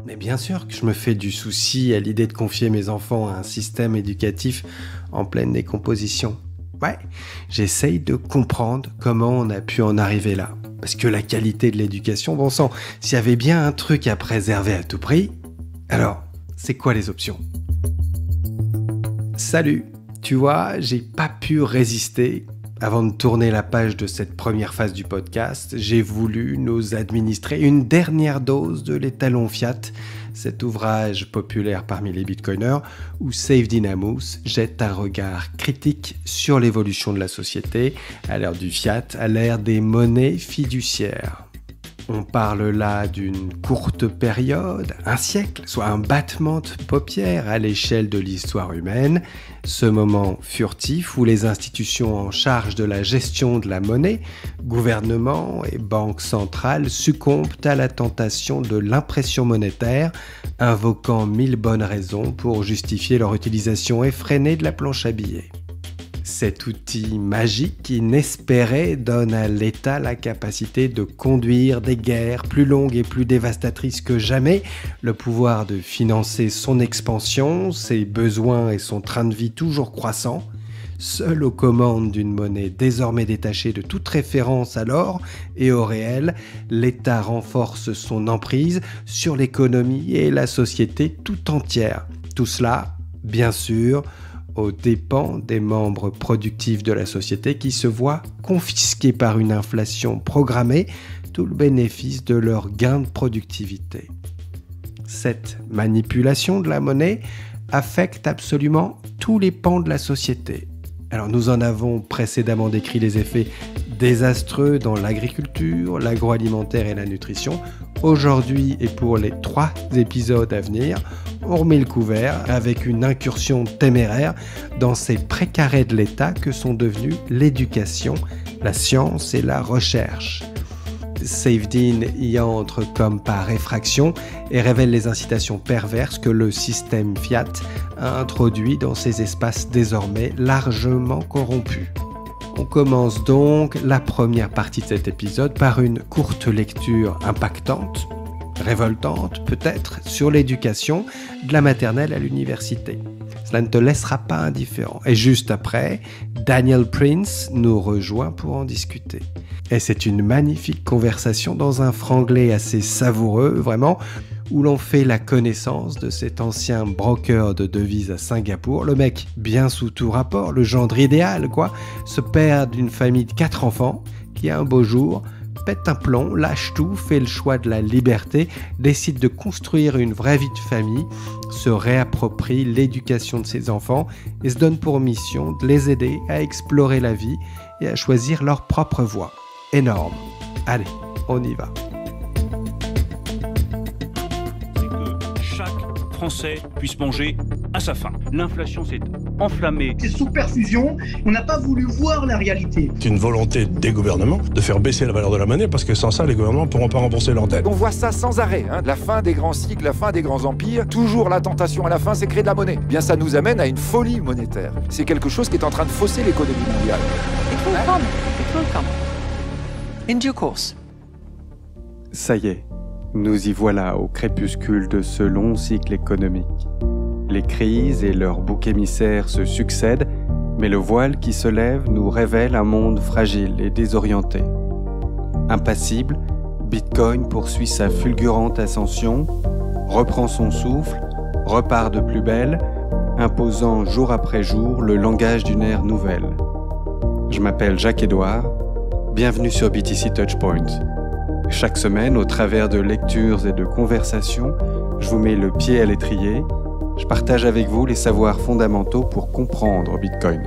Mais bien sûr que je me fais du souci à l'idée de confier mes enfants à un système éducatif en pleine décomposition. Ouais, j'essaye de comprendre comment on a pu en arriver là. Parce que la qualité de l'éducation, bon sang, s'il y avait bien un truc à préserver à tout prix, alors, c'est quoi les options ? Salut, tu vois, j'ai pas pu résister. Avant de tourner la page de cette première phase du podcast, j'ai voulu nous administrer une dernière dose de l'étalon Fiat, cet ouvrage populaire parmi les bitcoiners où Saifedean Ammous jette un regard critique sur l'évolution de la société à l'ère du fiat, à l'ère des monnaies fiduciaires. On parle là d'une courte période, un siècle, soit un battement de paupières à l'échelle de l'histoire humaine, ce moment furtif où les institutions en charge de la gestion de la monnaie, gouvernements et banques centrales succombent à la tentation de l'impression monétaire, invoquant 1000 bonnes raisons pour justifier leur utilisation effrénée de la planche à billets. Cet outil magique, inespéré, donne à l'État la capacité de conduire des guerres plus longues et plus dévastatrices que jamais, le pouvoir de financer son expansion, ses besoins et son train de vie toujours croissant. Seul aux commandes d'une monnaie désormais détachée de toute référence à l'or et au réel, l'État renforce son emprise sur l'économie et la société tout entière. Tout cela, bien sûr, aux dépens des membres productifs de la société qui se voient confisquer par une inflation programmée tout le bénéfice de leur gain de productivité. Cette manipulation de la monnaie affecte absolument tous les pans de la société. Alors nous en avons précédemment décrit les effets désastreux dans l'agriculture, l'agroalimentaire et la nutrition. Aujourd'hui et pour les 3 épisodes à venir, on remet le couvert avec une incursion téméraire dans ces précarés de l'État que sont devenus l'éducation, la science et la recherche. Saifedean y entre comme par effraction et révèle les incitations perverses que le système Fiat a introduit dans ces espaces désormais largement corrompus. On commence donc la première partie de cet épisode par une courte lecture impactante, révoltante peut-être, sur l'éducation de la maternelle à l'université. Cela ne te laissera pas indifférent. Et juste après, Daniel Prince nous rejoint pour en discuter. Et c'est une magnifique conversation dans un franglais assez savoureux, vraiment, où l'on fait la connaissance de cet ancien broker de devises à Singapour, le mec bien sous tout rapport, le gendre idéal, quoi, ce père d'une famille de 4 enfants, qui un beau jour pète un plomb, lâche tout, fait le choix de la liberté, décide de construire une vraie vie de famille, se réapproprie l'éducation de ses enfants et se donne pour mission de les aider à explorer la vie et à choisir leur propre voie. Énorme. Allez, on y va. Français puisse manger à sa faim. L'inflation s'est enflammée. C'est sous perfusion, on n'a pas voulu voir la réalité. C'est une volonté des gouvernements de faire baisser la valeur de la monnaie parce que sans ça, les gouvernements ne pourront pas rembourser leurs dettes. On voit ça sans arrêt, la fin des grands cycles, la fin des grands empires. Toujours la tentation à la fin, c'est créer de la monnaie. Bien, ça nous amène à une folie monétaire. C'est quelque chose qui est en train de fausser l'économie mondiale. It will come. It will come. In due course. Ça y est. Nous y voilà au crépuscule de ce long cycle économique. Les crises et leurs boucs émissaires se succèdent, mais le voile qui se lève nous révèle un monde fragile et désorienté. Impassible, Bitcoin poursuit sa fulgurante ascension, reprend son souffle, repart de plus belle, imposant jour après jour le langage d'une ère nouvelle. Je m'appelle Jacques-Édouard, bienvenue sur BTC Touchpoint. Chaque semaine, au travers de lectures et de conversations, je vous mets le pied à l'étrier. Je partage avec vous les savoirs fondamentaux pour comprendre Bitcoin.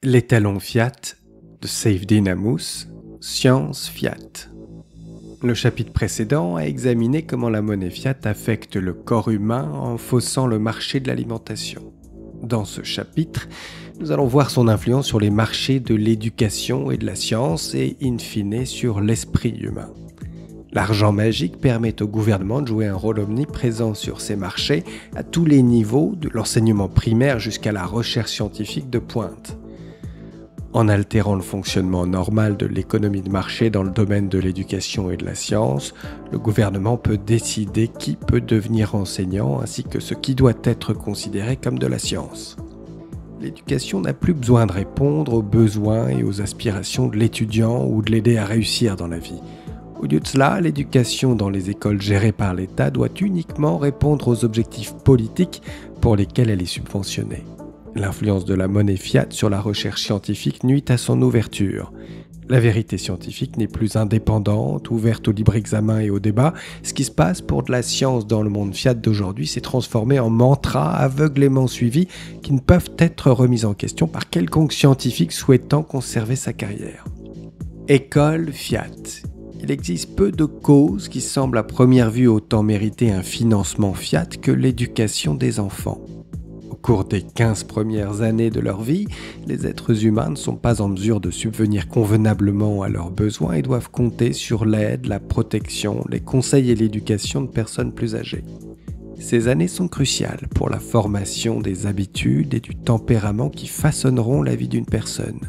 L'étalon Fiat de Saifedean Ammous, Science Fiat. Le chapitre précédent a examiné comment la monnaie fiat affecte le corps humain en faussant le marché de l'alimentation. Dans ce chapitre, nous allons voir son influence sur les marchés de l'éducation et de la science et, in fine, sur l'esprit humain. L'argent magique permet au gouvernement de jouer un rôle omniprésent sur ces marchés à tous les niveaux, de l'enseignement primaire jusqu'à la recherche scientifique de pointe. En altérant le fonctionnement normal de l'économie de marché dans le domaine de l'éducation et de la science, le gouvernement peut décider qui peut devenir enseignant ainsi que ce qui doit être considéré comme de la science. L'éducation n'a plus besoin de répondre aux besoins et aux aspirations de l'étudiant ou de l'aider à réussir dans la vie. Au lieu de cela, l'éducation dans les écoles gérées par l'État doit uniquement répondre aux objectifs politiques pour lesquels elle est subventionnée. L'influence de la monnaie fiat sur la recherche scientifique nuit à son ouverture. La vérité scientifique n'est plus indépendante, ouverte au libre examen et au débat. Ce qui se passe pour de la science dans le monde fiat d'aujourd'hui s'est transformé en mantras aveuglément suivis qui ne peuvent être remis en question par quelconque scientifique souhaitant conserver sa carrière. École fiat. Il existe peu de causes qui semblent à première vue autant mériter un financement fiat que l'éducation des enfants. Au cours des 15 premières années de leur vie, les êtres humains ne sont pas en mesure de subvenir convenablement à leurs besoins et doivent compter sur l'aide, la protection, les conseils et l'éducation de personnes plus âgées. Ces années sont cruciales pour la formation des habitudes et du tempérament qui façonneront la vie d'une personne.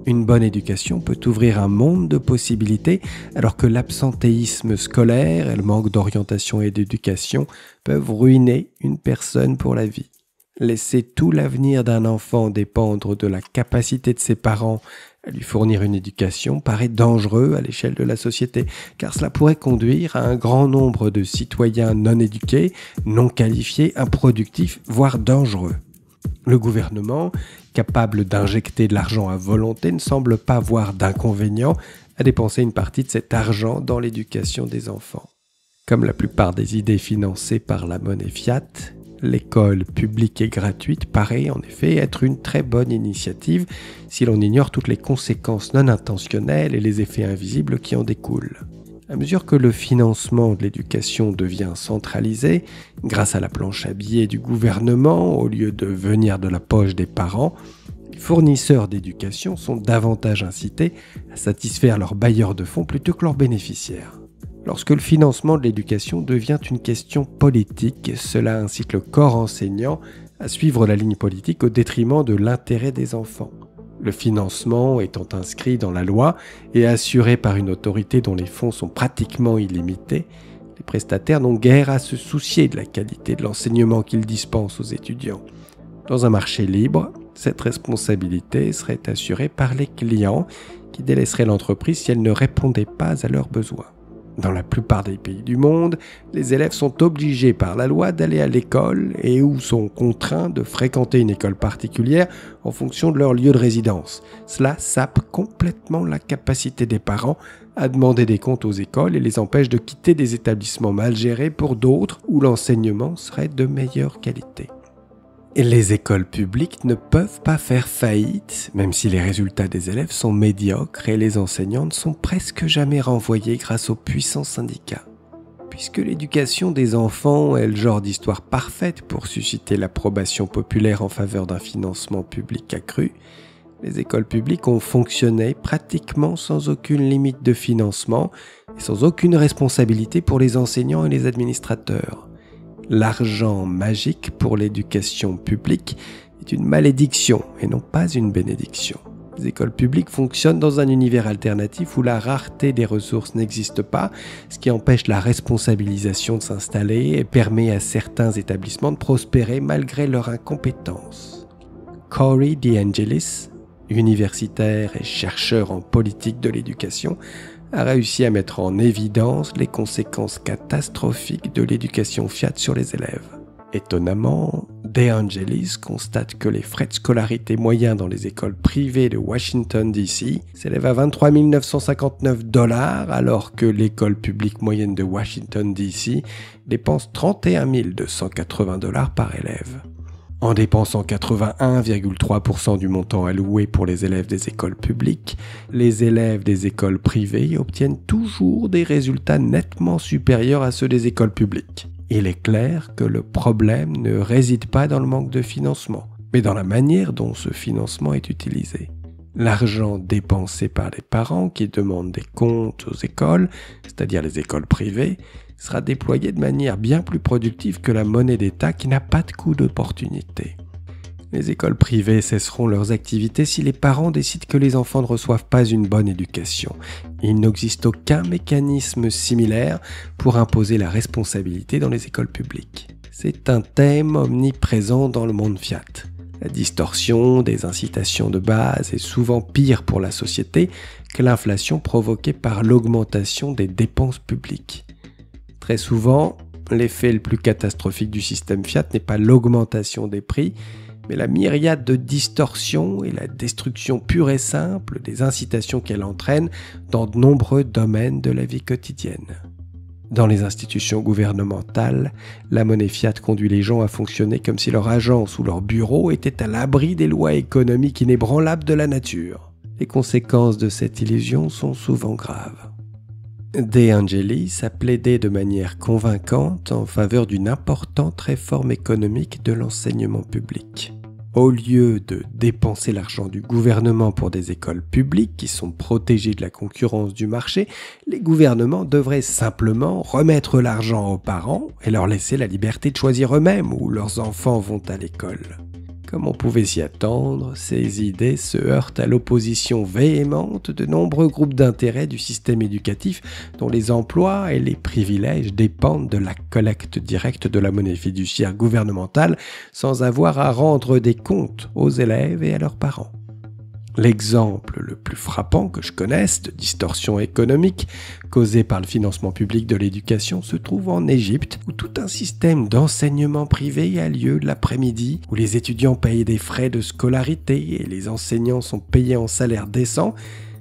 Une bonne éducation peut ouvrir un monde de possibilités alors que l'absentéisme scolaire et le manque d'orientation et d'éducation peuvent ruiner une personne pour la vie. Laisser tout l'avenir d'un enfant dépendre de la capacité de ses parents à lui fournir une éducation paraît dangereux à l'échelle de la société, car cela pourrait conduire à un grand nombre de citoyens non éduqués, non qualifiés, improductifs, voire dangereux. Le gouvernement, capable d'injecter de l'argent à volonté, ne semble pas voir d'inconvénient à dépenser une partie de cet argent dans l'éducation des enfants. Comme la plupart des idées financées par la monnaie fiat, l'école publique et gratuite paraît en effet être une très bonne initiative si l'on ignore toutes les conséquences non intentionnelles et les effets invisibles qui en découlent. À mesure que le financement de l'éducation devient centralisé, grâce à la planche à billets du gouvernement au lieu de venir de la poche des parents, les fournisseurs d'éducation sont davantage incités à satisfaire leurs bailleurs de fonds plutôt que leurs bénéficiaires. Lorsque le financement de l'éducation devient une question politique, cela incite le corps enseignant à suivre la ligne politique au détriment de l'intérêt des enfants. Le financement étant inscrit dans la loi et assuré par une autorité dont les fonds sont pratiquement illimités, les prestataires n'ont guère à se soucier de la qualité de l'enseignement qu'ils dispensent aux étudiants. Dans un marché libre, cette responsabilité serait assurée par les clients qui délaisseraient l'entreprise si elle ne répondait pas à leurs besoins. Dans la plupart des pays du monde, les élèves sont obligés par la loi d'aller à l'école et ou sont contraints de fréquenter une école particulière en fonction de leur lieu de résidence. Cela sape complètement la capacité des parents à demander des comptes aux écoles et les empêche de quitter des établissements mal gérés pour d'autres où l'enseignement serait de meilleure qualité. Et les écoles publiques ne peuvent pas faire faillite, même si les résultats des élèves sont médiocres et les enseignants ne sont presque jamais renvoyés grâce aux puissants syndicats. Puisque l'éducation des enfants est le genre d'histoire parfaite pour susciter l'approbation populaire en faveur d'un financement public accru, les écoles publiques ont fonctionné pratiquement sans aucune limite de financement et sans aucune responsabilité pour les enseignants et les administrateurs. L'argent magique pour l'éducation publique est une malédiction et non pas une bénédiction. Les écoles publiques fonctionnent dans un univers alternatif où la rareté des ressources n'existe pas, ce qui empêche la responsabilisation de s'installer et permet à certains établissements de prospérer malgré leur incompétence. Corey DeAngelis, universitaire et chercheur en politique de l'éducation, a réussi à mettre en évidence les conséquences catastrophiques de l'éducation fiat sur les élèves. Étonnamment, DeAngelis constate que les frais de scolarité moyens dans les écoles privées de Washington DC s'élèvent à 23 959 $, alors que l'école publique moyenne de Washington DC dépense 31 280 $ par élève. En dépensant 81,3% du montant alloué pour les élèves des écoles publiques, les élèves des écoles privées obtiennent toujours des résultats nettement supérieurs à ceux des écoles publiques. Il est clair que le problème ne réside pas dans le manque de financement, mais dans la manière dont ce financement est utilisé. L'argent dépensé par les parents qui demandent des comptes aux écoles, c'est-à-dire les écoles privées, sera déployé de manière bien plus productive que la monnaie d'État qui n'a pas de coût d'opportunité. Les écoles privées cesseront leurs activités si les parents décident que les enfants ne reçoivent pas une bonne éducation. Il n'existe aucun mécanisme similaire pour imposer la responsabilité dans les écoles publiques. C'est un thème omniprésent dans le monde Fiat. La distorsion des incitations de base est souvent pire pour la société que l'inflation provoquée par l'augmentation des dépenses publiques. Très souvent, l'effet le plus catastrophique du système Fiat n'est pas l'augmentation des prix, mais la myriade de distorsions et la destruction pure et simple des incitations qu'elle entraîne dans de nombreux domaines de la vie quotidienne. Dans les institutions gouvernementales, la monnaie Fiat conduit les gens à fonctionner comme si leur agence ou leur bureau était à l'abri des lois économiques inébranlables de la nature. Les conséquences de cette illusion sont souvent graves. De Angelis a plaidé de manière convaincante en faveur d'une importante réforme économique de l'enseignement public. Au lieu de dépenser l'argent du gouvernement pour des écoles publiques qui sont protégées de la concurrence du marché, les gouvernements devraient simplement remettre l'argent aux parents et leur laisser la liberté de choisir eux-mêmes où leurs enfants vont à l'école. Comme on pouvait s'y attendre, ces idées se heurtent à l'opposition véhémente de nombreux groupes d'intérêt du système éducatif dont les emplois et les privilèges dépendent de la collecte directe de la monnaie fiduciaire gouvernementale sans avoir à rendre des comptes aux élèves et à leurs parents. L'exemple le plus frappant que je connaisse de distorsion économique causée par le financement public de l'éducation se trouve en Égypte, où tout un système d'enseignement privé a lieu l'après-midi, où les étudiants payent des frais de scolarité et les enseignants sont payés en salaire décent,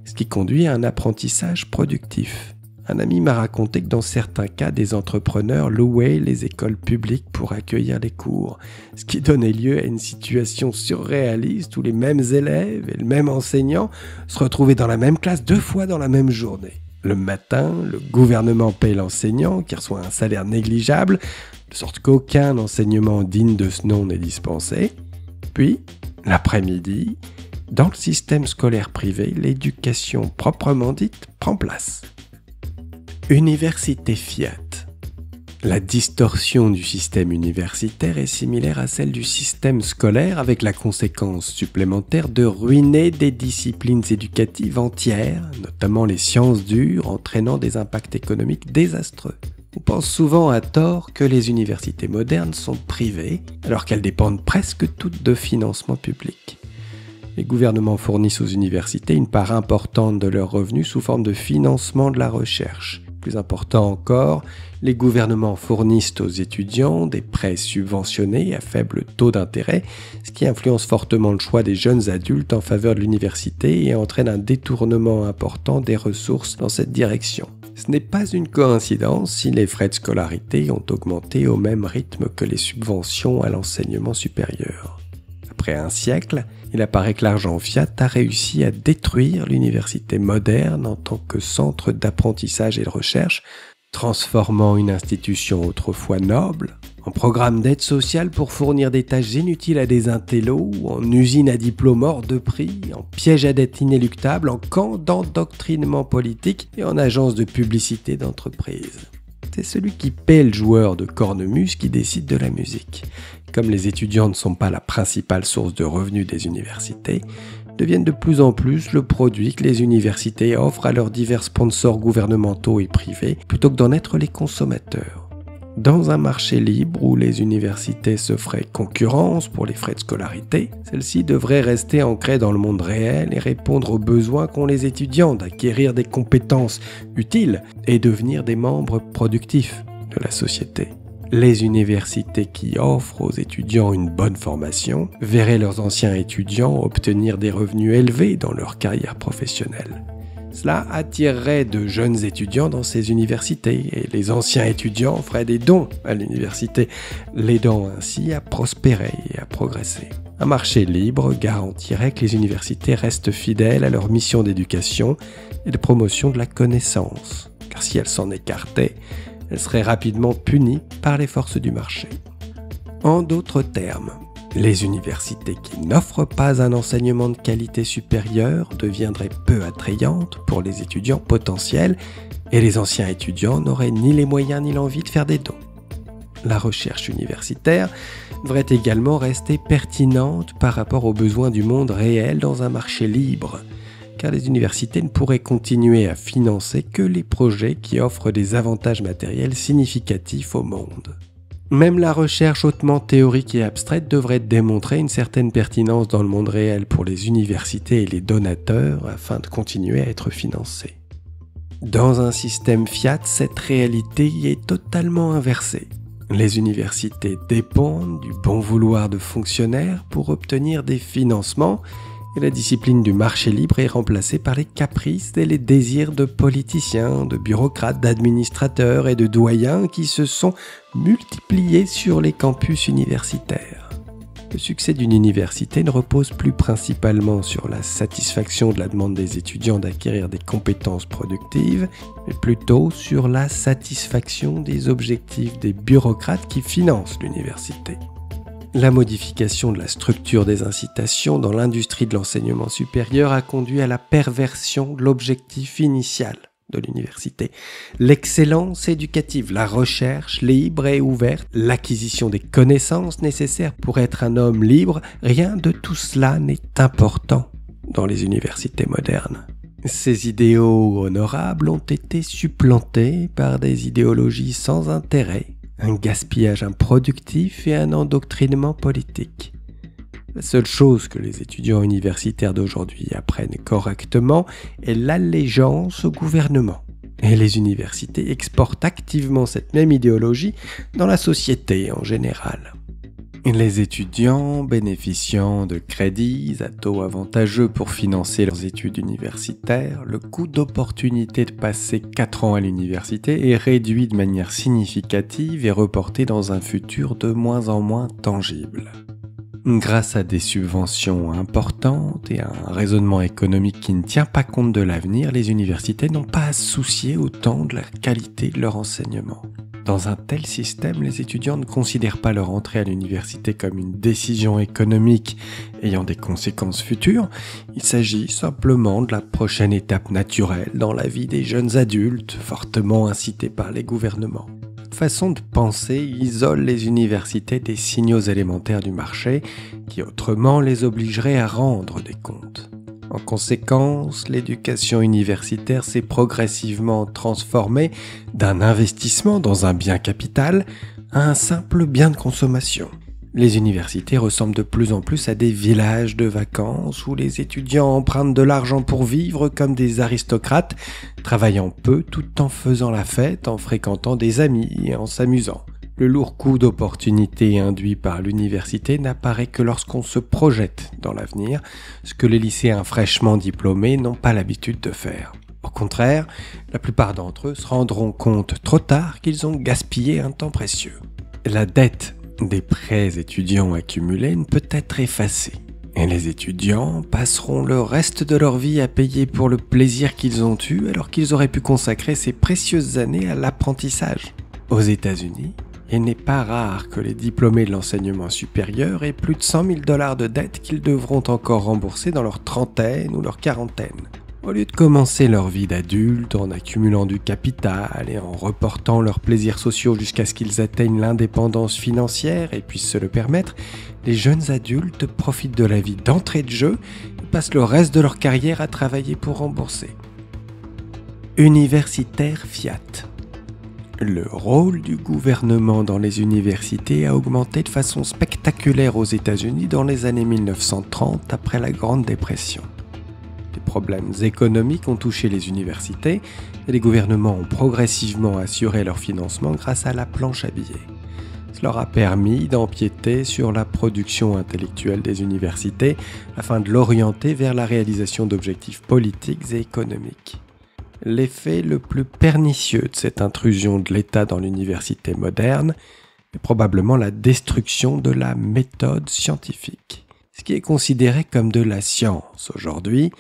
ce qui conduit à un apprentissage productif. Un ami m'a raconté que dans certains cas, des entrepreneurs louaient les écoles publiques pour accueillir les cours, ce qui donnait lieu à une situation surréaliste où les mêmes élèves et le même enseignant se retrouvaient dans la même classe 2 fois dans la même journée. Le matin, le gouvernement paye l'enseignant qui reçoit un salaire négligeable, de sorte qu'aucun enseignement digne de ce nom n'est dispensé. Puis, l'après-midi, dans le système scolaire privé, l'éducation proprement dite prend place. Université Fiat. La distorsion du système universitaire est similaire à celle du système scolaire avec la conséquence supplémentaire de ruiner des disciplines éducatives entières, notamment les sciences dures, entraînant des impacts économiques désastreux. On pense souvent à tort que les universités modernes sont privées, alors qu'elles dépendent presque toutes de financement public. Les gouvernements fournissent aux universités une part importante de leurs revenus sous forme de financement de la recherche. Plus important encore, les gouvernements fournissent aux étudiants des prêts subventionnés à faible taux d'intérêt, ce qui influence fortement le choix des jeunes adultes en faveur de l'université et entraîne un détournement important des ressources dans cette direction. Ce n'est pas une coïncidence si les frais de scolarité ont augmenté au même rythme que les subventions à l'enseignement supérieur. Après un siècle, il apparaît que l'argent Fiat a réussi à détruire l'université moderne en tant que centre d'apprentissage et de recherche, transformant une institution autrefois noble en programme d'aide sociale pour fournir des tâches inutiles à des intellos, en usine à diplôme hors de prix, en piège à dette inéluctable, en camp d'endoctrinement politique et en agence de publicité d'entreprise. C'est celui qui paie le joueur de cornemuse qui décide de la musique. Comme les étudiants ne sont pas la principale source de revenus des universités, deviennent de plus en plus le produit que les universités offrent à leurs divers sponsors gouvernementaux et privés, plutôt que d'en être les consommateurs. Dans un marché libre où les universités se feraient concurrence pour les frais de scolarité, celles-ci devraient rester ancrées dans le monde réel et répondre aux besoins qu'ont les étudiants d'acquérir des compétences utiles et devenir des membres productifs de la société. Les universités qui offrent aux étudiants une bonne formation verraient leurs anciens étudiants obtenir des revenus élevés dans leur carrière professionnelle. Cela attirerait de jeunes étudiants dans ces universités et les anciens étudiants feraient des dons à l'université, l'aidant ainsi à prospérer et à progresser. Un marché libre garantirait que les universités restent fidèles à leur mission d'éducation et de promotion de la connaissance, car si elles s'en écartaient, elles seraient rapidement punies par les forces du marché. En d'autres termes, les universités qui n'offrent pas un enseignement de qualité supérieure deviendraient peu attrayantes pour les étudiants potentiels et les anciens étudiants n'auraient ni les moyens ni l'envie de faire des dons. La recherche universitaire devrait également rester pertinente par rapport aux besoins du monde réel dans un marché libre, car les universités ne pourraient continuer à financer que les projets qui offrent des avantages matériels significatifs au monde. Même la recherche hautement théorique et abstraite devrait démontrer une certaine pertinence dans le monde réel pour les universités et les donateurs afin de continuer à être financés. Dans un système fiat, cette réalité est totalement inversée. Les universités dépendent du bon vouloir de fonctionnaires pour obtenir des financements et la discipline du marché libre est remplacée par les caprices et les désirs de politiciens, de bureaucrates, d'administrateurs et de doyens qui se sont multipliés sur les campus universitaires. Le succès d'une université ne repose plus principalement sur la satisfaction de la demande des étudiants d'acquérir des compétences productives, mais plutôt sur la satisfaction des objectifs des bureaucrates qui financent l'université. La modification de la structure des incitations dans l'industrie de l'enseignement supérieur a conduit à la perversion de l'objectif initial de l'université. L'excellence éducative, la recherche libre et ouverte, l'acquisition des connaissances nécessaires pour être un homme libre, rien de tout cela n'est important dans les universités modernes. Ces idéaux honorables ont été supplantés par des idéologies sans intérêt, un gaspillage improductif et un endoctrinement politique. La seule chose que les étudiants universitaires d'aujourd'hui apprennent correctement est l'allégeance au gouvernement. Et les universités exportent activement cette même idéologie dans la société en général. Les étudiants bénéficiant de crédits à taux avantageux pour financer leurs études universitaires, le coût d'opportunité de passer 4 ans à l'université est réduit de manière significative et reporté dans un futur de moins en moins tangible. Grâce à des subventions importantes et à un raisonnement économique qui ne tient pas compte de l'avenir, les universités n'ont pas à se soucier autant de la qualité de leur enseignement. Dans un tel système, les étudiants ne considèrent pas leur entrée à l'université comme une décision économique ayant des conséquences futures. Il s'agit simplement de la prochaine étape naturelle dans la vie des jeunes adultes, fortement incités par les gouvernements. Cette façon de penser isole les universités des signaux élémentaires du marché qui autrement les obligeraient à rendre des comptes. En conséquence, l'éducation universitaire s'est progressivement transformée d'un investissement dans un bien capital à un simple bien de consommation. Les universités ressemblent de plus en plus à des villages de vacances où les étudiants empruntent de l'argent pour vivre comme des aristocrates, travaillant peu tout en faisant la fête, en fréquentant des amis et en s'amusant. Le lourd coût d'opportunité induit par l'université n'apparaît que lorsqu'on se projette dans l'avenir, ce que les lycéens fraîchement diplômés n'ont pas l'habitude de faire. Au contraire, la plupart d'entre eux se rendront compte trop tard qu'ils ont gaspillé un temps précieux. La dette des prêts étudiants accumulés ne peut être effacée, et les étudiants passeront le reste de leur vie à payer pour le plaisir qu'ils ont eu alors qu'ils auraient pu consacrer ces précieuses années à l'apprentissage. Aux États-Unis, il n'est pas rare que les diplômés de l'enseignement supérieur aient plus de $100 000 de dettes qu'ils devront encore rembourser dans leur trentaine ou leur quarantaine. Au lieu de commencer leur vie d'adulte en accumulant du capital et en reportant leurs plaisirs sociaux jusqu'à ce qu'ils atteignent l'indépendance financière et puissent se le permettre, les jeunes adultes profitent de la vie d'entrée de jeu et passent le reste de leur carrière à travailler pour rembourser. Universitaire fiat. Le rôle du gouvernement dans les universités a augmenté de façon spectaculaire aux États-Unis dans les années 1930 après la Grande Dépression. Des problèmes économiques ont touché les universités et les gouvernements ont progressivement assuré leur financement grâce à la planche à billets. Cela leur a permis d'empiéter sur la production intellectuelle des universités afin de l'orienter vers la réalisation d'objectifs politiques et économiques. L'effet le plus pernicieux de cette intrusion de l'État dans l'université moderne est probablement la destruction de la méthode scientifique. Ce qui est considéré comme de la science aujourd'hui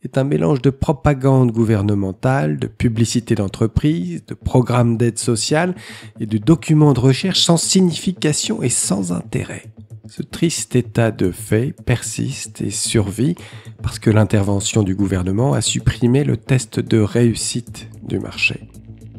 est un mélange de propagande gouvernementale, de publicité d'entreprise, de programmes d'aide sociale et de documents de recherche sans signification et sans intérêt. Ce triste état de fait persiste et survit parce que l'intervention du gouvernement a supprimé le test de réussite du marché.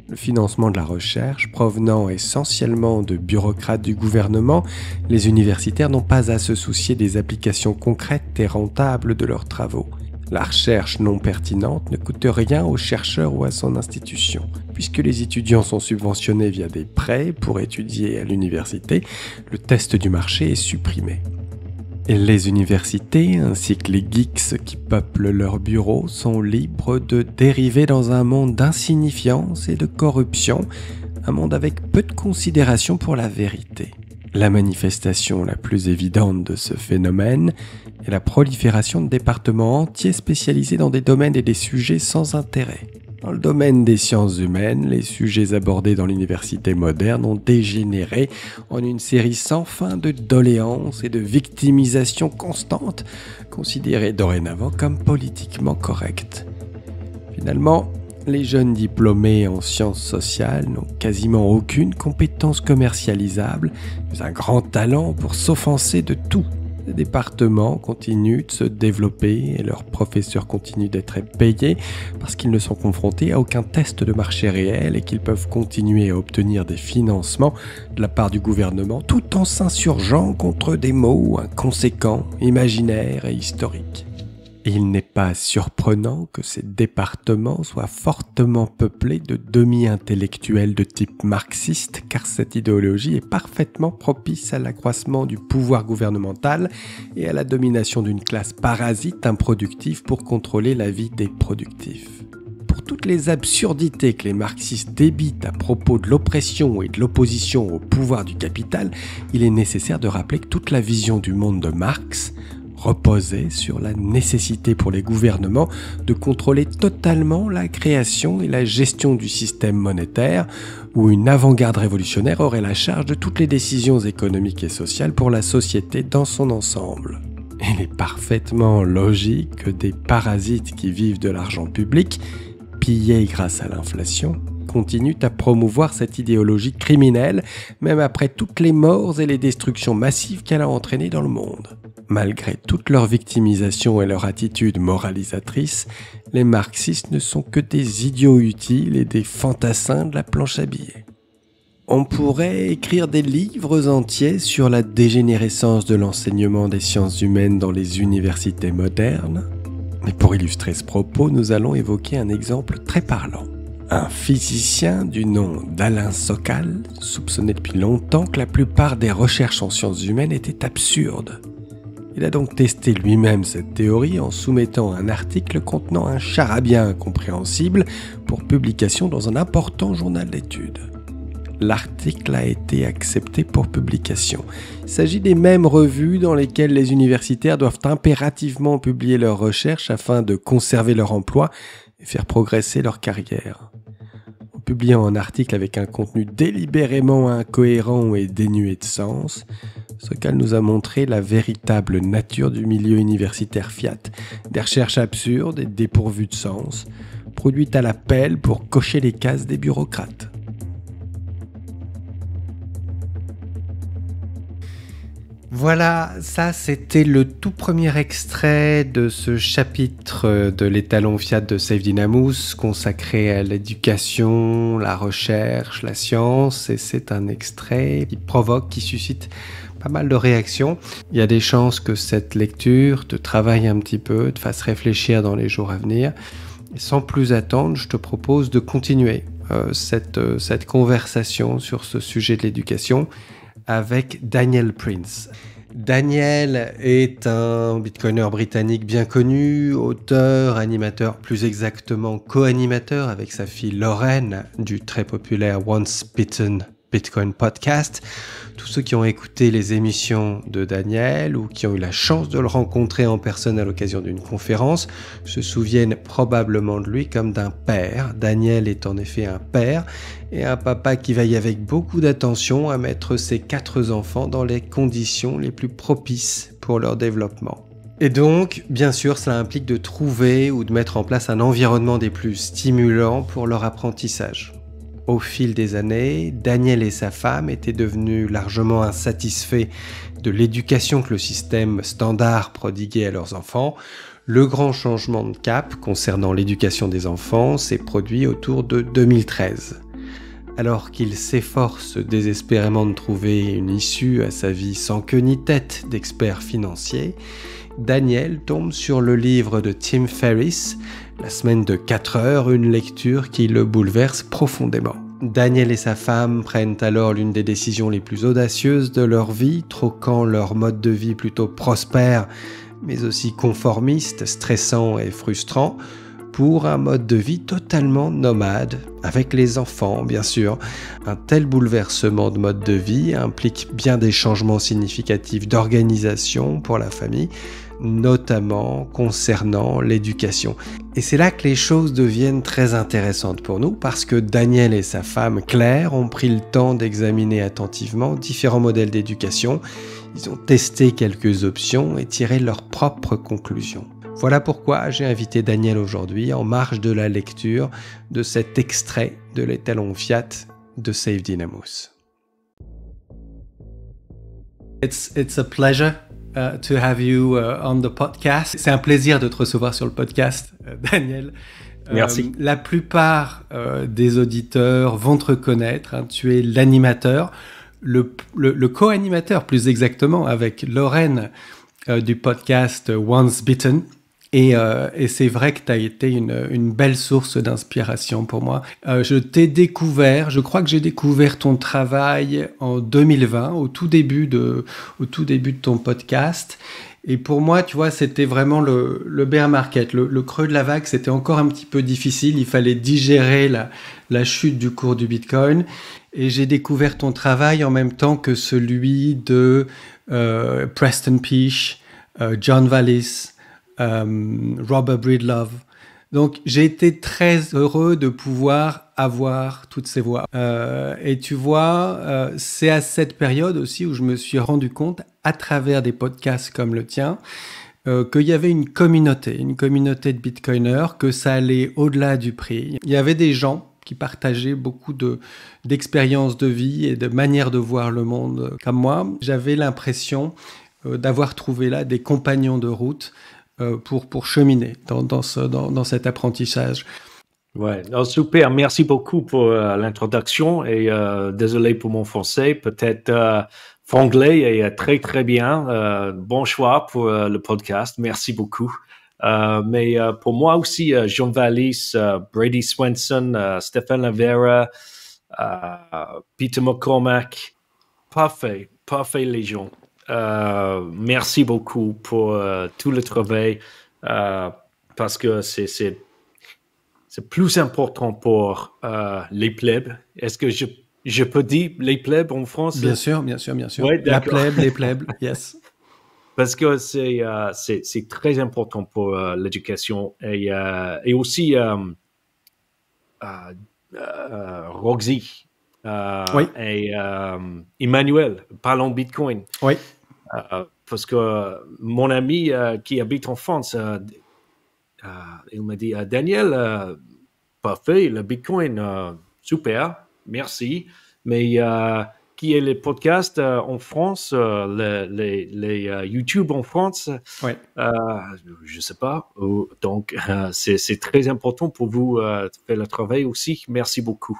Le financement de la recherche provenant essentiellement de bureaucrates du gouvernement, les universitaires n'ont pas à se soucier des applications concrètes et rentables de leurs travaux. La recherche non pertinente ne coûte rien au chercheur ou à son institution. Puisque les étudiants sont subventionnés via des prêts pour étudier à l'université, le test du marché est supprimé. Et les universités, ainsi que les geeks qui peuplent leurs bureaux, sont libres de dériver dans un monde d'insignifiance et de corruption, un monde avec peu de considération pour la vérité. La manifestation la plus évidente de ce phénomène est la prolifération de départements entiers spécialisés dans des domaines et des sujets sans intérêt. Dans le domaine des sciences humaines, les sujets abordés dans l'université moderne ont dégénéré en une série sans fin de doléances et de victimisations constantes, considérées dorénavant comme politiquement correctes. Finalement, les jeunes diplômés en sciences sociales n'ont quasiment aucune compétence commercialisable, mais un grand talent pour s'offenser de tout. Les départements continuent de se développer et leurs professeurs continuent d'être payés parce qu'ils ne sont confrontés à aucun test de marché réel et qu'ils peuvent continuer à obtenir des financements de la part du gouvernement tout en s'insurgeant contre des mots inconséquents, imaginaires et historiques. Et il n'est pas surprenant que ces départements soient fortement peuplés de demi-intellectuels de type marxiste, car cette idéologie est parfaitement propice à l'accroissement du pouvoir gouvernemental et à la domination d'une classe parasite improductive pour contrôler la vie des productifs. Pour toutes les absurdités que les marxistes débitent à propos de l'oppression et de l'opposition au pouvoir du capital, il est nécessaire de rappeler que toute la vision du monde de Marx reposait sur la nécessité pour les gouvernements de contrôler totalement la création et la gestion du système monétaire, où une avant-garde révolutionnaire aurait la charge de toutes les décisions économiques et sociales pour la société dans son ensemble. Il est parfaitement logique que des parasites qui vivent de l'argent public, pillés grâce à l'inflation, continuent à promouvoir cette idéologie criminelle, même après toutes les morts et les destructions massives qu'elle a entraînées dans le monde. Malgré toute leur victimisation et leur attitude moralisatrice, les marxistes ne sont que des idiots utiles et des fantassins de la planche à billets. On pourrait écrire des livres entiers sur la dégénérescence de l'enseignement des sciences humaines dans les universités modernes, mais pour illustrer ce propos, nous allons évoquer un exemple très parlant. Un physicien du nom d'Alain Sokal soupçonnait depuis longtemps que la plupart des recherches en sciences humaines étaient absurdes. Il a donc testé lui-même cette théorie en soumettant un article contenant un charabia incompréhensible pour publication dans un important journal d'études. L'article a été accepté pour publication. Il s'agit des mêmes revues dans lesquelles les universitaires doivent impérativement publier leurs recherches afin de conserver leur emploi et faire progresser leur carrière. En publiant un article avec un contenu délibérément incohérent et dénué de sens, Sokal nous a montré la véritable nature du milieu universitaire fiat, des recherches absurdes et dépourvues de sens, produites à la pelle pour cocher les cases des bureaucrates. Voilà, ça c'était le tout premier extrait de ce chapitre de l'étalon Fiat de Saif Dinamous consacré à l'éducation, la recherche, la science, et c'est un extrait qui suscite pas mal de réactions. Il y a des chances que cette lecture te travaille un petit peu, te fasse réfléchir dans les jours à venir. Et sans plus attendre, je te propose de continuer cette conversation sur ce sujet de l'éducation avec Daniel Prince. Daniel est un bitcoiner britannique bien connu, auteur, animateur, plus exactement co-animateur avec sa fille Lorraine du très populaire Once Bitten Bitcoin Podcast. Tous ceux qui ont écouté les émissions de Daniel ou qui ont eu la chance de le rencontrer en personne à l'occasion d'une conférence se souviennent probablement de lui comme d'un père. Daniel est en effet un père et un papa qui veille avec beaucoup d'attention à mettre ses 4 enfants dans les conditions les plus propices pour leur développement. Et donc, bien sûr, cela implique de trouver ou de mettre en place un environnement des plus stimulants pour leur apprentissage. Au fil des années, Daniel et sa femme étaient devenus largement insatisfaits de l'éducation que le système standard prodiguait à leurs enfants. Le grand changement de cap concernant l'éducation des enfants s'est produit autour de 2013. Alors qu'il s'efforce désespérément de trouver une issue à sa vie sans queue ni tête d'expert financier, Daniel tombe sur le livre de Tim Ferriss, La semaine de 4 heures, une lecture qui le bouleverse profondément. Daniel et sa femme prennent alors l'une des décisions les plus audacieuses de leur vie, troquant leur mode de vie plutôt prospère, mais aussi conformiste, stressant et frustrant, pour un mode de vie totalement nomade, avec les enfants bien sûr. Un tel bouleversement de mode de vie implique bien des changements significatifs d'organisation pour la famille, notamment concernant l'éducation. Et c'est là que les choses deviennent très intéressantes pour nous, parce que Daniel et sa femme Claire ont pris le temps d'examiner attentivement différents modèles d'éducation. Ils ont testé quelques options et tiré leurs propres conclusions. Voilà pourquoi j'ai invité Daniel aujourd'hui en marge de la lecture de cet extrait de l'étalon Fiat de Save Dynamus. It's a pleasure to have you on the podcast. C'est un plaisir de te recevoir sur le podcast, Daniel. Merci. La plupart des auditeurs vont te reconnaître. Hein, tu es l'animateur, le co-animateur plus exactement, avec Lorraine du podcast Once Bitten. Et c'est vrai que tu as été une belle source d'inspiration pour moi. Je t'ai découvert, je crois que j'ai découvert ton travail en 2020, au tout début de ton podcast. Et pour moi, tu vois, c'était vraiment le bear market, le creux de la vague. C'était encore un petit peu difficile. Il fallait digérer la chute du cours du Bitcoin. Et j'ai découvert ton travail en même temps que celui de Preston Pysh, John Wallis, Robert Breedlove. Donc j'ai été très heureux de pouvoir avoir toutes ces voix. Et tu vois, c'est à cette période aussi où je me suis rendu compte, à travers des podcasts comme le tien, qu'il y avait une communauté de Bitcoiners, que ça allait au-delà du prix. Il y avait des gens qui partageaient beaucoup d'expériences de vie et de manières de voir le monde comme moi. J'avais l'impression d'avoir trouvé là des compagnons de route pour cheminer dans cet apprentissage. Ouais, non, super. Merci beaucoup pour l'introduction et désolé pour mon français. Peut-être franglais est très très bien. Bon choix pour le podcast. Merci beaucoup. Mais pour moi aussi, John Wallis, Brady Swenson, Stephen Livera, Peter McCormack, parfait les gens. Merci beaucoup pour tout le travail parce que c'est plus important pour les plebs. Est-ce que je peux dire les plebs en France? Bien sûr. Ouais, la plèbe, les plebs, yes. Parce que c'est très important pour l'éducation et aussi Roxy. Oui. Et Emmanuel, parlons Bitcoin. Oui. Parce que mon ami qui habite en France, il m'a dit, Daniel, parfait, le Bitcoin, super, merci. Mais qui est les podcasts en France, les YouTube en France? Oui. Je ne sais pas. Donc, c'est très important pour vous de faire le travail aussi. Merci beaucoup.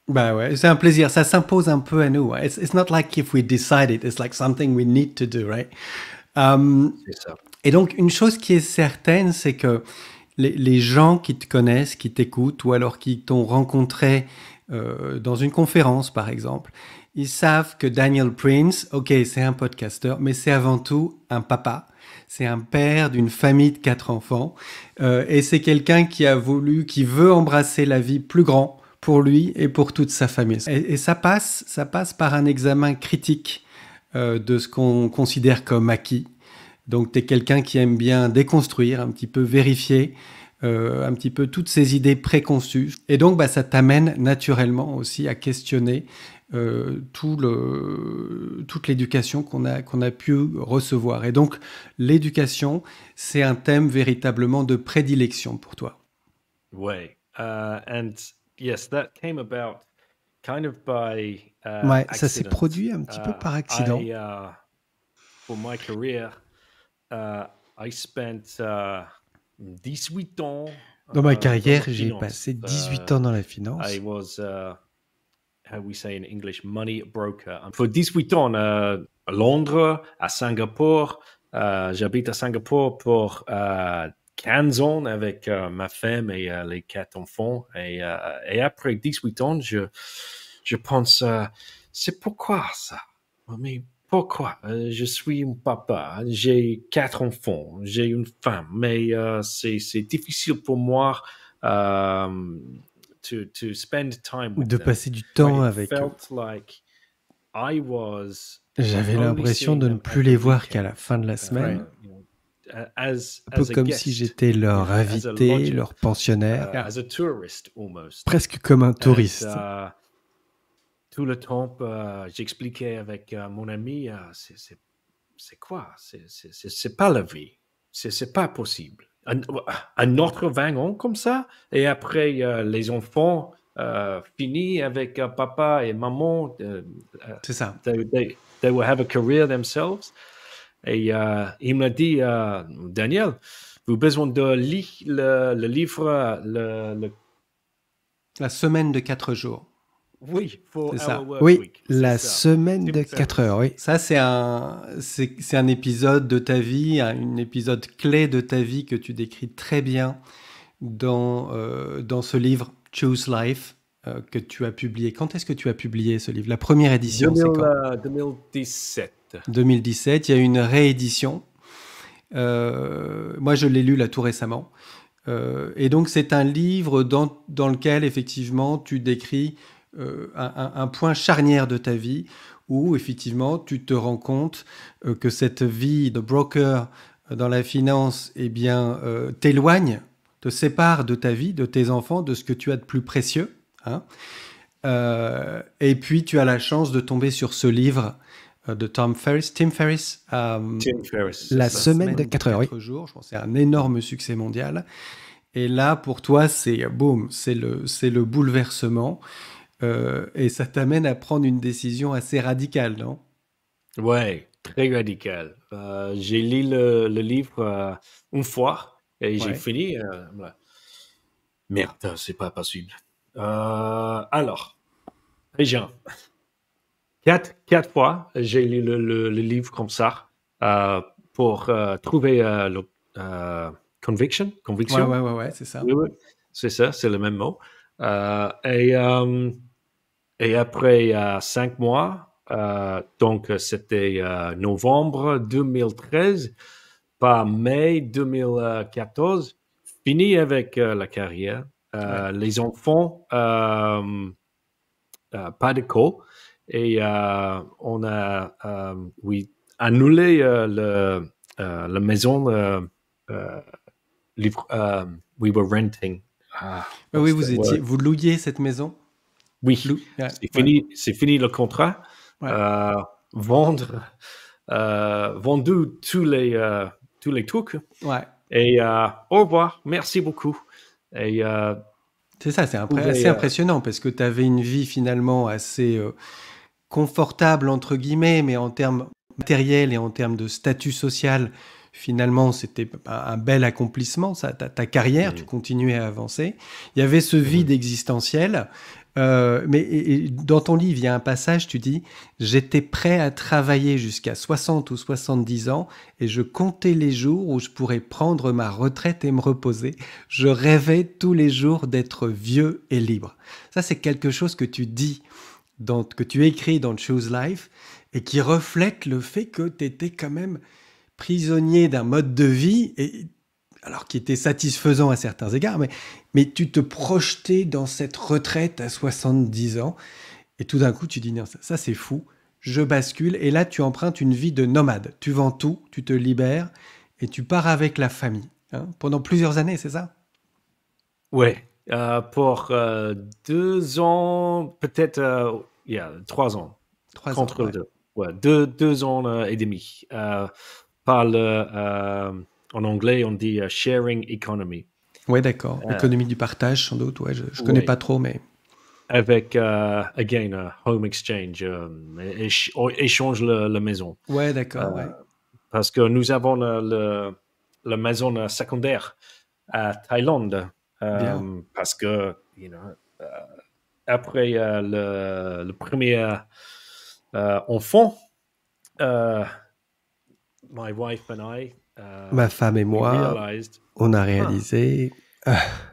Bah ouais, c'est un plaisir. Ça s'impose un peu à nous. It's not like if we decide it, it's like something we need to do, right? C'est ça. Et donc, une chose qui est certaine, c'est que les gens qui te connaissent, qui t'écoutent, ou alors qui t'ont rencontré dans une conférence, par exemple, ils savent que Daniel Prince, ok, c'est un podcasteur, mais c'est avant tout un papa. C'est un père d'une famille de 4 enfants. Et c'est quelqu'un qui veut embrasser la vie plus grand pour lui et pour toute sa famille. Et ça passe par un examen critique de ce qu'on considère comme acquis. Donc, tu es quelqu'un qui aime bien déconstruire, un petit peu vérifier, un petit peu toutes ces idées préconçues. Et donc, ça t'amène naturellement aussi à questionner toute l'éducation qu'on a pu recevoir. Et donc, l'éducation, c'est un thème véritablement de prédilection pour toi. Ouais. And yes, that came about kind of by ouais, accident. Ça s'est produit un petit peu par accident. For my career, I spent 18 ans. Dans ma carrière, j'ai passé 18 ans dans la finance. I was how we say in English, money broker. Pour 18 ans, à Londres, à Singapour. J'habite à Singapour pour 15 ans avec ma femme et les 4 enfants. Et après 18 ans, je pense, c'est pourquoi ça? Mais pourquoi? Je suis un papa, j'ai 4 enfants, j'ai une femme, mais c'est difficile pour moi to spend time with De them. passer du temps It avec eux. felt like I was J'avais only l'impression de seeing ne them plus every les voir weekend. qu'à la fin de la semaine. You know, as Un peu a comme guest, si j'étais leur you know, as a invité, lodger, leur pensionnaire, as a tourist almost. presque comme un touriste. And, tout le temps, j'expliquais avec mon ami, c'est quoi? C'est pas la vie. C'est pas possible. Un autre 20 ans comme ça, et après, les enfants finis avec papa et maman. C'est ça. They will have a career themselves. Et il m'a dit, Daniel, vous avez besoin de lire le livre, La semaine de 4 jours. oui, for C'est ça. our work Oui, week. C'est la ça. semaine Tim de 4 heures, oui. Ça, c'est un épisode de ta vie, un épisode clé de ta vie que tu décris très bien dans ce livre, Choose Life, que tu as publié. Quand est-ce que tu as publié ce livre? La première édition, c'est quand? 2017. 2017. Il y a eu une réédition. Moi, je l'ai lu là tout récemment. Et donc, c'est un livre dans lequel, effectivement, tu décris un point charnière de ta vie où, effectivement, tu te rends compte que cette vie de broker dans la finance, eh bien, t'éloigne, te sépare de ta vie, de tes enfants, de ce que tu as de plus précieux. Hein. Et puis, tu as la chance de tomber sur ce livre de Tim Ferriss, Tim Ferriss, La c'est ça. semaine de 4 heures. 4 jours, je pense que c'est un énorme succès mondial. Et là, pour toi, c'est boum, c'est le bouleversement. Et ça t'amène à prendre une décision assez radicale, non? Ouais, très radical. J'ai lu le livre une fois et j'ai Ouais. fini. Ouais. Merde, c'est pas possible. Alors, déjà, quatre fois, j'ai lu le livre comme ça pour trouver conviction. Ouais, c'est ça. Oui, c'est ça, c'est le même mot. Et après 5 mois, donc c'était novembre 2013, pas mai 2014, fini avec la carrière. Les enfants, pas d'école. Et on a annulé la maison. We were renting. Oui, vous louiez cette maison? Oui, Ouais, c'est fini le contrat. Ouais. Vendu tous les trucs. Ouais. Et au revoir, merci beaucoup. Et c'est ça, c'est assez impressionnant parce que tu avais une vie finalement assez confortable, entre guillemets, mais en termes matériels et en termes de statut social, finalement, c'était un bel accomplissement, ça, ta carrière, tu continuais à avancer. Il y avait ce vide existentiel, mais dans ton livre, il y a un passage, tu dis « J'étais prêt à travailler jusqu'à 60 ou 70 ans et je comptais les jours où je pourrais prendre ma retraite et me reposer. Je rêvais tous les jours d'être vieux et libre. » Ça, c'est quelque chose que tu dis, que tu écris dans Choose Life et qui reflète le fait que tu étais quand même prisonnier d'un mode de vie, alors qui était satisfaisant à certains égards, mais tu te projetais dans cette retraite à 70 ans, et tout d'un coup, tu dis, non, ça c'est fou, je bascule, et là, tu empruntes une vie de nomade. Tu vends tout, tu te libères, et tu pars avec la famille, hein, pendant plusieurs années, c'est ça? Ouais, pour 2 ans, peut-être, 3 ans. 3 contre ans, le 2. Ouais, 2 ans et demi. En anglais, on dit sharing economy. Ouais, d'accord. Économie du partage, sans doute. Ouais, je connais pas trop, mais... Avec, again, home exchange, échange la maison. Ouais, d'accord, ouais. Parce que nous avons la maison secondaire à Thaïlande. Parce que, après le premier enfant, my wife and I, Ma femme et we moi, realized on a réalisé,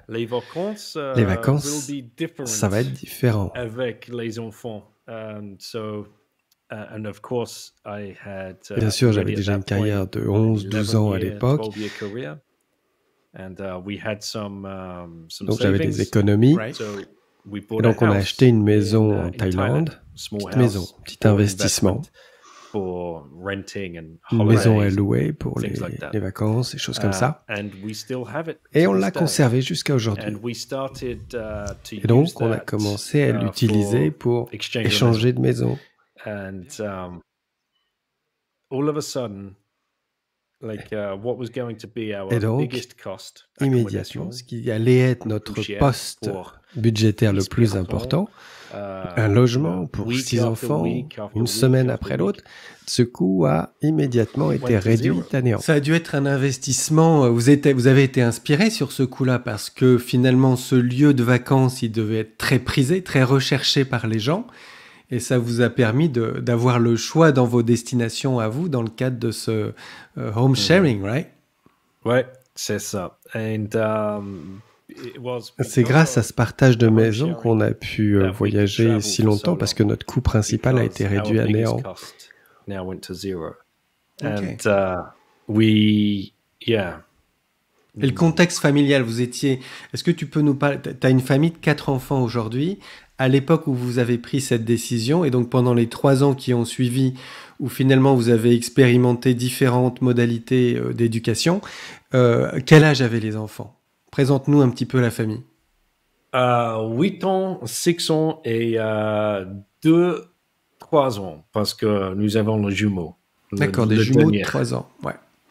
les vacances, les vacances, will be different ça va être différent. avec les enfants. And of course, I had, Bien sûr, j'avais already at déjà that une carrière point de 11, 12 ans à 11-year, l'époque. 12-year career. And we had some Donc j'avais des savings. économies. So we Et bought donc a on a house acheté une maison in en Thaïlande. small Petite maison, house petit for investissement. investment, for renting and Une maison à holidays, louer pour things like that. les vacances, des choses comme ça. And we still have it Et to on this l'a day. conservé jusqu'à aujourd'hui. And we started to Et donc use on a that, commencé à l'utiliser pour exchange of échanger de maison. And all of a sudden, like what was going to be our Et donc, biggest cost, immédiatement, accommodation, ce qui allait être notre plus cher poste pour budgétaire le 10 plus personnes, important, un logement pour 6 enfants, une semaine après l'autre, ce coût a immédiatement été réduit à néant. Ça a dû être un investissement. Vous avez été inspiré sur ce coup-là parce que finalement, ce lieu de vacances, il devait être très prisé, très recherché par les gens. Et ça vous a permis d'avoir le choix dans vos destinations à vous dans le cadre de ce home sharing, right? Ouais, c'est ça. And c'est grâce à ce partage de maison qu'on a pu voyager si longtemps parce que notre coût principal a été réduit à néant. Okay. Et le contexte familial, est-ce que tu peux nous parler, tu as une famille de 4 enfants aujourd'hui, à l'époque où vous avez pris cette décision, et donc pendant les 3 ans qui ont suivi, où finalement vous avez expérimenté différentes modalités d'éducation, quel âge avaient les enfants? Présente-nous un petit peu la famille. 8 ans, 6 ans et 2, 3 ans, parce que nous avons le jumeau. D'accord, des jumeaux de 3 ans.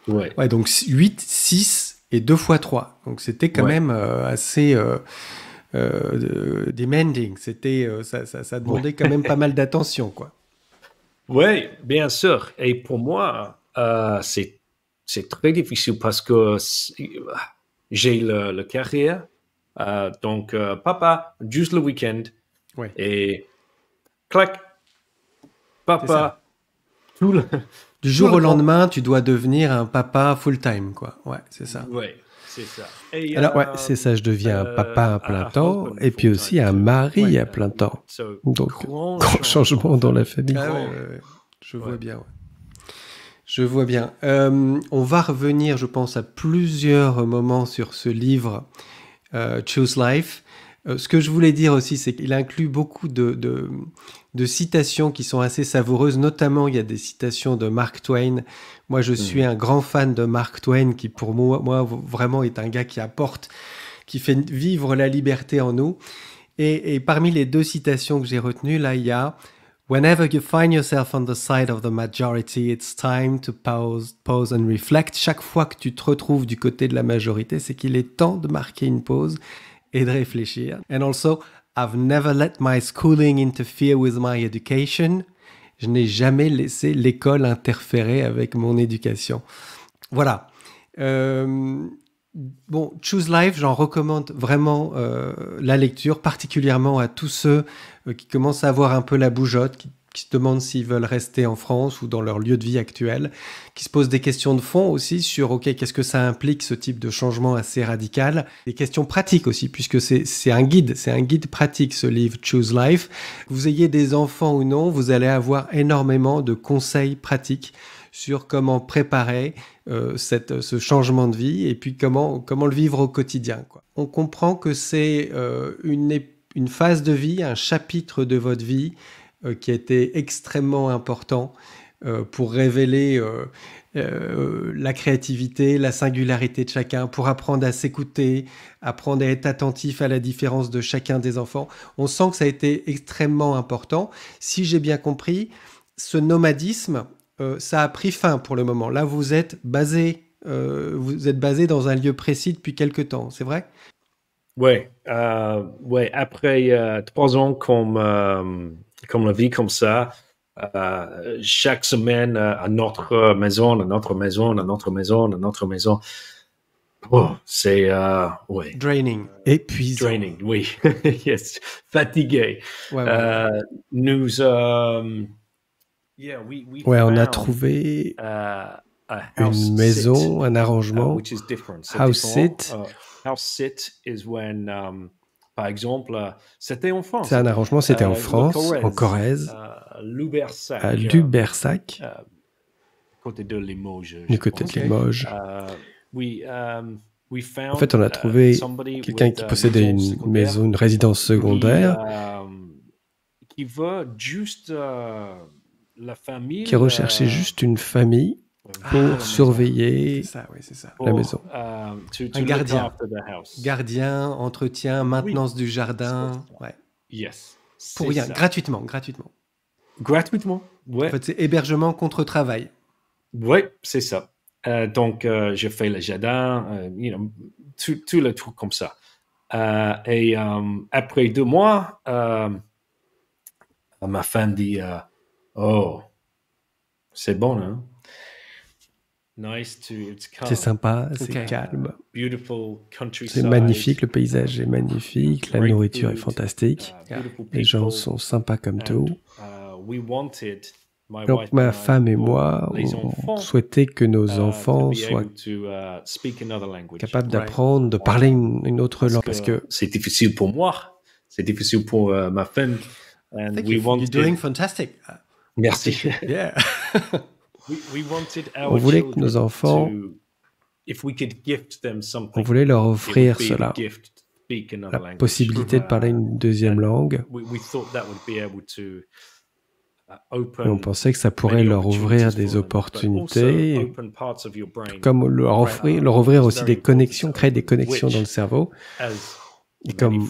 Ouais, donc 8, 6 et 2 fois 3. Donc c'était quand même assez demanding. C'était, ça demandait quand même pas mal d'attention, quoi. Oui, bien sûr. Et pour moi, c'est très difficile parce que j'ai le carrière. Donc, papa, juste le week-end. Ouais. Et clac, papa, tout le... Du jour au lendemain, tu dois devenir un papa full-time, quoi. Ouais, c'est ça. Oui, c'est ça. Et, alors, c'est ça, je deviens un papa à plein temps et puis aussi un mari à plein temps. Donc, grand changement dans la famille. Je vois bien, Je vois bien. On va revenir, je pense, à plusieurs moments sur ce livre, Choose Life. Ce que je voulais dire aussi, c'est qu'il inclut beaucoup de citations qui sont assez savoureuses. Notamment, il y a des citations de Mark Twain. Moi, je suis un grand fan de Mark Twain, qui pour moi vraiment est un gars qui apporte, qui fait vivre la liberté en nous. Et parmi les 2 citations que j'ai retenues, là, il y a « Whenever you find yourself on the side of the majority, it's time to pause and reflect. » Chaque fois que tu te retrouves du côté de la majorité, c'est qu'il est temps de marquer une pause et de réfléchir. And also, I've never let my schooling interfere with my education. Je n'ai jamais laissé l'école interférer avec mon éducation. Voilà. Bon, Choose Life, j'en recommande vraiment la lecture, particulièrement à tous ceux qui commencent à avoir un peu la bougeotte, qui se demandent s'ils veulent rester en France ou dans leur lieu de vie actuel, qui se posent des questions de fond aussi sur, OK, qu'est-ce que ça implique, ce type de changement assez radical? Des questions pratiques aussi, puisque c'est un guide pratique, ce livre Choose Life. Que vous ayez des enfants ou non, vous allez avoir énormément de conseils pratiques sur comment préparer ce changement de vie et puis comment le vivre au quotidien, quoi. On comprend que c'est une phase de vie, un chapitre de votre vie qui a été extrêmement important pour révéler la créativité, la singularité de chacun, pour apprendre à s'écouter, apprendre à être attentif à la différence de chacun des enfants. On sent que ça a été extrêmement important. Si j'ai bien compris, ce nomadisme, ça a pris fin pour le moment. Là, vous êtes basé dans un lieu précis depuis quelque temps, c'est vrai? Oui. Après 3 ans comme la vie comme ça, chaque semaine à notre maison, C'est ouais. Draining. Épuisant. Draining, oui. Yes. Fatigué. Ouais. Nous, On a trouvé une maison, un arrangement. which is different. C'est House différent. sit. House sit is when, par exemple, c'était en France. C'est un arrangement, c'était en France, en Corrèze, Lubersac, à Lubersac, côté de Limoges. du côté de Limoges. En fait, on a trouvé quelqu'un qui possédait une maison, une résidence secondaire, qui veut juste la famille, qui recherchait juste une famille pour surveiller c'est ça. la maison. Un gardien. Gardien, entretien, maintenance du jardin. Ouais. Yes. Pour rien, gratuitement. Gratuitement, ouais. En fait, c'est hébergement contre travail. Oui, c'est ça. Donc, je fais le jardin, tout le truc comme ça. Et après 2 mois, ma femme dit, oh, c'est bon, hein? It's calm. C'est sympa, c'est calme. Beautiful countryside. C'est magnifique, le paysage est magnifique, la Great nourriture est food, fantastique, beautiful les gens people. sont sympas comme tout. My Donc wife ma and I, femme et pour moi, les on enfants, souhaitait que nos to enfants be soient able to, speak another language. capables d'apprendre, de parler une autre langue. Parce que c'est difficile pour moi, c'est difficile pour ma femme. And you're doing fantastic. Merci. Yeah. We wanted our On voulait que nos enfants, if we could gift them something, on voulait leur it would offrir be a cela, gift to speak another la language. possibilité de parler une deuxième langue. We thought that would be able to Et on pensait que ça pourrait leur ouvrir des opportunités, comme leur ouvrir aussi des connexions, créer des connexions dans le cerveau. Et comme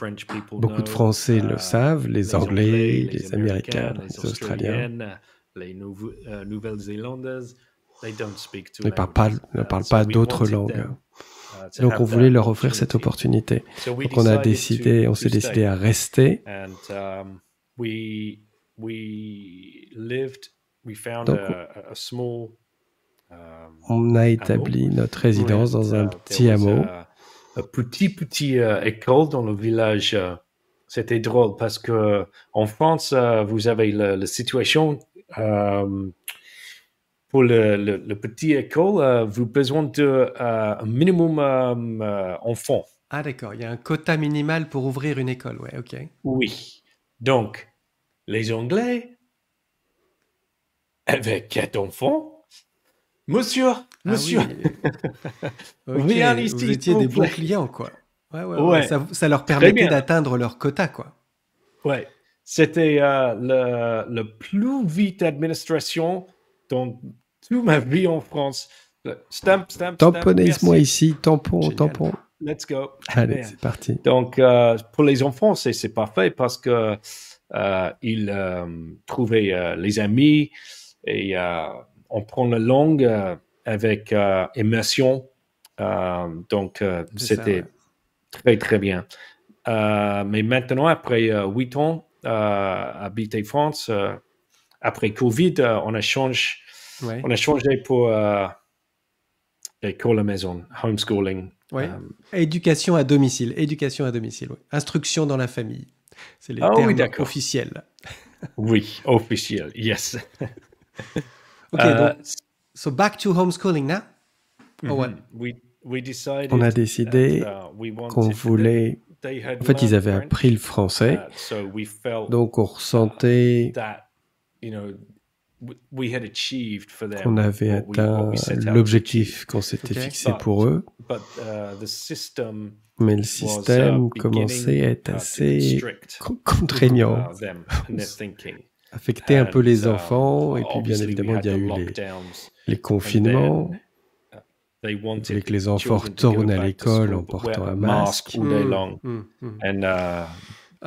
beaucoup de Français le savent, les Anglais, les Américains, les Australiens les Nouvelles-Zélandaises, ne parlent pas d'autres langues. Donc on voulait leur offrir cette opportunité. Donc on s'est décidé à rester. Donc, on a établi notre résidence dans un petit hameau. Petit école dans le village. C'était drôle parce que en France, vous avez la situation pour le petit école, vous avez besoin de un minimum enfant. Ah d'accord, il y a un quota minimal pour ouvrir une école, ouais, ok. Oui, donc les Anglais avec 4 enfants. Monsieur. Oui. Okay. Viens ici, vous étiez des bons clients, quoi. Ouais. Ça leur permettait d'atteindre leur quota, quoi. Ouais, c'était le plus vite administration dans toute ma vie en France. Stamp. Tamponnez-moi ici, tampon. Let's go. Allez, c'est parti. Donc, pour les enfants, c'est parfait parce que ils trouvaient les amis et on prend la langue avec immersion. Donc, c'était très, très bien. Mais maintenant, après 8 ans habiter France, après Covid, on a changé pour école à la maison, homeschooling. Ouais. Éducation à domicile, ouais. Instruction dans la famille. C'est les termes officiels. Oui, officiel, yes. Okay, donc, so back to homeschooling now? On a décidé qu'on voulait... En fait, ils avaient appris le français, donc on ressentait qu'on avait atteint l'objectif qu'on s'était fixé pour eux. Mais le système commençait à être assez contraignant, affectait un peu les enfants, et puis bien évidemment, il y a eu les confinements. Ils voulaient que les enfants retournent à l'école en portant un masque.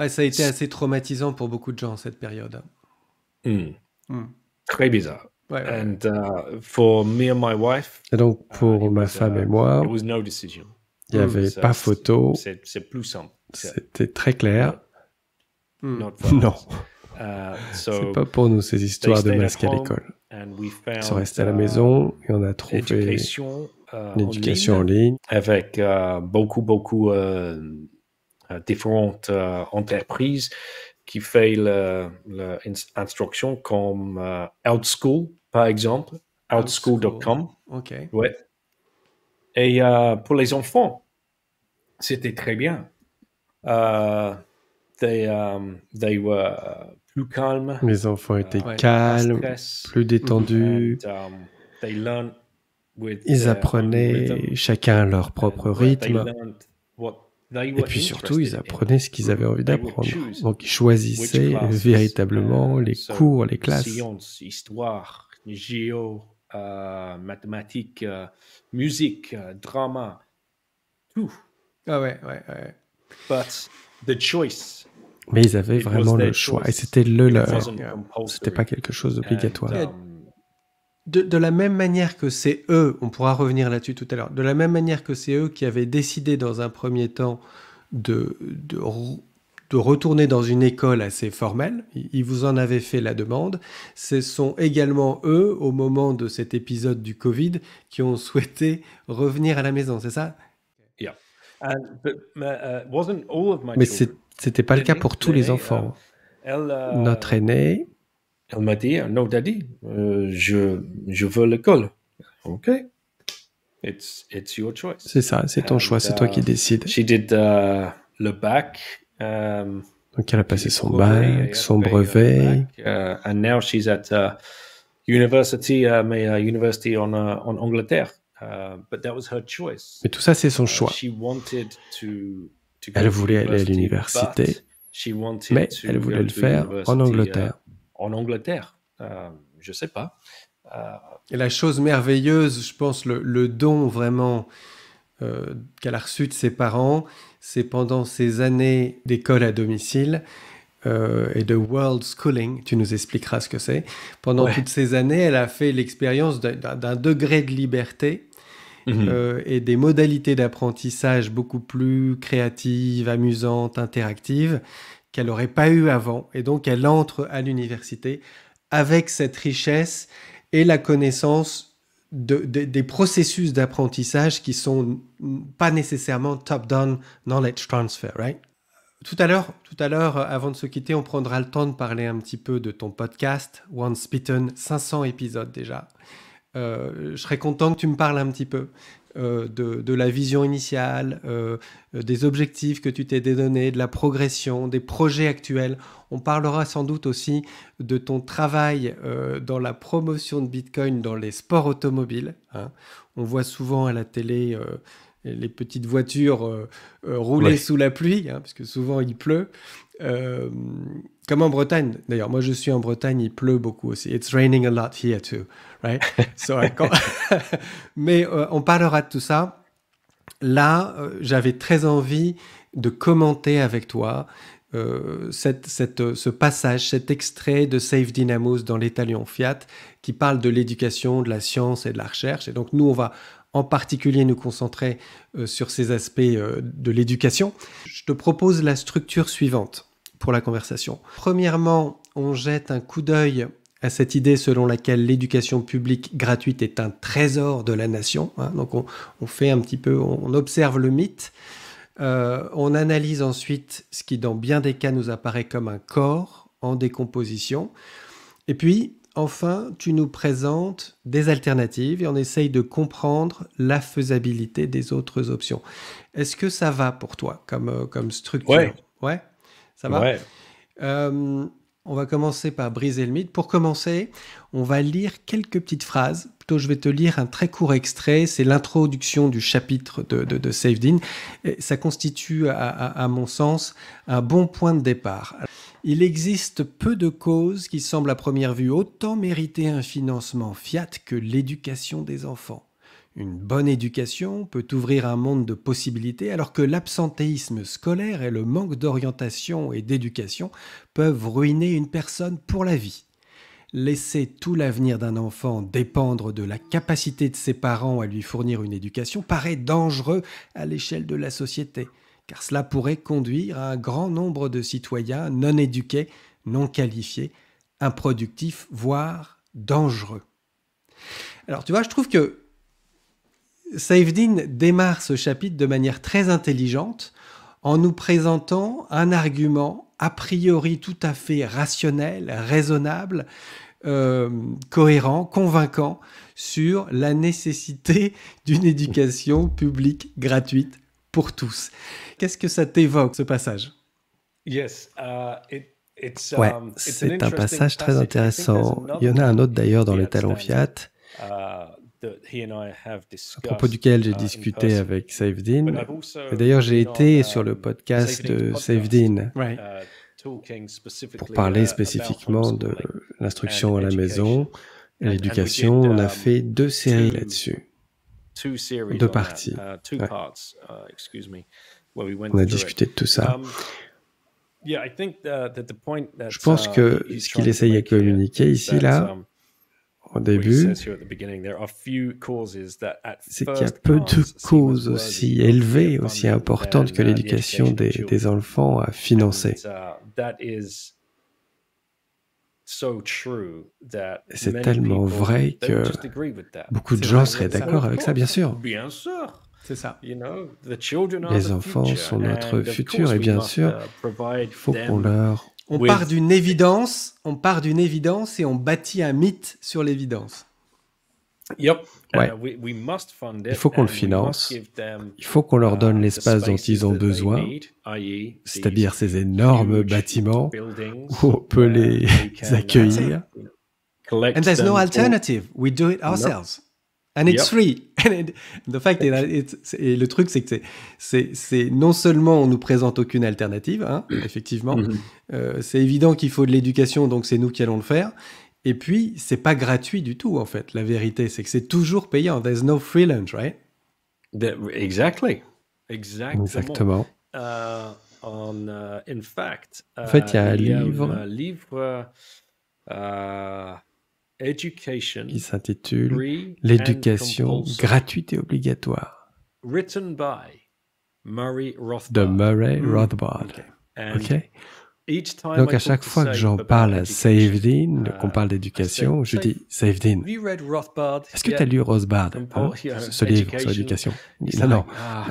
Ça a été assez traumatisant pour beaucoup de gens, cette période. Très bizarre. Ouais. Et donc, pour ma femme et moi, il n'y avait pas photo. C'est plus simple. C'était très clair. Non. C'est pas pour nous, ces histoires de masques à l'école. Ils sont restés à la maison et on a trouvé une éducation en ligne avec beaucoup différentes entreprises qui font l'instruction comme OutSchool, par exemple, outschool.com. Ok. Ouais. Et pour les enfants, c'était très bien. They were plus calmes. Les enfants étaient calmes, plus détendus. Ils apprenaient chacun leur propre rythme. Et puis surtout, ils apprenaient ce qu'ils avaient envie d'apprendre. Donc, ils choisissaient véritablement les cours, les classes. Sciences, histoire, géo, mathématiques, musique, drama, tout. Ah ouais. But the choice. Mais ils avaient vraiment le choix. Et c'était le leur. C'était pas quelque chose d'obligatoire. De la même manière que c'est eux, on pourra revenir là-dessus tout à l'heure, de la même manière que c'est eux qui avaient décidé dans un premier temps de retourner dans une école assez formelle, ils vous en avaient fait la demande, ce sont également eux, au moment de cet épisode du Covid, qui ont souhaité revenir à la maison, c'est ça? Yeah. Mais c'était pas le cas pour tous les enfants. Notre aîné... Elle m'a dit, no daddy, je veux l'école. OK. It's your choice. C'est ça, c'est ton choix, c'est toi qui décides. She did le bac. Donc elle a passé son bac, son brevet. And now she's at university, university en Angleterre. But that was her choice. Mais tout ça, c'est son choix. Elle voulait aller à l'université, mais elle voulait le faire en Angleterre. En Angleterre, je sais pas. Et la chose merveilleuse, je pense, le don vraiment qu'elle a reçu de ses parents, c'est pendant ces années d'école à domicile et de world schooling, tu nous expliqueras ce que c'est. Pendant toutes ces années, elle a fait l'expérience d'un degré de liberté et des modalités d'apprentissage beaucoup plus créatives, amusantes, interactives, qu'elle n'aurait pas eu avant. Et donc, elle entre à l'université avec cette richesse et la connaissance des processus d'apprentissage qui sont pas nécessairement top-down knowledge transfer, right? Tout à l'heure, avant de se quitter, on prendra le temps de parler un petit peu de ton podcast, Once Bitten, 500 épisodes déjà. Je serais content que tu me parles un petit peu de la vision initiale, des objectifs que tu t'es donnés, de la progression, des projets actuels. On parlera sans doute aussi de ton travail dans la promotion de Bitcoin dans les sports automobiles. Hein. On voit souvent à la télé les petites voitures rouler sous la pluie, hein, parce que souvent il pleut. Comme en Bretagne, d'ailleurs, moi je suis en Bretagne, il pleut beaucoup aussi. It's raining a lot here too, right? Mais on parlera de tout ça. Là, j'avais très envie de commenter avec toi ce passage, cet extrait de Safe Dynamos dans l'Étalion Fiat qui parle de l'éducation, de la science et de la recherche. Et donc nous, on va en particulier nous concentrer sur ces aspects de l'éducation. Je te propose la structure suivante pour la conversation. Premièrement, on jette un coup d'œil à cette idée selon laquelle l'éducation publique gratuite est un trésor de la nation. Hein. Donc on fait un petit peu, on observe le mythe. On analyse ensuite ce qui dans bien des cas nous apparaît comme un corps en décomposition. Et puis, enfin, tu nous présentes des alternatives et on essaye de comprendre la faisabilité des autres options. Est-ce que ça va pour toi comme structure? Ouais, ça va? Ouais. On va commencer par briser le mythe. Pour commencer, on va lire quelques petites phrases. Plutôt, je vais te lire un très court extrait. C'est l'introduction du chapitre de SafeDyn. Et ça constitue, à mon sens, un bon point de départ. Il existe peu de causes qui semblent à première vue autant mériter un financement fiat que l'éducation des enfants. Une bonne éducation peut ouvrir un monde de possibilités alors que l'absentéisme scolaire et le manque d'orientation et d'éducation peuvent ruiner une personne pour la vie. Laisser tout l'avenir d'un enfant dépendre de la capacité de ses parents à lui fournir une éducation paraît dangereux à l'échelle de la société, car cela pourrait conduire à un grand nombre de citoyens non éduqués, non qualifiés, improductifs, voire dangereux. Alors, tu vois, je trouve que Saifedean démarre ce chapitre de manière très intelligente en nous présentant un argument a priori tout à fait rationnel, raisonnable, cohérent, convaincant sur la nécessité d'une éducation publique gratuite pour tous. Qu'est-ce que ça t'évoque, ce passage? Ouais, c'est un passage très intéressant. Il y en a un autre d'ailleurs dans les talons Fiat, à propos duquel j'ai discuté avec Saifedean. Et d'ailleurs, j'ai été sur le podcast de Saifedean pour parler spécifiquement de l'instruction à la maison et l'éducation. On a fait 2 séries là-dessus, 2 parties. Ouais. On a discuté de tout ça. Je pense que ce qu'il essaye de communiquer ici, là, au début, c'est qu'il y a peu de causes aussi élevées, aussi importantes que l'éducation des enfants à financer. Et c'est tellement vrai que beaucoup de gens seraient d'accord avec ça, bien sûr. Bien sûr. C'est ça. Les enfants sont notre futur et bien sûr, il faut qu'on leur... On part d'une évidence et on bâtit un mythe sur l'évidence. Ouais. Il faut qu'on le finance, il faut qu'on leur donne l'espace dont ils ont besoin, c'est-à-dire ces énormes bâtiments où on peut les accueillir. And there's no alternative. We do it ourselves. And it's free. And the fact that et le truc, c'est que c'est non seulement on nous présente aucune alternative, hein, effectivement, c'est évident qu'il faut de l'éducation, donc c'est nous qui allons le faire. Et puis, c'est pas gratuit du tout, en fait. La vérité, c'est que c'est toujours payant. There's no free lunch, right? Exactly. Exactement. En fait, il y a un livre qui s'intitule « L'éducation gratuite et obligatoire » de Murray Rothbard. Okay. Donc, à chaque fois que j'en parle à Saifedean, qu'on parle d'éducation, je dis « Saifedean, est-ce que tu as lu Rothbard, hein, ce livre sur l'éducation ?» Non,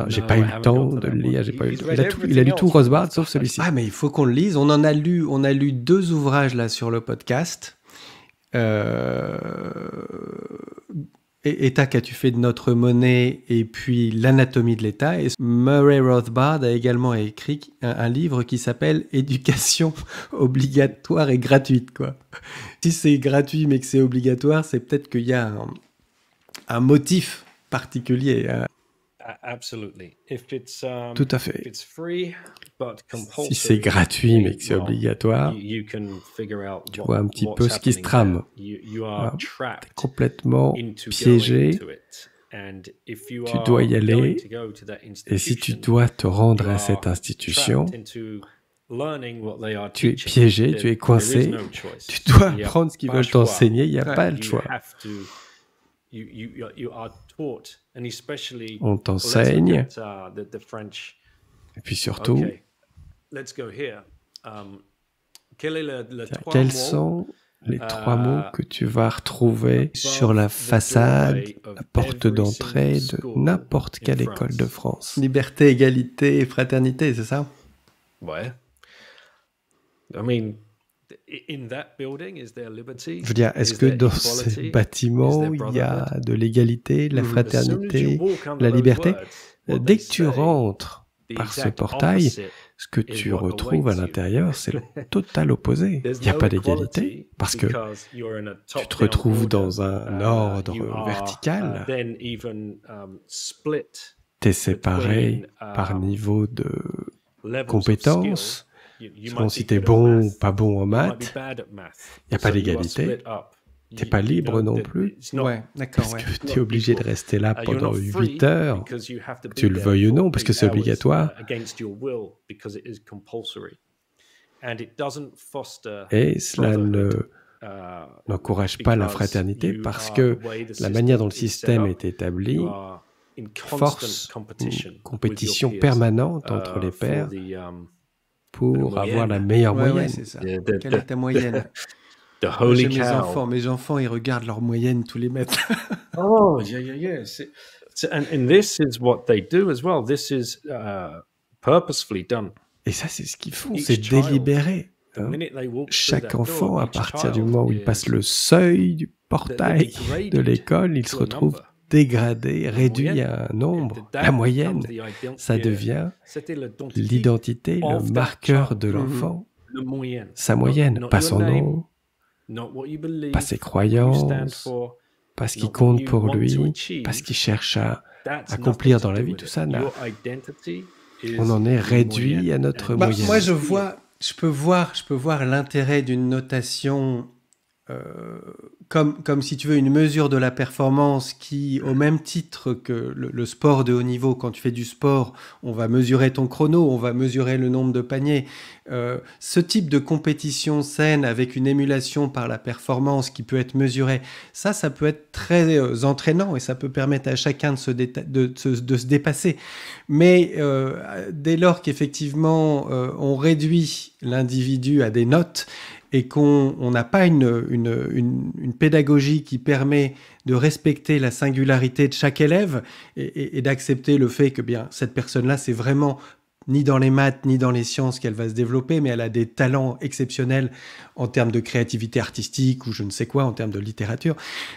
j'ai pas eu le temps de le lire, j'ai pas eu le temps. Il a lu tout Rothbard, sauf celui-ci. Ah, mais il faut qu'on le lise. On a lu 2 ouvrages là sur le podcast. État qu'as-tu fait de notre monnaie et puis l'anatomie de l'État. Et Murray Rothbard a également écrit un livre qui s'appelle Éducation obligatoire et gratuite, quoi. Si c'est gratuit mais que c'est obligatoire, c'est peut-être qu'il y a un motif particulier. Tout à fait. Si c'est gratuit mais que c'est obligatoire, tu vois un petit peu ce qui se trame. T'es complètement piégé, tu dois y aller, et si tu dois te rendre à cette institution, tu es piégé, tu es coincé, tu dois apprendre ce qu'ils veulent t'enseigner, il n'y a pas le choix. On t'enseigne, et puis surtout, quels sont les 3 mots que tu vas retrouver sur la façade, la porte d'entrée de n'importe quelle école de France? Liberté, égalité et fraternité, c'est ça? Ouais. Je veux dire, est-ce que dans ces bâtiments, il y a de l'égalité, de la fraternité, de la liberté? Dès que tu rentres par ce portail, ce que tu retrouves à l'intérieur, c'est le total opposé. Il n'y a pas d'égalité, parce que tu te retrouves dans un ordre vertical. Tu es séparé par niveau de compétences. Selon si tu es bon ou pas bon en maths, il n'y a pas d'égalité. Tu n'es pas libre non plus. Ouais, d'accord. Parce que tu es obligé de rester là pendant 8 heures, que tu le veuilles ou non, parce que c'est obligatoire. Et cela n'encourage pas la fraternité, parce que la manière dont le système est établi force une compétition permanente entre les pairs pour avoir la meilleure moyenne. Ouais, c'est ça. Quelle est ta moyenne? The holy J'ai cow. Mes enfants, ils regardent leur moyenne tous les matins. Oh, yeah. And this is what they do as well. This is purposefully done. Et ça, c'est ce qu'ils font, c'est délibéré. Hein. Chaque enfant, à partir du moment où il passe le seuil du portail de l'école, il se retrouve dégradé, réduit à un nombre. La moyenne, ça devient l'identité, le marqueur de l'enfant. Sa moyenne, pas son nom, pas ses croyances, pas ce qui compte pour lui, pas ce qu'il cherche à accomplir dans la vie, tout ça. On en est réduit à notre moyenne. Moi, je peux voir l'intérêt d'une notation comme si tu veux une mesure de la performance qui, au même titre que le sport de haut niveau, quand tu fais du sport, on va mesurer ton chrono, on va mesurer le nombre de paniers. Ce type de compétition saine avec une émulation par la performance qui peut être mesurée, ça peut être très entraînant et ça peut permettre à chacun de se dépasser. Mais dès lors qu'effectivement on réduit l'individu à des notes, et qu'on n'a pas une pédagogie qui permet de respecter la singularité de chaque élève et d'accepter le fait que bien cette personne-là, c'est vraiment ni dans les maths ni dans les sciences qu'elle va se développer, mais elle a des talents exceptionnels en termes de créativité artistique ou je ne sais quoi, en termes de littérature.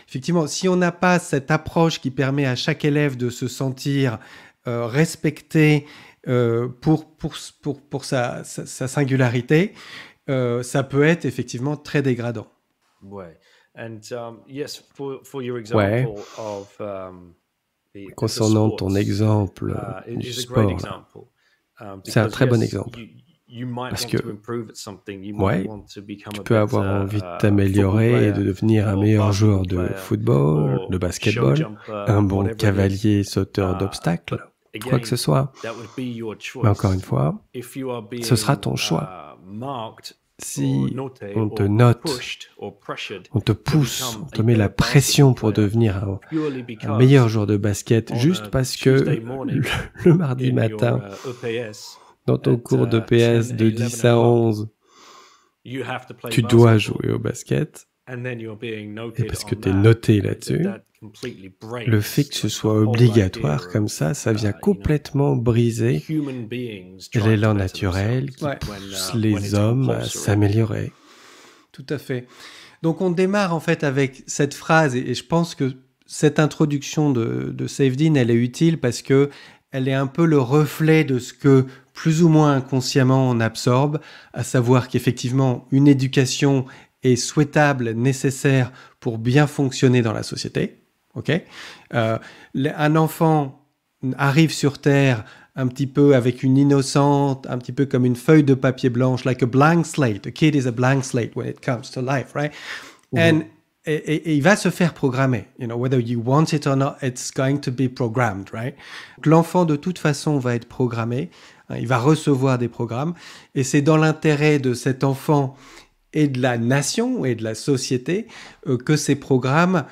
Effectivement, si on n'a pas cette approche qui permet à chaque élève de se sentir respecté pour sa singularité, ça peut être effectivement très dégradant. Ouais. And yes, for your example of concernant ton exemple du sport, c'est un très bon exemple. Parce que tu peux avoir envie de t'améliorer et de devenir un meilleur joueur de football, de basketball, un bon cavalier sauteur d'obstacles, quoi que ce soit. Mais encore une fois, ce sera ton choix. Si on te note, on te pousse, on te met la pression pour devenir un meilleur joueur de basket juste parce que le mardi matin, dans ton cours d'EPS de 10 à 11, tu dois jouer au basket, et parce que tu es noté là-dessus, le fait que ce soit obligatoire comme ça vient complètement briser l'élan naturel qui pousse les hommes à s'améliorer. Tout à fait. Donc on démarre en fait avec cette phrase et je pense que cette introduction de Saifedean, elle est utile parce que elle est un peu le reflet de ce que plus ou moins inconsciemment on absorbe, à savoir qu'effectivement une éducation est souhaitable, nécessaire pour bien fonctionner dans la société. Okay. Un enfant arrive sur Terre un petit peu avec une innocente, un petit peu comme une feuille de papier blanche, like a blank slate. A kid is a blank slate when it comes to life, right? Mm-hmm. Et il va se faire programmer. You know, whether you want it or not, it's going to be programmed, right? L'enfant, de toute façon, va être programmé. Il va recevoir des programmes. Et c'est dans l'intérêt de cet enfant et de la nation et de la société que ces programmes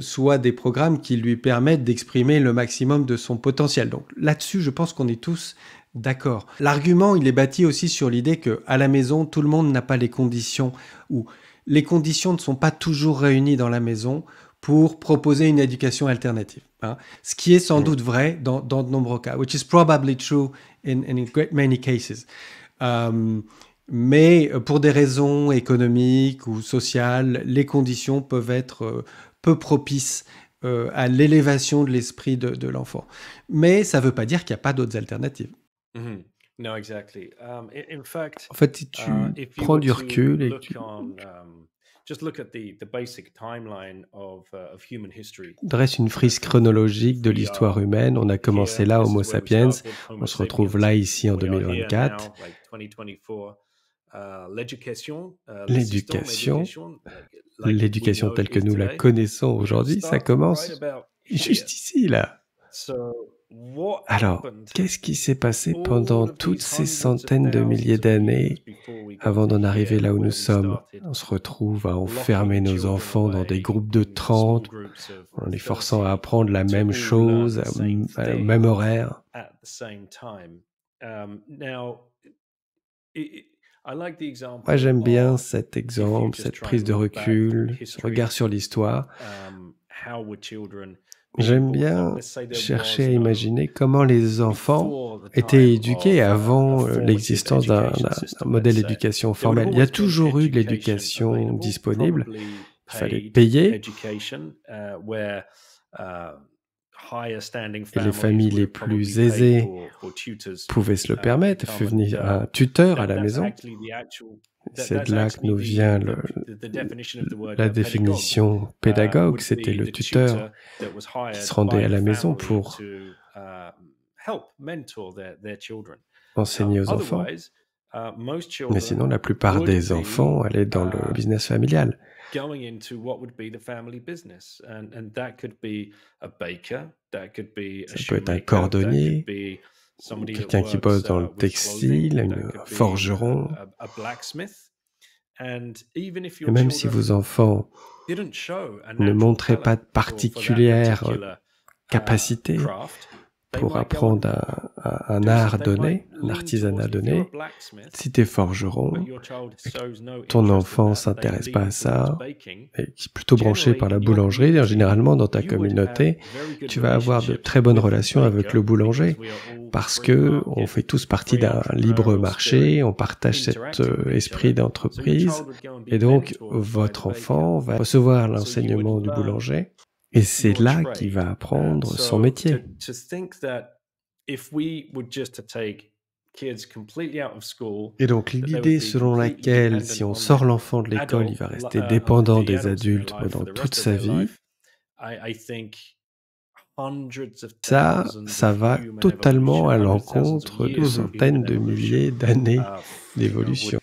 soient des programmes qui lui permettent d'exprimer le maximum de son potentiel. Donc là-dessus, je pense qu'on est tous d'accord. L'argument, il est bâti aussi sur l'idée qu'à la maison, tout le monde n'a pas les conditions, ou les conditions ne sont pas toujours réunies dans la maison pour proposer une éducation alternative. Hein. Ce qui est sans doute vrai dans de nombreux cas, which is probably true in great many cases. Mais pour des raisons économiques ou sociales, les conditions peuvent être peu propices à l'élévation de l'esprit de l'enfant. Mais ça ne veut pas dire qu'il n'y a pas d'autres alternatives. Mm-hmm. No, exactly. In fact, en fait, si tu prends du recul et que tu dresses une frise chronologique de l'histoire humaine, on a commencé là, Homo sapiens, on se retrouve là, ici, en 2024. L'éducation telle que nous la connaissons aujourd'hui, ça commence juste ici, là. Alors, qu'est-ce qui s'est passé pendant toutes ces centaines de milliers d'années avant d'en arriver là où nous sommes? On se retrouve à enfermer nos enfants dans des groupes de 30, en les forçant à apprendre la même chose, au même horaire. Moi, j'aime bien cet exemple, cette prise de recul, ce regard sur l'histoire. J'aime bien chercher à imaginer comment les enfants étaient éduqués avant l'existence d'un modèle d'éducation formel. Il y a toujours eu de l'éducation disponible. Il fallait payer. Et les familles les plus aisées pouvaient se le permettre, faire venir un tuteur à la maison. C'est de là que nous vient la définition pédagogue, c'était le tuteur qui se rendait à la maison pour enseigner aux enfants. Mais sinon, la plupart des enfants allaient dans le business familial. Ça peut être un cordonnier, quelqu'un qui bosse dans le textile, un forgeron. Et même si vos enfants ne montraient pas de particulière capacité pour apprendre un art donné, un artisanat donné, si tu es forgeron, ton enfant ne s'intéresse pas à ça, et qui est plutôt branché par la boulangerie, généralement dans ta communauté, tu vas avoir de très bonnes relations avec le boulanger, parce que on fait tous partie d'un libre marché, on partage cet esprit d'entreprise, et donc votre enfant va recevoir l'enseignement du boulanger, et c'est là qu'il va apprendre son métier. Et donc l'idée selon laquelle si on sort l'enfant de l'école, il va rester dépendant des adultes pendant toute sa vie, ça va totalement à l'encontre de centaines de milliers d'années d'évolution.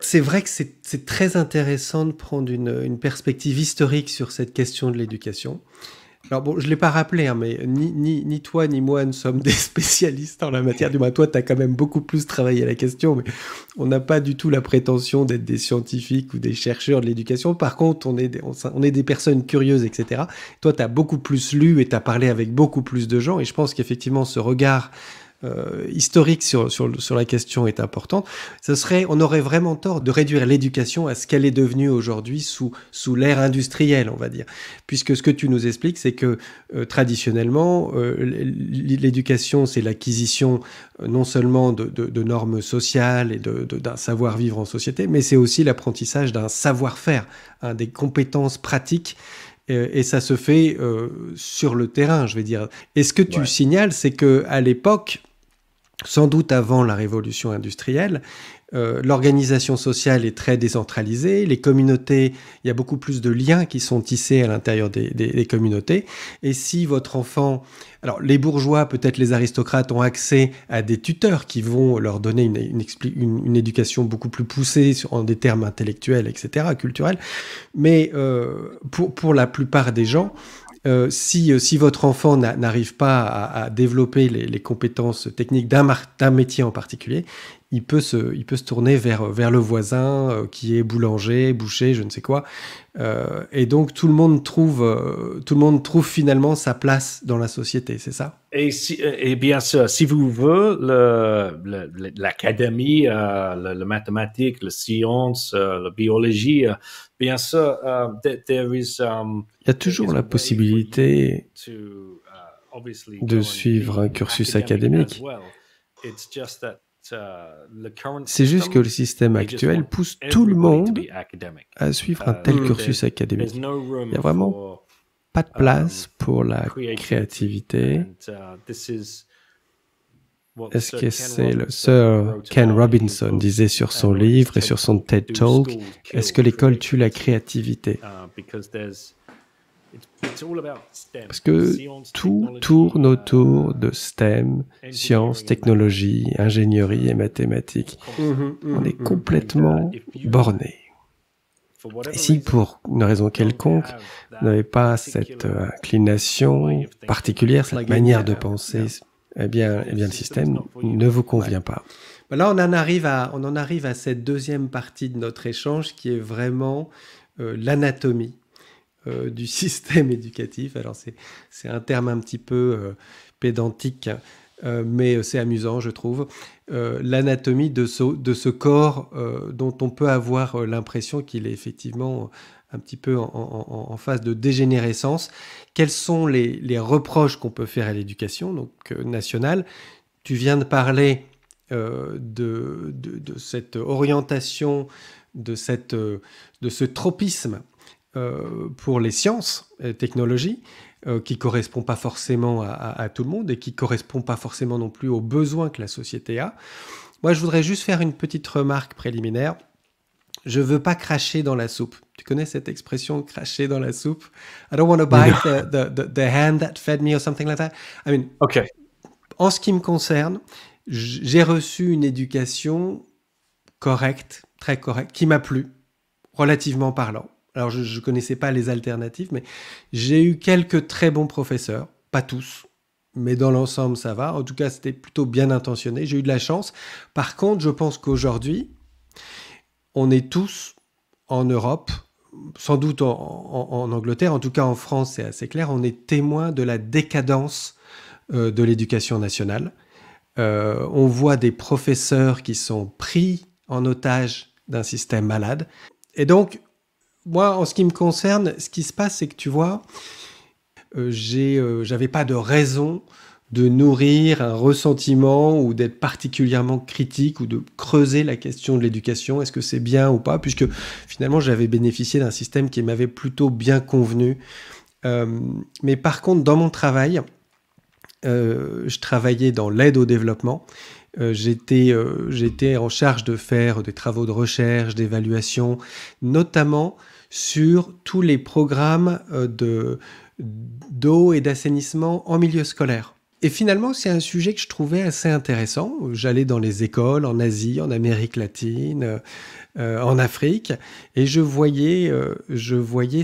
C'est vrai que c'est très intéressant de prendre une perspective historique sur cette question de l'éducation. Alors bon, je ne l'ai pas rappelé, hein, mais ni toi ni moi ne sommes des spécialistes en la matière. Du moins, toi, tu as quand même beaucoup plus travaillé la question, mais on n'a pas du tout la prétention d'être des scientifiques ou des chercheurs de l'éducation. Par contre, on est des personnes curieuses, etc. Toi, tu as beaucoup plus lu et tu as parlé avec beaucoup plus de gens, et je pense qu'effectivement, ce regard historique sur la question est importante. On aurait vraiment tort de réduire l'éducation à ce qu'elle est devenue aujourd'hui sous l'ère industrielle, on va dire. Puisque ce que tu nous expliques, c'est que traditionnellement, l'éducation, c'est l'acquisition non seulement de normes sociales et d'un savoir-vivre en société, mais c'est aussi l'apprentissage d'un savoir-faire, hein, des compétences pratiques. Et ça se fait sur le terrain, je vais dire. Et ce que tu signales, c'est qu'à l'époque, sans doute avant la révolution industrielle, l'organisation sociale est très décentralisée, les communautés, il y a beaucoup plus de liens qui sont tissés à l'intérieur des communautés. Et si votre enfant... Alors, les bourgeois, peut-être les aristocrates, ont accès à des tuteurs qui vont leur donner une éducation beaucoup plus poussée en des termes intellectuels, etc., culturels. Mais pour la plupart des gens... Si votre enfant n'arrive pas à développer les compétences techniques d'un métier en particulier, il peut se tourner vers le voisin qui est boulanger, boucher, je ne sais quoi. Et donc tout le monde trouve finalement sa place dans la société, c'est ça? Et bien sûr, si vous voulez, l'académie, la mathématique, la science, la biologie, bien sûr, il y a toujours la possibilité de suivre un cursus académique. C'est juste que le système actuel pousse tout le monde à suivre un tel cursus académique. Il n'y a vraiment pas de place pour la créativité. Est-ce que c'est le Sir Ken Robinson disait sur son livre et sur son TED Talk, est-ce que l'école tue la créativité? Parce que tout tourne autour de STEM, sciences, technologie, ingénierie et mathématiques. On est complètement borné. Et si pour une raison quelconque, vous n'avez pas cette inclination particulière, cette manière de penser, eh bien le système ne vous convient pas. Là, on en arrive à cette deuxième partie de notre échange qui est vraiment l'anatomie du système éducatif. Alors, c'est un terme un petit peu pédantique. mais c'est amusant, je trouve, l'anatomie de ce corps dont on peut avoir l'impression qu'il est effectivement un petit peu en phase de dégénérescence. Quels sont les reproches qu'on peut faire à l'éducation nationale? Tu viens de parler de cette orientation, de ce tropisme pour les sciences et technologies, qui ne correspond pas forcément à tout le monde et qui ne correspond pas forcément non plus aux besoins que la société a. Moi, je voudrais juste faire une petite remarque préliminaire. Je ne veux pas cracher dans la soupe. Tu connais cette expression, cracher dans la soupe? I don't want to bite the hand that fed me or something like that. I mean, okay. En ce qui me concerne, j'ai reçu une éducation correcte, très correcte, qui m'a plu, relativement parlant. Alors, je ne connaissais pas les alternatives, mais j'ai eu quelques très bons professeurs, pas tous, mais dans l'ensemble, ça va. En tout cas, c'était plutôt bien intentionné. J'ai eu de la chance. Par contre, je pense qu'aujourd'hui, on est tous en Europe, sans doute en Angleterre, en tout cas en France, c'est assez clair, on est témoin de la décadence de l'éducation nationale. On voit des professeurs qui sont pris en otage d'un système malade. Et donc, moi, en ce qui me concerne, ce qui se passe, c'est que tu vois, j'avais pas de raison de nourrir un ressentiment ou d'être particulièrement critique ou de creuser la question de l'éducation, est-ce que c'est bien ou pas, puisque finalement j'avais bénéficié d'un système qui m'avait plutôt bien convenu. Mais par contre, dans mon travail, je travaillais dans l'aide au développement. J'étais en charge de faire des travaux de recherche, d'évaluation, notamment sur tous les programmes d'eau et d'assainissement en milieu scolaire. Et finalement, c'est un sujet que je trouvais assez intéressant. J'allais dans les écoles en Asie, en Amérique latine, en Afrique, et je voyais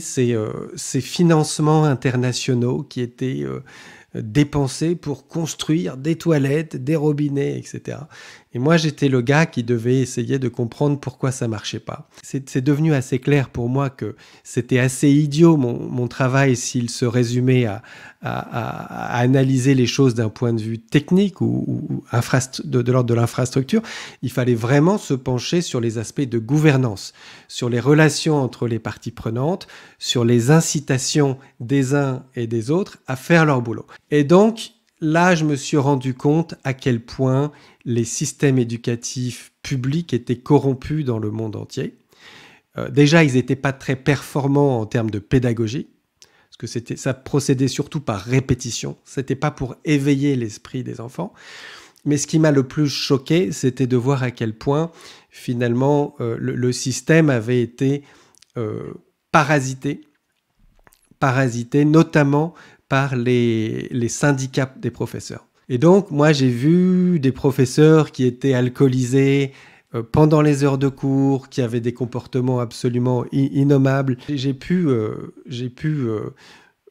ces financements internationaux qui étaient dépensés pour construire des toilettes, des robinets, etc. Et moi, j'étais le gars qui devait essayer de comprendre pourquoi ça marchait pas. C'est devenu assez clair pour moi que c'était assez idiot mon travail s'il se résumait à analyser les choses d'un point de vue technique ou de l'ordre de l'infrastructure. Il fallait vraiment se pencher sur les aspects de gouvernance, sur les relations entre les parties prenantes, sur les incitations des uns et des autres à faire leur boulot. Et donc, là, je me suis rendu compte à quel point les systèmes éducatifs publics étaient corrompus dans le monde entier. Déjà, ils n'étaient pas très performants en termes de pédagogie, parce que ça procédait surtout par répétition. Ce n'était pas pour éveiller l'esprit des enfants. Mais ce qui m'a le plus choqué, c'était de voir à quel point, finalement, le système avait été parasité, notamment par les syndicats des professeurs. Et donc, moi, j'ai vu des professeurs qui étaient alcoolisés pendant les heures de cours, qui avaient des comportements absolument innommables. J'ai pu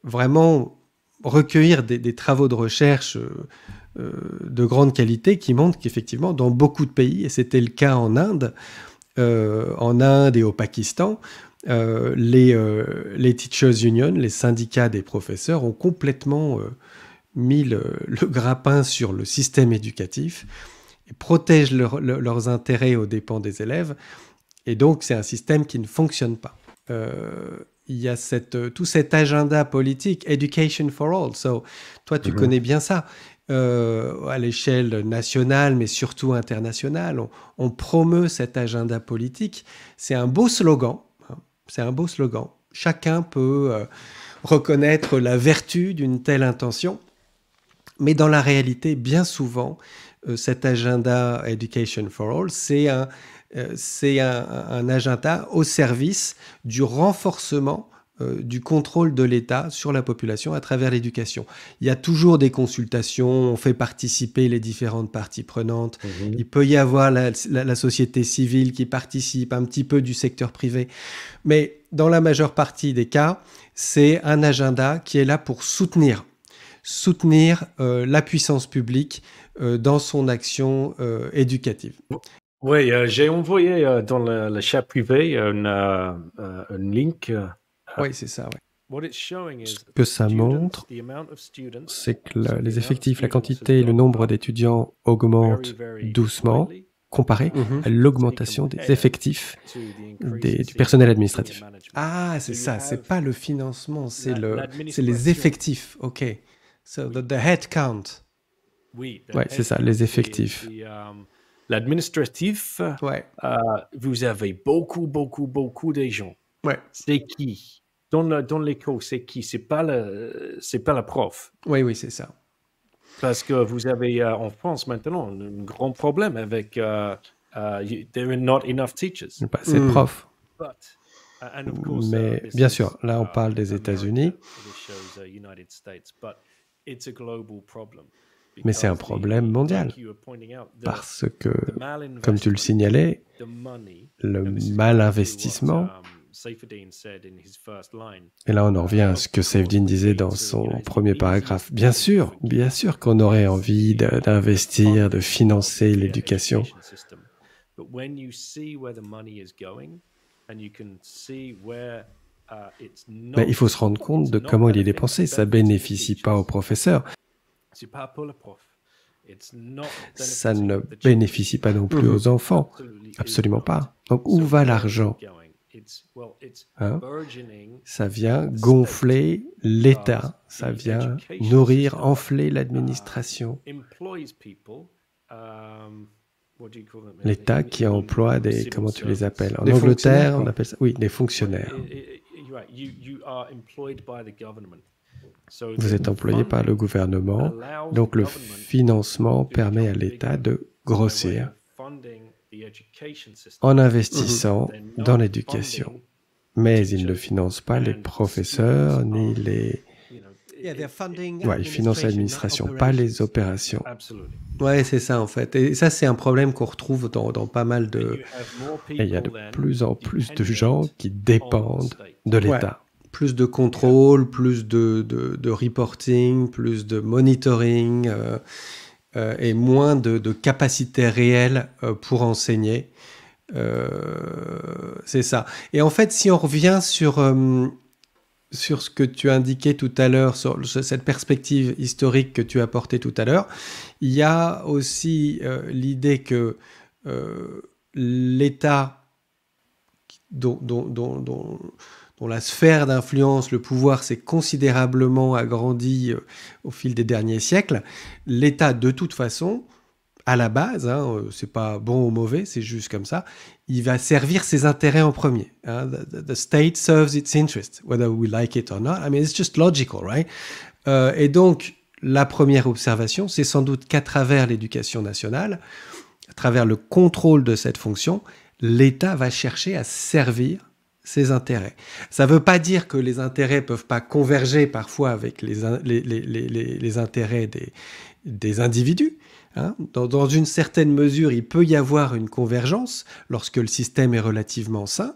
vraiment recueillir des travaux de recherche de grande qualité qui montrent qu'effectivement, dans beaucoup de pays, et c'était le cas en Inde et au Pakistan, les Teachers Union, les syndicats des professeurs, ont complètement mis le grappin sur le système éducatif et protègent leurs intérêts aux dépens des élèves. Et donc, c'est un système qui ne fonctionne pas. Il y a tout cet agenda politique, Education for All. So, toi, tu connais bien ça. À l'échelle nationale, mais surtout internationale, on promeut cet agenda politique. C'est un beau slogan. C'est un beau slogan. Chacun peut reconnaître la vertu d'une telle intention. Mais dans la réalité, bien souvent, cet agenda Education for All, c'est un agenda au service du renforcement du contrôle de l'État sur la population à travers l'éducation. Il y a toujours des consultations, on fait participer les différentes parties prenantes. Il peut y avoir la société civile qui participe, un petit peu du secteur privé. Mais dans la majeure partie des cas, c'est un agenda qui est là pour soutenir la puissance publique dans son action éducative. Oui, j'ai envoyé dans le chat privé un link. Oui, c'est ça. Ouais. Ce que ça montre, c'est que les effectifs, la quantité et le nombre d'étudiants augmentent doucement, comparé à l'augmentation des effectifs du personnel administratif. Ah, c'est ça, c'est pas le financement, c'est les effectifs. OK. So the head count. Oui, c'est ça, les effectifs. L'administratif, vous avez beaucoup de gens. Ouais. C'est qui? Dans l'école, c'est qui? C'est pas le prof. Oui, c'est ça. Parce que vous avez en France maintenant un grand problème avec there are not enough teachers. Pas assez de profs. Mais bien sûr, là on parle des États-Unis. Mais c'est un problème mondial. Parce que, comme tu le signalais, le mal investissement, et là on en revient à ce que Saifedean disait dans son premier paragraphe, bien sûr qu'on aurait envie d'investir, de financer l'éducation. Mais il faut se rendre compte de comment il est dépensé. Ça ne bénéficie pas aux professeurs. Ça ne bénéficie pas non plus aux enfants. Absolument pas. Donc où va l'argent ? Ça vient gonfler l'État, ça vient nourrir, enfler l'administration. L'État qui emploie comment tu les appelles? En Angleterre, on appelle ça, des fonctionnaires. Vous êtes employé par le gouvernement, donc le financement permet à l'État de grossir en investissant dans l'éducation. Mais il ne finance pas les professeurs ni les... il finance l'administration, pas les opérations. Ouais, c'est ça en fait. Et ça, c'est un problème qu'on retrouve dans pas mal de... Et il y a de plus en plus de gens qui dépendent de l'État. Plus de contrôle, plus de reporting, plus de monitoring et moins de capacité réelle pour enseigner. C'est ça. Et en fait, si on revient sur ce que tu indiquais tout à l'heure, sur cette perspective historique que tu as portée tout à l'heure, il y a aussi l'idée que l'État, dont la sphère d'influence, le pouvoir s'est considérablement agrandi au fil des derniers siècles, l'État, de toute façon, à la base, c'est pas bon ou mauvais, c'est juste comme ça, il va servir ses intérêts en premier. The state serves its interests, whether we like it or not. I mean, it's just logical, right? Et donc, la première observation, c'est sans doute qu'à travers l'éducation nationale, à travers le contrôle de cette fonction, l'État va chercher à servir ses intérêts. Ça ne veut pas dire que les intérêts ne peuvent pas converger parfois avec les intérêts des individus. Dans une certaine mesure, il peut y avoir une convergence lorsque le système est relativement sain,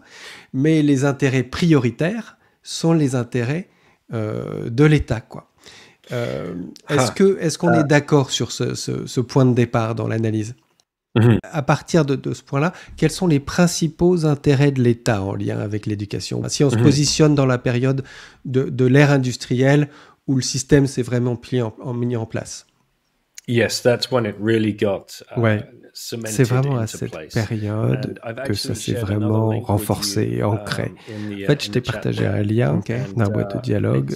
mais les intérêts prioritaires sont les intérêts de l'État, quoi. Est-ce qu'on est d'accord sur ce point de départ dans l'analyse ? À partir de ce point-là, quels sont les principaux intérêts de l'État en lien avec l'éducation ? Si on se positionne dans la période de l'ère industrielle où le système s'est vraiment mis en place. Yes, that's when it really got c'est vraiment à cette période que ça s'est vraiment renforcé et ancré. En fait, je t'ai partagé un lien dans la boîte de dialogue.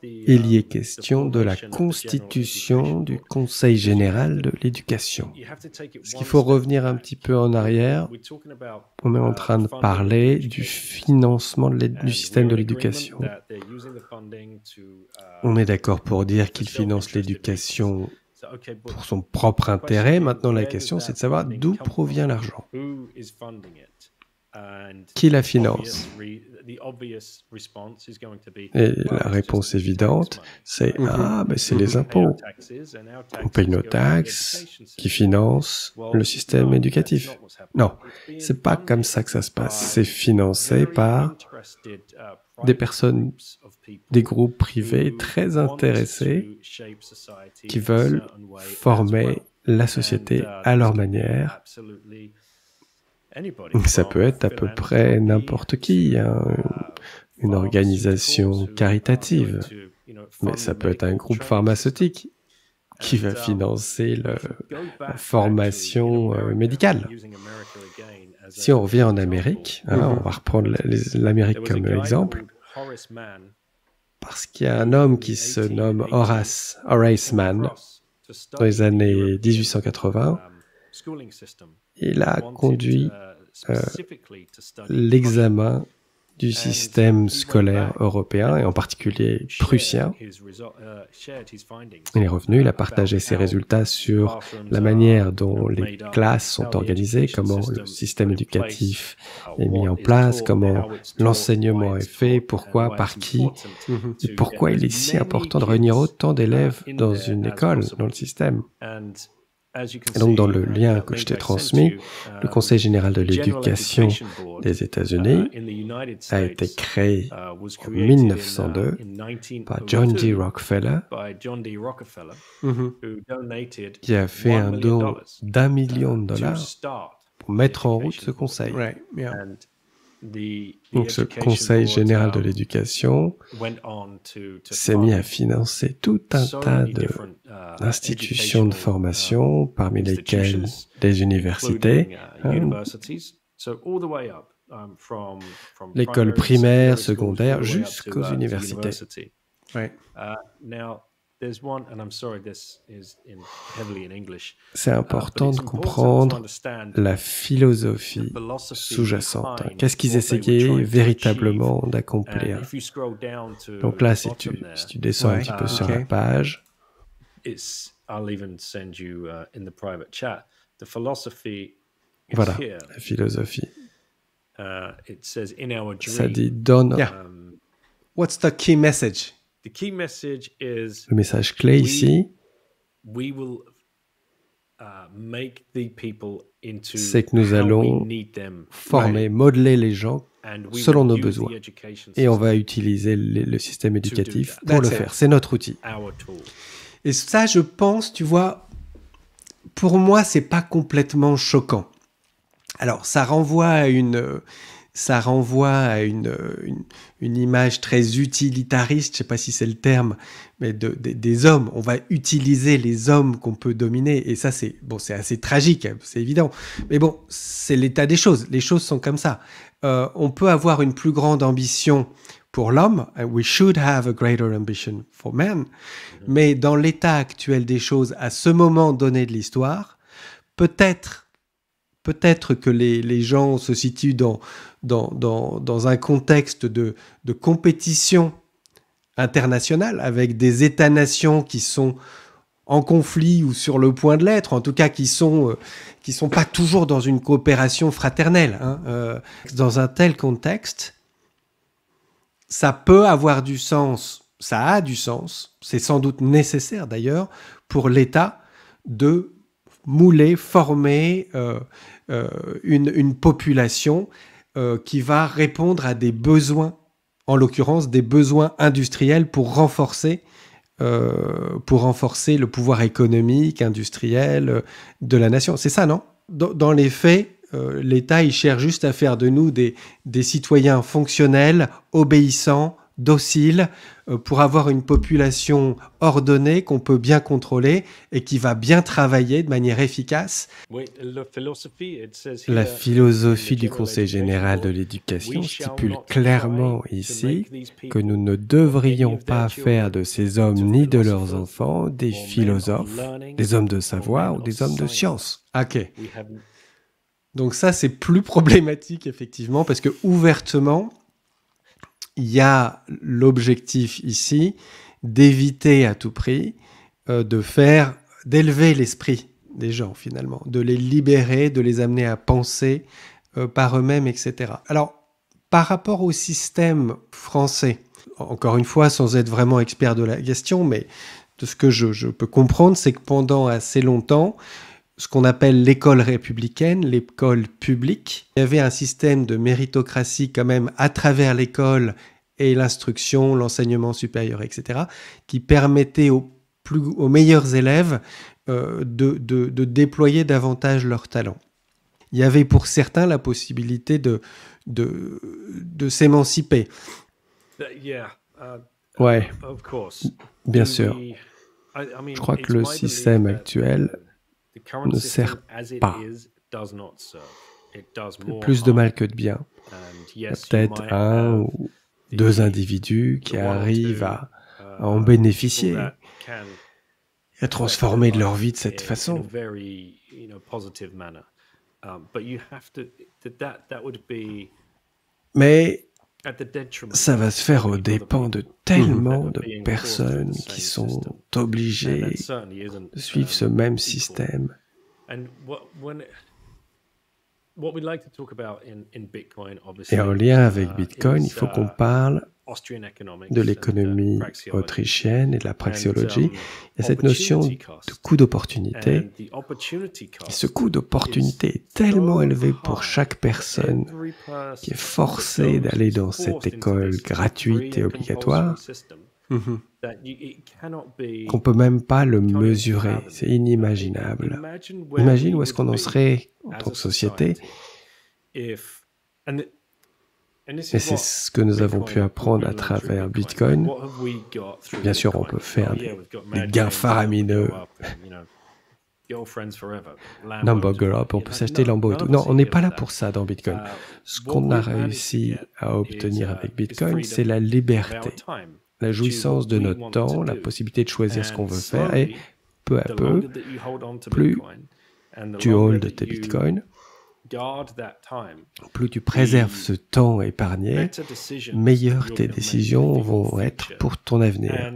Il y est question de la constitution du Conseil général de l'éducation. Est-ce qu'il faut revenir un petit peu en arrière? On est en train de parler du financement du système de l'éducation. On est d'accord pour dire qu'il finance l'éducation pour son propre intérêt. Maintenant, la question, c'est de savoir d'où provient l'argent. Qui la finance? Et la réponse évidente, c'est c'est les impôts. On paye nos taxes qui financent le système éducatif. Non, c'est pas comme ça que ça se passe. C'est financé par des personnes, des groupes privés très intéressés qui veulent former la société à leur manière. Ça peut être à peu près n'importe qui, une organisation caritative, mais ça peut être un groupe pharmaceutique qui va financer la formation médicale. Si on revient en Amérique, on va reprendre l'Amérique comme exemple, parce qu'il y a un homme qui se nomme Horace Mann, dans les années 1880, il a conduit l'examen du système scolaire européen, et en particulier prussien. Il est revenu, il a partagé ses résultats sur la manière dont les classes sont organisées, comment le système éducatif est mis en place, comment l'enseignement est fait, pourquoi, par qui, et pourquoi il est si important de réunir autant d'élèves dans une école, dans le système. Et donc, dans le lien que je t'ai transmis, le Conseil général de l'éducation des États-Unis a été créé en 1902 par John D. Rockefeller, qui a fait un don d'1 million de dollars pour mettre en route ce conseil. Donc, ce Conseil général de l'éducation s'est mis à financer tout un tas d'institutions de formation, parmi lesquelles des universités, l'école primaire, secondaire, jusqu'aux universités. C'est important de comprendre la philosophie sous-jacente. Qu'est-ce qu'ils essayaient véritablement d'accomplir? Donc là, si tu descends un petit peu sur la page, voilà, la philosophie. Ça dit donne. What's the key message? Le message clé ici, c'est que nous allons former, modeler les gens selon nos besoins. Et on va utiliser le système éducatif pour le faire. C'est notre outil. Et ça, je pense, tu vois, pour moi, c'est pas complètement choquant. Alors, ça renvoie à une image très utilitariste, je ne sais pas si c'est le terme, mais des hommes. On va utiliser les hommes qu'on peut dominer. Et ça, c'est assez tragique, c'est évident. Mais bon, c'est l'état des choses. Les choses sont comme ça. On peut avoir une plus grande ambition pour l'homme. We should have a greater ambition for men. Mais dans l'état actuel des choses, à ce moment donné de l'histoire, peut-être que les gens se situent dans un contexte de compétition internationale avec des États-nations qui sont en conflit ou sur le point de l'être, en tout cas qui sont pas toujours dans une coopération fraternelle. Dans un tel contexte, ça peut avoir du sens, ça a du sens, c'est sans doute nécessaire d'ailleurs pour l'État de mouler, former une population qui va répondre à des besoins, en l'occurrence des besoins industriels pour renforcer le pouvoir économique, industriel de la nation. C'est ça, non ? Dans les faits, l'État, il cherche juste à faire de nous des citoyens fonctionnels, obéissants, dociles, pour avoir une population ordonnée qu'on peut bien contrôler et qui va bien travailler de manière efficace. La philosophie du Conseil général de l'éducation stipule clairement ici que nous ne devrions pas faire de ces hommes ni de leurs enfants des philosophes, des hommes de savoir ou des hommes de science. Ok. Donc ça, c'est plus problématique, effectivement, parce que ouvertement, il y a l'objectif ici d'éviter à tout prix d'élever l'esprit des gens, finalement, de les libérer, de les amener à penser par eux-mêmes, etc. Alors, par rapport au système français, encore une fois, sans être vraiment expert de la question, mais de ce que je peux comprendre, c'est que pendant assez longtemps, ce qu'on appelle l'école républicaine, l'école publique. Il y avait un système de méritocratie quand même à travers l'école et l'instruction, l'enseignement supérieur, etc., qui permettait aux meilleurs élèves de déployer davantage leurs talents. Il y avait pour certains la possibilité de s'émanciper. Ouais, bien sûr. Je crois que le système actuel ne sert pas. Plus de mal que de bien. Il y a peut-être un ou deux individus qui arrivent à en bénéficier et à transformer leur vie de cette façon. Mais ça va se faire aux dépens de tellement de personnes qui sont obligées de suivre ce même système. Et en lien avec Bitcoin, il faut qu'on parle de l'économie autrichienne et de la praxéologie. Il y a cette notion de coût d'opportunité. Et ce coût d'opportunité est tellement élevé pour chaque personne qui est forcée d'aller dans cette école gratuite et obligatoire qu'on ne peut même pas le mesurer. C'est inimaginable. Imagine où est-ce qu'on en serait en tant que société. Et c'est ce que nous avons pu apprendre à travers Bitcoin. Bien sûr, on peut faire des gains faramineux. Lambo Girl Up, on peut s'acheter Lambo et tout. Non, on n'est pas là pour ça dans Bitcoin. Ce qu'on a réussi à obtenir avec Bitcoin, c'est la liberté, la jouissance de notre temps, la possibilité de choisir ce qu'on veut faire. Et peu à peu, plus tu holds tes Bitcoins, plus tu préserves ce temps épargné, meilleures tes décisions vont être pour ton avenir.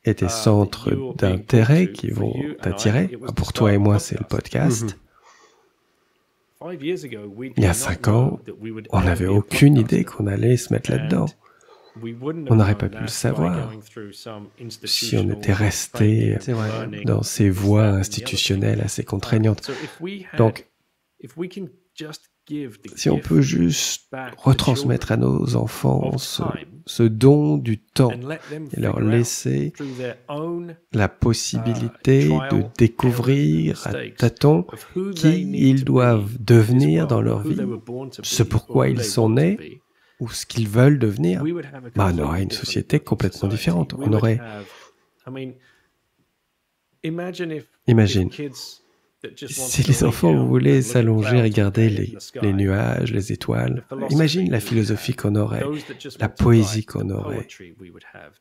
Et tes centres d'intérêt qui vont t'attirer, pour toi et moi, c'est le podcast. Il y a 5 ans, on n'avait aucune idée qu'on allait se mettre là-dedans. On n'aurait pas pu le savoir si on était resté dans ces voies institutionnelles assez contraignantes. Donc, si on peut juste retransmettre à nos enfants ce don du temps et leur laisser la possibilité de découvrir à tâtons qui ils doivent devenir dans leur vie, ce pourquoi ils sont nés, ou ce qu'ils veulent devenir, on aurait une société complètement différente. On aurait... Imagine, si les enfants voulaient s'allonger, regarder les nuages, les étoiles, imagine la philosophie qu'on aurait, la poésie qu'on aurait,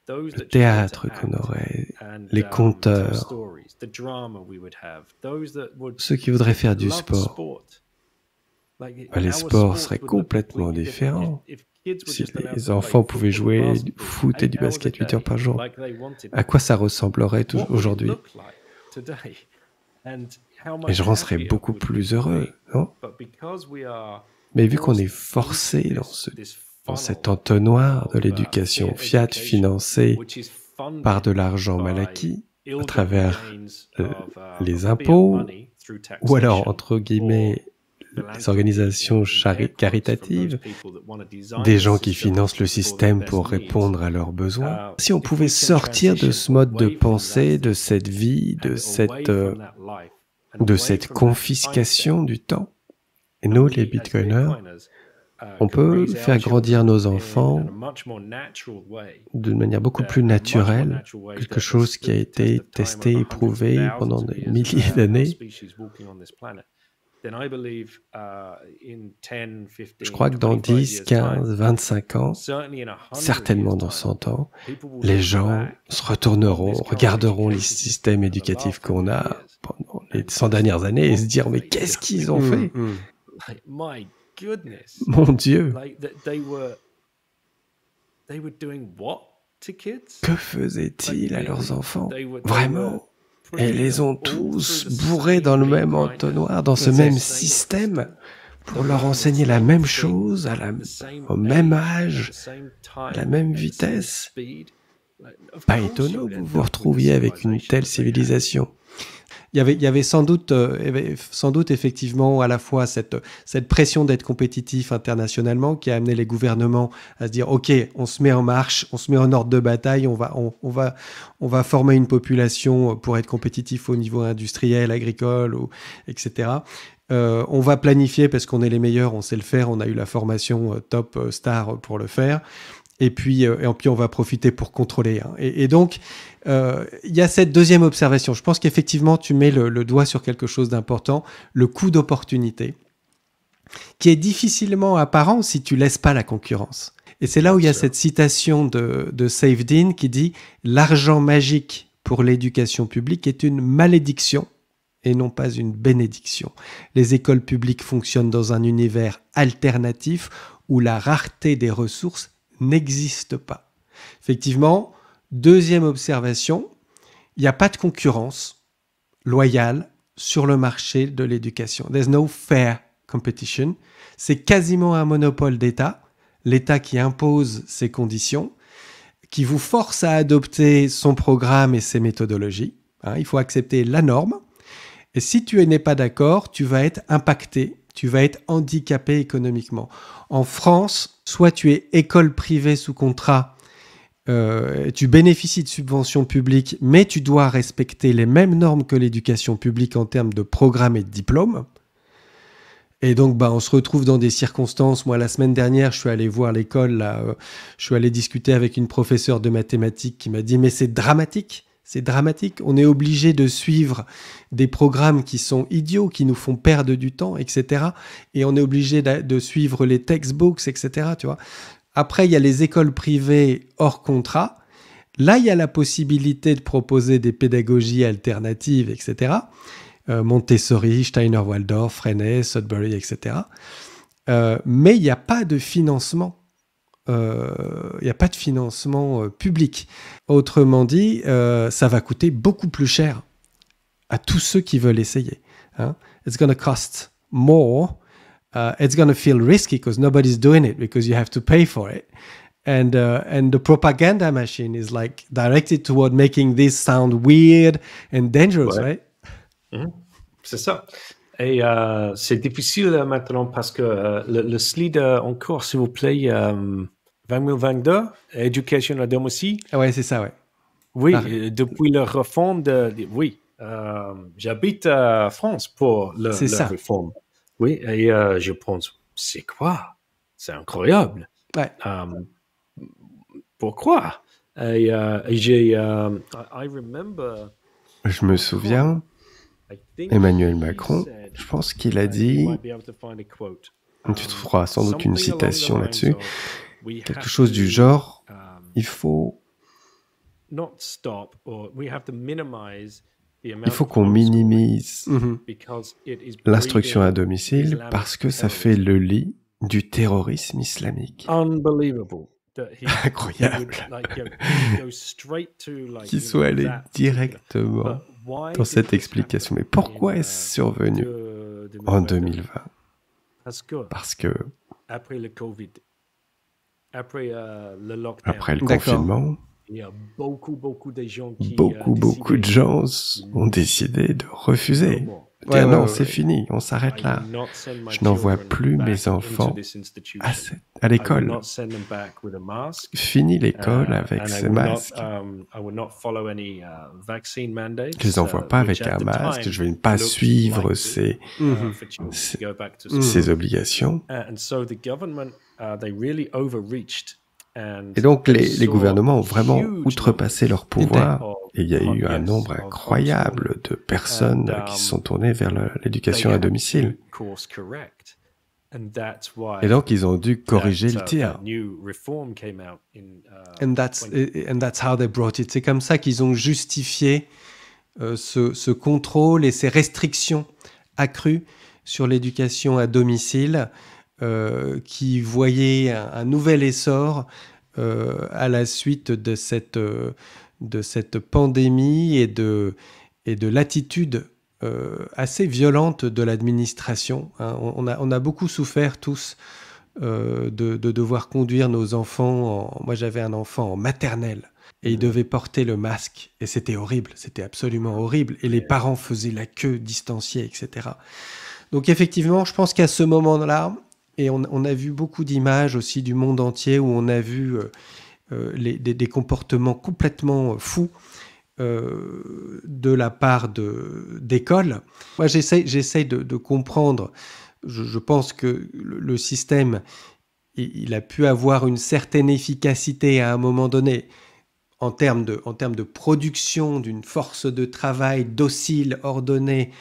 le théâtre qu'on aurait, les conteurs, ceux qui voudraient faire du sport. Les sports seraient complètement différents. Si les enfants pouvaient jouer du foot et du basket 8 heures par jour, à quoi ça ressemblerait aujourd'hui? Et j'en serais beaucoup plus heureux, non? Mais vu qu'on est forcé dans cet entonnoir de l'éducation fiat financée par de l'argent mal acquis, à travers les impôts, ou alors, entre guillemets, les organisations caritatives, des gens qui financent le système pour répondre à leurs besoins. Si on pouvait sortir de ce mode de pensée, de cette vie, de cette confiscation du temps, et nous, les bitcoiners, on peut faire grandir nos enfants d'une manière beaucoup plus naturelle, quelque chose qui a été testé, éprouvé pendant des milliers d'années. Je crois que dans 10, 15, 25 ans, certainement dans 100 ans, les gens se retourneront, regarderont les systèmes éducatifs qu'on a pendant les 100 dernières années et se dire « Mais qu'est-ce qu'ils ont fait ?» Mon Dieu! Que faisaient-ils à leurs enfants? Vraiment? Et ils les ont tous bourrés dans le même entonnoir, dans ce même système, pour leur enseigner la même chose, au même âge, à la même vitesse. Pas étonnant que vous vous retrouviez avec une telle civilisation. Il y avait sans doute effectivement à la fois cette pression d'être compétitif internationalement qui a amené les gouvernements à se dire ok, on se met en marche, on se met en ordre de bataille, on va former une population pour être compétitif au niveau industriel, agricole, etc. On va planifier parce qu'on est les meilleurs, on sait le faire, on a eu la formation top star pour le faire. Et puis on va profiter pour contrôler. Hein. Et donc, il y a cette deuxième observation. Je pense qu'effectivement, tu mets le doigt sur quelque chose d'important, le coût d'opportunité, qui est difficilement apparent si tu laisses pas la concurrence. Et c'est là où il y a cette citation de Saifedean qui dit « L'argent magique pour l'éducation publique est une malédiction et non pas une bénédiction. Les écoles publiques fonctionnent dans un univers alternatif où la rareté des ressources n'existe pas. » Effectivement, deuxième observation, il n'y a pas de concurrence loyale sur le marché de l'éducation. There's no fair competition. C'est quasiment un monopole d'État, l'État qui impose ses conditions, qui vous force à adopter son programme et ses méthodologies. Hein, il faut accepter la norme. Et si tu n'es pas d'accord, tu vas être impacté, tu vas être handicapé économiquement. En France, soit tu es école privée sous contrat, tu bénéficies de subventions publiques, mais tu dois respecter les mêmes normes que l'éducation publique en termes de programme et de diplôme. Et donc, on se retrouve dans des circonstances. Moi, la semaine dernière, je suis allé voir l'école, là, je suis allé discuter avec une professeure de mathématiques qui m'a dit « Mais c'est dramatique, c'est dramatique. On est obligé de suivre des programmes qui sont idiots, qui nous font perdre du temps, etc. Et on est obligé de suivre les textbooks, etc. » Tu vois. Après, il y a les écoles privées hors contrat. Là, il y a la possibilité de proposer des pédagogies alternatives, etc. Montessori, Steiner-Waldorf, Freinet, Sudbury, etc. Mais il n'y a pas de financement. Il n'y a pas de financement public. Autrement dit, ça va coûter beaucoup plus cher à tous ceux qui veulent essayer. Hein? It's going to cost more. It's going to feel risky because nobody's doing it because you have to pay for it. And the propaganda machine is like directed toward making this sound weird and dangerous, right? C'est ça. Et c'est difficile maintenant parce que le slide encore, s'il vous plaît, 2022, éducation à domicile. Ah ouais, c'est ça, ouais. Oui, depuis la réforme oui, j'habite en France pour la réforme. Oui, et je pense, c'est quoi? C'est incroyable. Ouais. Pourquoi? Et I remember. Je me souviens, Emmanuel Macron, je pense qu'il a dit, tu trouveras sans doute une citation là-dessus, quelque chose du genre, il faut qu'on minimise l'instruction à domicile parce que ça fait le lit du terrorisme islamique. Unbelievable. Incroyable. Qu'il soit allé directement dans cette explication. Mais pourquoi est-ce survenu en 2020? Parce que après le Covid, après le lockdown, après le confinement, il y a beaucoup de gens qui beaucoup de gens ont décidé de refuser. Dire non, c'est fini, on s'arrête là. Je n'envoie plus mes enfants à l'école. Fini l'école avec ces masques. Je ne les envoie pas avec un masque, je ne vais pas suivre ces obligations. Et donc, les gouvernements ont vraiment outrepassé leur pouvoir. Et il y a eu un nombre incroyable de personnes qui se sont tournées vers l'éducation à domicile. Et donc, ils ont dû corriger le tir. And that's how they brought it. C'est comme ça qu'ils ont justifié ce contrôle et ces restrictions accrues sur l'éducation à domicile qui voyaient un nouvel essor à la suite de cette pandémie et de l'attitude assez violente de l'administration. Hein. On a beaucoup souffert tous de devoir conduire nos enfants. Moi, j'avais un enfant en maternelle et il devait porter le masque. Et c'était horrible, c'était absolument horrible. Et les parents faisaient la queue distanciée, etc. Donc effectivement, je pense qu'à ce moment-là, et on a vu beaucoup d'images aussi du monde entier où on a vu des comportements complètement fous de la part d'écoles. Moi, j'essaye de comprendre. Je pense que le système, il a pu avoir une certaine efficacité à un moment donné en termes de production d'une force de travail docile, ordonnée,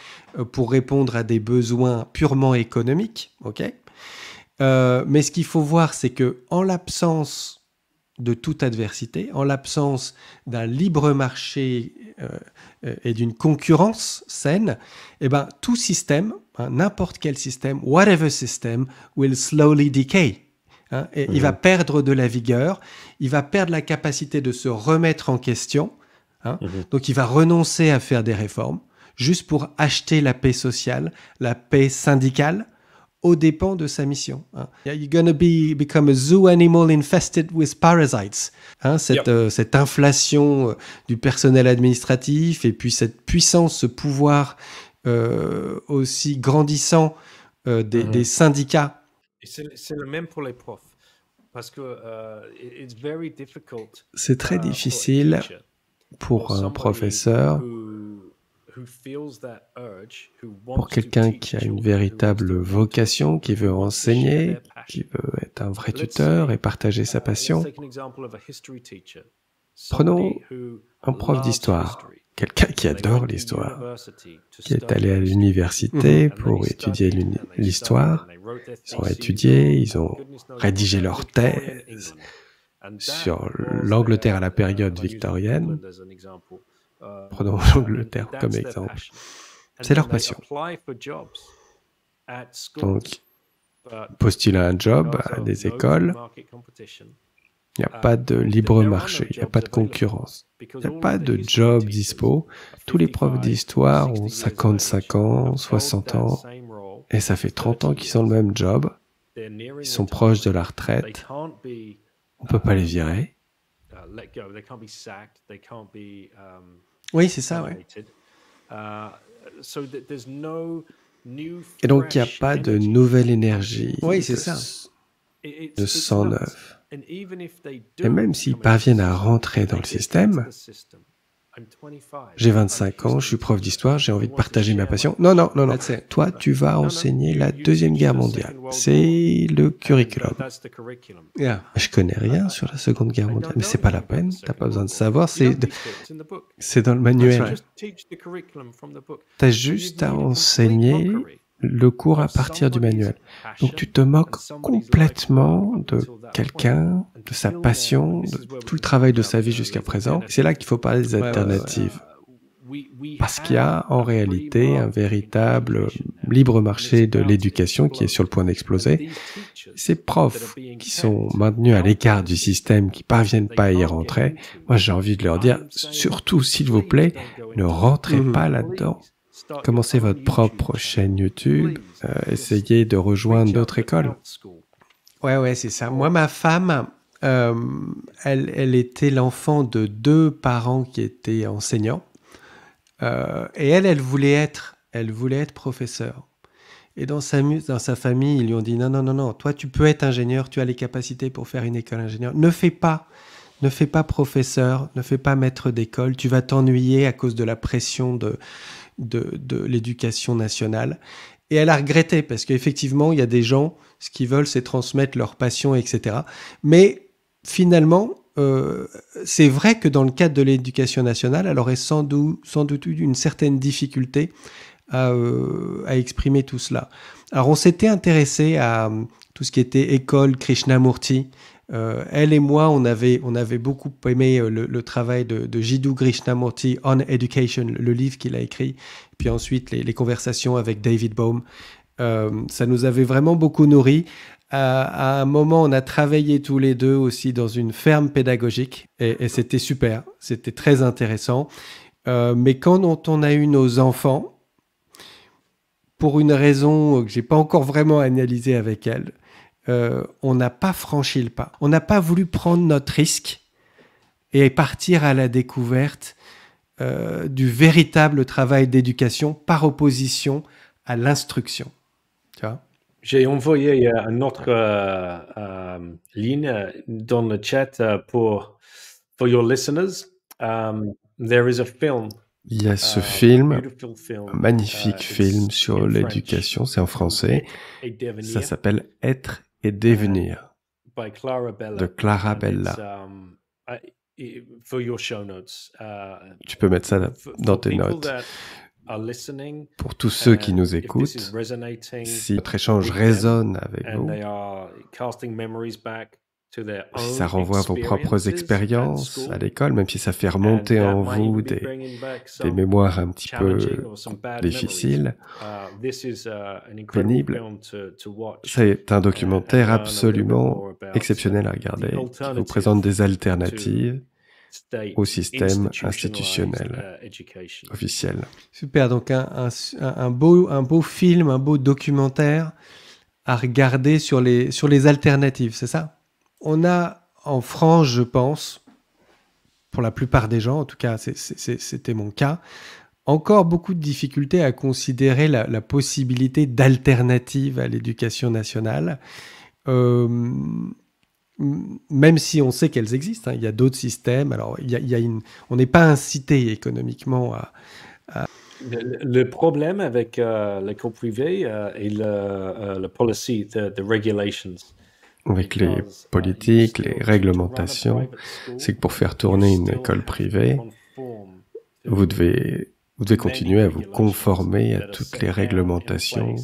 pour répondre à des besoins purement économiques. Ok. Mais ce qu'il faut voir, c'est que en l'absence de toute adversité, en l'absence d'un libre marché et d'une concurrence saine, eh ben, tout système, n'importe quel système, whatever system, will slowly decay. Et il va perdre de la vigueur, il va perdre la capacité de se remettre en question, donc il va renoncer à faire des réformes, juste pour acheter la paix sociale, la paix syndicale, aux dépens de sa mission. You're gonna become a zoo animal infested with parasites. Cette inflation du personnel administratif et puis cette puissance, ce pouvoir aussi grandissant des syndicats. Et c'est le même pour les profs. Parce que c'est très difficile pour un professeur, pour quelqu'un qui a une véritable vocation, qui veut enseigner, qui veut être un vrai tuteur et partager sa passion. Prenons un prof d'histoire, quelqu'un qui adore l'histoire, qui est allé à l'université pour étudier l'histoire. Ils ont étudié, ils ont rédigé leur thèse sur l'Angleterre à la période victorienne. Prenons l'Angleterre comme exemple. C'est leur passion. Donc, postuler un job à des écoles, il n'y a pas de libre marché, il n'y a pas de concurrence, il n'y a pas de job dispo. Tous les profs d'histoire ont 55 ans, 60 ans, et ça fait 30 ans qu'ils ont le même job. Ils sont proches de la retraite. On ne peut pas les virer. Oui, c'est ça, oui. Et donc, il n'y a pas de nouvelle énergie. Oui, c'est ça. De sang neuf. Et même s'ils parviennent à rentrer dans le système, j'ai 25 ans, je suis prof d'histoire, j'ai envie de partager ma passion. Non. Toi, tu vas enseigner la Deuxième Guerre mondiale. C'est le curriculum. Je connais rien sur la Seconde Guerre mondiale, mais c'est pas la peine, t'as pas besoin de savoir, c'est dans le manuel. T'as juste à enseigner le cours à partir du manuel. Donc tu te moques complètement de quelqu'un, de sa passion, de tout le travail de sa vie jusqu'à présent. C'est là qu'il faut parler des alternatives. Parce qu'il y a en réalité un véritable libre marché de l'éducation qui est sur le point d'exploser. Ces profs qui sont maintenus à l'écart du système, qui parviennent pas à y rentrer, moi j'ai envie de leur dire, surtout s'il vous plaît, ne rentrez pas là-dedans. Commencez votre propre chaîne YouTube, essayez de rejoindre d'autres écoles. Ouais, c'est ça. Moi, ma femme, elle était l'enfant de 2 parents qui étaient enseignants. Et elle voulait être professeure. Et dans sa famille, ils lui ont dit non, toi tu peux être ingénieur, tu as les capacités pour faire une école ingénieur. Ne fais pas professeur, ne fais pas maître d'école, tu vas t'ennuyer à cause de la pression de l'éducation nationale. Et elle a regretté parce qu'effectivement, il y a des gens, ce qu'ils veulent, c'est transmettre leur passion, etc. Mais finalement, c'est vrai que dans le cadre de l'éducation nationale, elle aurait sans doute eu une certaine difficulté à exprimer tout cela. Alors, on s'était intéressé à tout ce qui était école Krishnamurti. Elle et moi, on avait beaucoup aimé le travail de Jiddu Krishnamurti on Education, le livre qu'il a écrit, puis ensuite les conversations avec David Bohm. Ça nous avait vraiment beaucoup nourris. À un moment, on a travaillé tous les deux aussi dans une ferme pédagogique et c'était super, c'était très intéressant. Mais quand on a eu nos enfants, pour une raison que j'ai pas encore vraiment analysée avec elle, on n'a pas franchi le pas. On n'a pas voulu prendre notre risque et partir à la découverte du véritable travail d'éducation par opposition à l'instruction. Tu vois ? J'ai envoyé une autre ligne dans le chat for your listeners. Il y a ce film, un magnifique film sur l'éducation, c'est en français. Ça s'appelle « Être et devenir » de Clara Bella. Tu peux mettre ça dans tes notes. Pour tous ceux qui nous écoutent, si notre échange résonne avec vous, si ça renvoie à vos propres expériences à l'école, même si ça fait remonter en vous des mémoires un petit peu difficiles, pénibles, c'est un documentaire absolument exceptionnel à regarder, qui vous présente des alternatives au système institutionnel officiel. Super, donc un beau film, un beau documentaire à regarder sur les alternatives, c'est ça ? On a en France, je pense, pour la plupart des gens, en tout cas c'était mon cas, encore beaucoup de difficultés à considérer la possibilité d'alternatives à l'éducation nationale, même si on sait qu'elles existent. Il y a d'autres systèmes. Alors, on n'est pas incité économiquement à... Le problème avec l'école privée et le policy, the regulations, avec les politiques, les réglementations, c'est que pour faire tourner une école privée, vous devez continuer à vous conformer à toutes les réglementations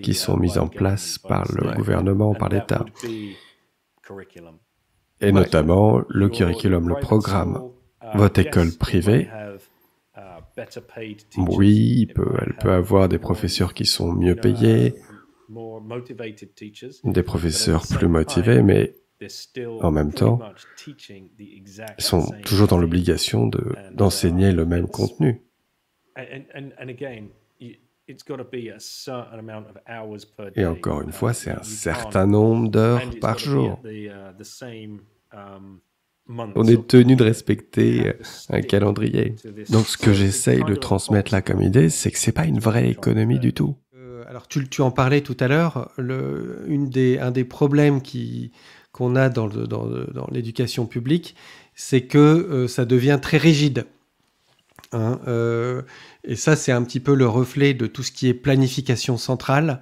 qui sont mises en place par le gouvernement, par l'État. Et notamment le curriculum, le programme. Votre école privée, oui, elle peut avoir des professeurs qui sont mieux payés, des professeurs plus motivés, mais en même temps, ils sont toujours dans l'obligation d'enseigner le même contenu. Et encore une fois, c'est un certain nombre d'heures par jour. On est tenu de respecter un calendrier. Donc ce que j'essaye de transmettre là comme idée, c'est que c'est pas une vraie économie du tout. Alors tu en parlais tout à l'heure, un des problèmes qu'on a dans l'éducation publique, c'est que ça devient très rigide. Et ça, c'est un petit peu le reflet de tout ce qui est planification centrale.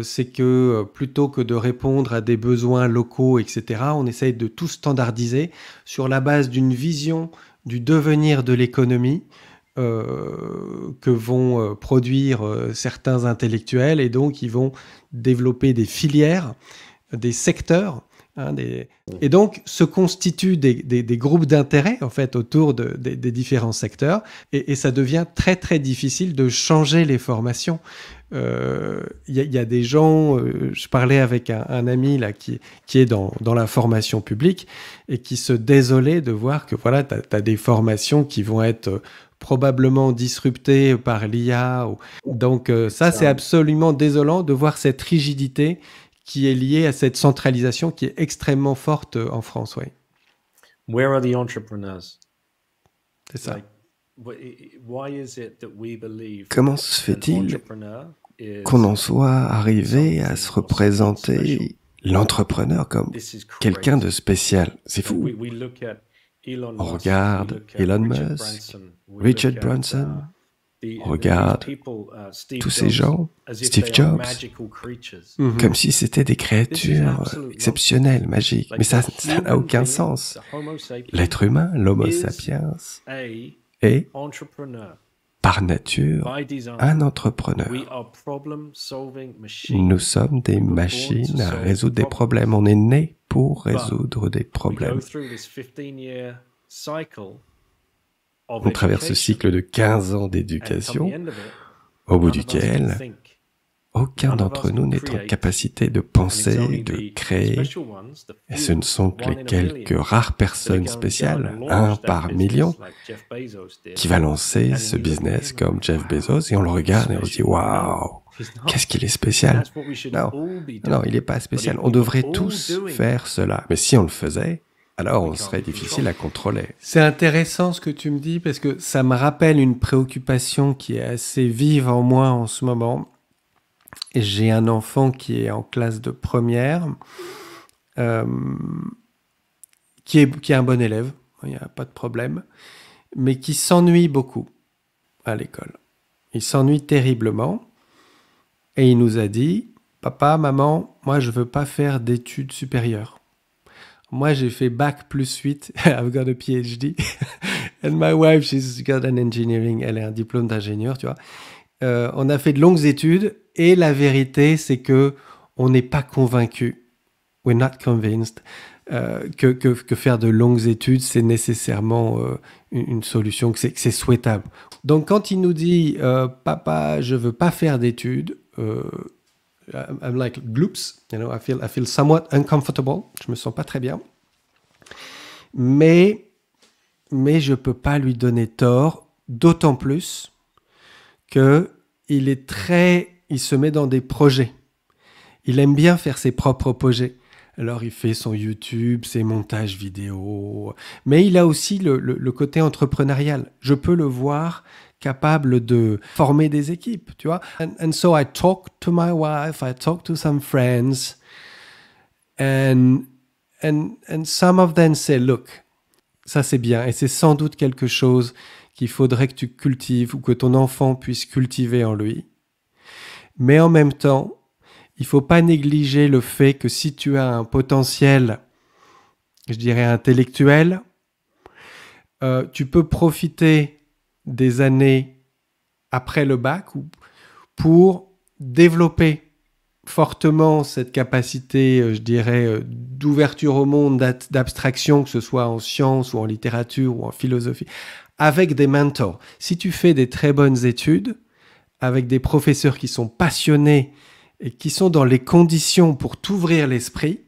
C'est que plutôt que de répondre à des besoins locaux, etc., on essaye de tout standardiser sur la base d'une vision du devenir de l'économie que vont produire certains intellectuels, et donc ils vont développer des filières, des secteurs, et donc se constituent des groupes d'intérêt en fait autour des différents secteurs, et ça devient très très difficile de changer les formations. Il y a des gens, je parlais avec un ami là qui est dans la formation publique et qui se désolait de voir que voilà, t'as des formations qui vont être probablement disruptées par l'IA. Donc ça, c'est absolument désolant de voir cette rigidité qui est liée à cette centralisation qui est extrêmement forte en France. Ouais. Where are the entrepreneurs? C'est ça. Comment se fait-il qu'on en soit arrivé à se représenter l'entrepreneur comme quelqu'un de spécial? C'est fou. On regarde Elon Musk, Richard Branson, on regarde tous ces gens, Steve Jobs, comme si c'était des créatures exceptionnelles, magiques. Mais ça n'a aucun sens. L'être humain, l'homo sapiens, est, par nature, un entrepreneur. Nous sommes des machines à résoudre des problèmes. On est né pour résoudre des problèmes. On traverse ce cycle de 15 ans d'éducation, au bout duquel aucun d'entre nous n'est en capacité de penser, de créer, et ce ne sont que les quelques rares personnes spéciales, 1 par million, qui va lancer ce business comme Jeff Bezos, et on le regarde et on se dit « Waouh, qu'est-ce qu'il est spécial !» Non, il n'est pas spécial. On devrait tous faire cela. Mais si on le faisait, alors on serait difficile à contrôler. C'est intéressant ce que tu me dis, parce que ça me rappelle une préoccupation qui est assez vive en moi en ce moment. Et j'ai un enfant qui est en classe de première, qui est un bon élève, il n'y a pas de problème. mais qui s'ennuie beaucoup à l'école. Il s'ennuie terriblement et il nous a dit « Papa, maman, moi je veux pas faire d'études supérieures. Moi j'ai fait bac plus 8, I've got a PhD, and my wife, she's got an engineering, elle a un diplôme d'ingénieur, tu vois. On a fait de longues études et la vérité c'est que on n'est pas convaincu, we're not convinced, que faire de longues études, c'est nécessairement une solution, que c'est souhaitable. Donc quand il nous dit « Papa, je veux pas faire d'études », I'm like gloops, you know, I feel somewhat uncomfortable, je me sens pas très bien. Mais je peux pas lui donner tort, d'autant plus que il se met dans des projets. Il aime bien faire ses propres projets. Alors, il fait son YouTube, ses montages vidéo, mais il a aussi le côté entrepreneurial. Je peux le voir capable de former des équipes, tu vois. And so I talk to my wife, I talk to some friends, and some of them say, look, ça c'est bien, et c'est sans doute quelque chose qu'il faudrait que tu cultives ou que ton enfant puisse cultiver en lui. Mais en même temps, il ne faut pas négliger le fait que si tu as un potentiel, je dirais intellectuel, tu peux profiter des années après le bac pour développer fortement cette capacité, je dirais, d'ouverture au monde, d'abstraction, que ce soit en sciences ou en littérature ou en philosophie, avec des mentors. Si tu fais des très bonnes études, avec des professeurs qui sont passionnés et qui sont dans les conditions pour t'ouvrir l'esprit,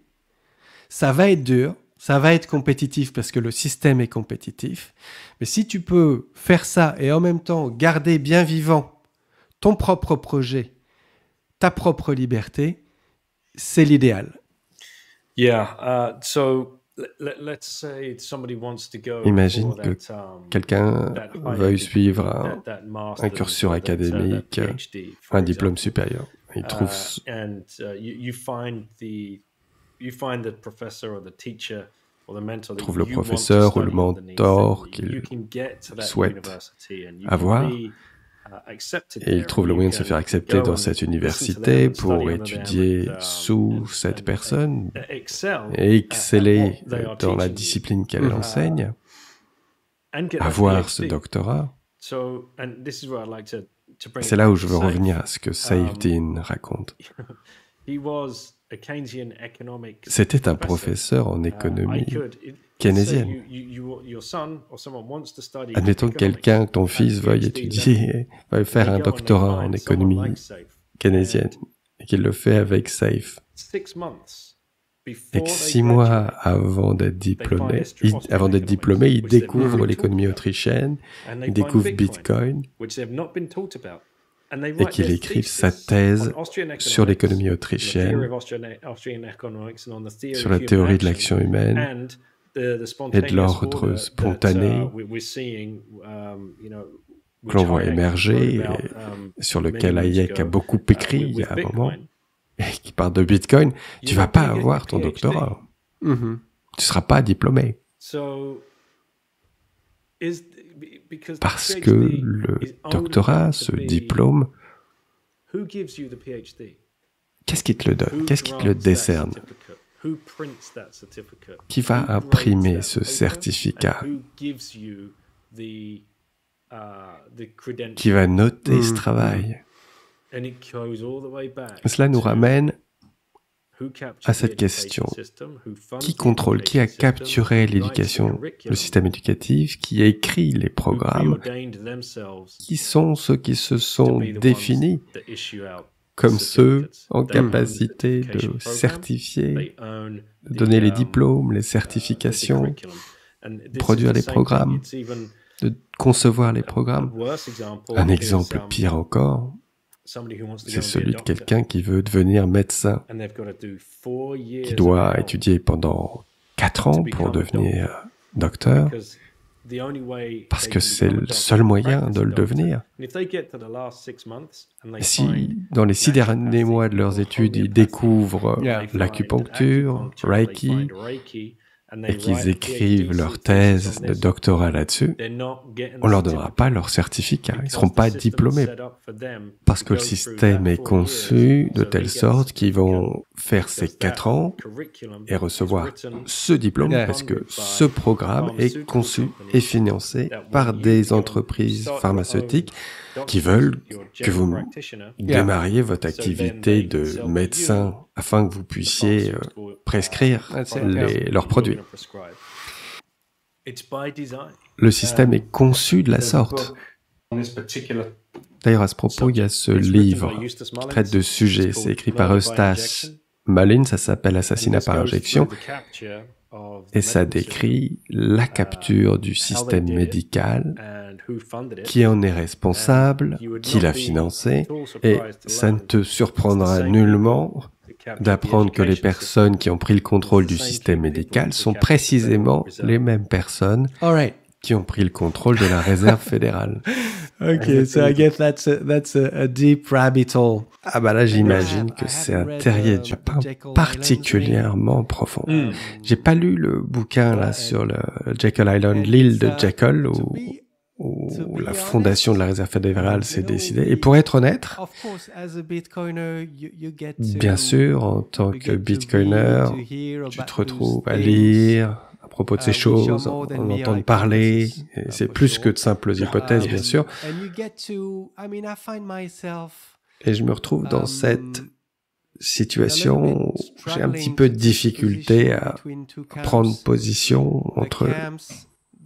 ça va être dur, ça va être compétitif parce que le système est compétitif. Mais si tu peux faire ça et en même temps garder bien vivant ton propre projet, ta propre liberté, c'est l'idéal. Yeah, so let's say somebody wants to go. Imagine que quelqu'un veuille suivre un cursus académique, un diplôme supérieur. Il trouve le professeur ou le mentor qu'il souhaite avoir et il trouve le moyen de se faire accepter dans cette université pour étudier sous cette personne et exceller dans la discipline qu'elle enseigne, avoir ce doctorat. C'est là où je veux revenir à ce que Saifedean raconte. C'était un professeur en économie keynésienne. Admettons que quelqu'un, ton fils, veuille étudier, veuille faire un doctorat en économie keynésienne et qu'il le fait avec Saif. Et que 6 mois avant d'être diplômé, il découvre l'économie autrichienne, il découvre Bitcoin, et qu'il écrive sa thèse sur l'économie autrichienne, sur la théorie de l'action humaine et de l'ordre spontané que l'on voit émerger et sur lequel Hayek a beaucoup écrit il y a un moment, et qui parle de Bitcoin. Tu ne vas pas avoir ton doctorat. Tu ne seras pas diplômé. Parce que le doctorat, ce diplôme, qu'est-ce qui te le donne? Qu'est-ce qui te le décerne? Qui va imprimer ce certificat? Qui va noter ce travail? Cela nous ramène à cette question. Qui contrôle, qui a capturé l'éducation, le système éducatif, qui a écrit les programmes? Qui sont ceux qui se sont définis comme ceux en capacité de certifier, de donner les diplômes, les certifications, de produire les programmes, de concevoir les programmes? Un exemple pire encore, c'est celui de quelqu'un qui veut devenir médecin, qui doit étudier pendant 4 ans pour devenir docteur, parce que c'est le seul moyen de le devenir. Si, dans les 6 derniers mois de leurs études, ils découvrent l'acupuncture, Reiki, et qu'ils écrivent leur thèse de doctorat là-dessus, on leur donnera pas leur certificat. Ils seront pas diplômés parce que le système est conçu de telle sorte qu'ils vont faire ces 4 ans et recevoir ce diplôme parce que ce programme est conçu et financé par des entreprises pharmaceutiques qui veulent que vous démarriez votre activité de médecin afin que vous puissiez prescrire leurs produits. Le système est conçu de la sorte. D'ailleurs, à ce propos, il y a ce livre qui traite de ce sujet. C'est écrit par Eustace Mullin, ça s'appelle « Assassinat par injection ». Et ça décrit la capture du système médical, qui en est responsable, qui l'a financé, et ça ne te surprendra nullement d'apprendre que les personnes qui ont pris le contrôle du système médical sont précisément les mêmes personnes qui ont pris le contrôle de la réserve fédérale. Okay, so I guess that's a deep rabbit hole. Ah bah là, j'imagine que c'est un terrier du pain particulièrement profond. J'ai pas lu le bouquin là sur le Jekyll Island, l'île de Jekyll, où la fondation de la réserve fédérale s'est décidée. Et pour être honnête, bien sûr, en tant que bitcoiner, tu te retrouves à lire à propos de ces choses, en entendre parler, et c'est plus que de simples hypothèses, bien sûr. Et je me retrouve dans cette situation où j'ai un petit peu de difficulté à prendre position entre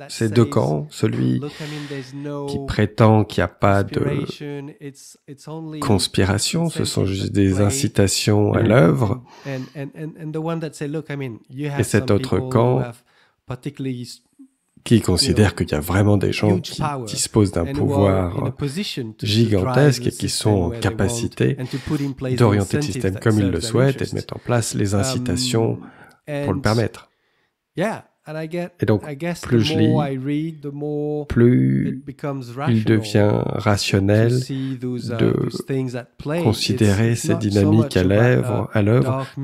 ces deux camps, celui qui prétend qu'il n'y a pas de conspiration, ce sont juste des incitations à l'œuvre, et cet autre camp qui considère qu'il y a vraiment des gens qui disposent d'un pouvoir gigantesque et qui sont en capacité d'orienter le système comme ils le souhaitent et de mettre en place les incitations pour le permettre. Et donc, plus je lis, plus il devient rationnel de considérer ces dynamiques à l'œuvre.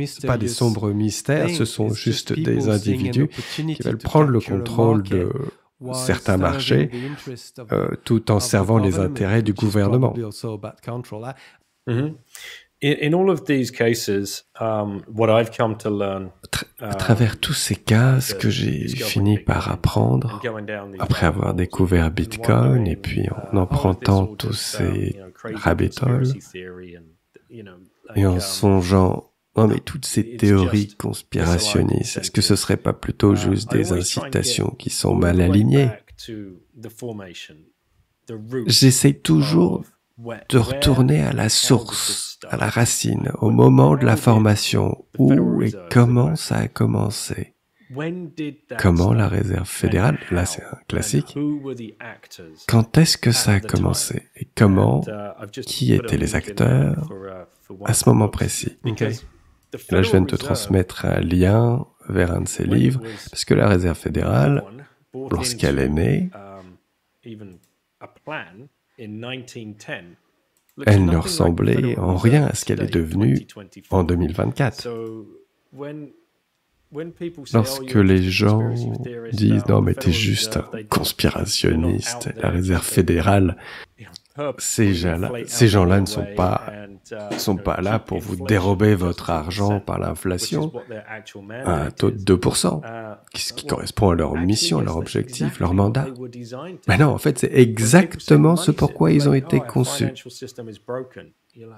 Ce pas des sombres mystères, ce sont juste des individus qui veulent prendre le contrôle de certains marchés tout en servant les intérêts du gouvernement. In all of these cases, what I've come to learn, à travers tous ces cas, ce que j'ai fini par apprendre, après avoir découvert Bitcoin et puis en empruntant tous ces rabbit holes et en songeant, non mais toutes ces théories conspirationnistes, est-ce que ce serait pas plutôt juste des incitations qui sont mal alignées? J'essaie toujours de retourner à la source, à la racine, au moment de la formation, où et comment ça a commencé. Comment la réserve fédérale, là c'est un classique, quand est-ce que ça a commencé et comment, qui étaient les acteurs à ce moment précis. Là je viens de te transmettre un lien vers un de ces livres, parce que la réserve fédérale, lorsqu'elle est née, elle ne ressemblait en rien à ce qu'elle est devenue en 2024. Lorsque les gens disent « Non, mais t'es juste un conspirationniste, la réserve fédérale », ces gens-là ne sont pas là pour vous dérober votre argent par l'inflation à un taux de 2%, ce qui correspond à leur mission, à leur objectif, leur mandat. Mais non, en fait, c'est exactement ce pourquoi ils ont été conçus.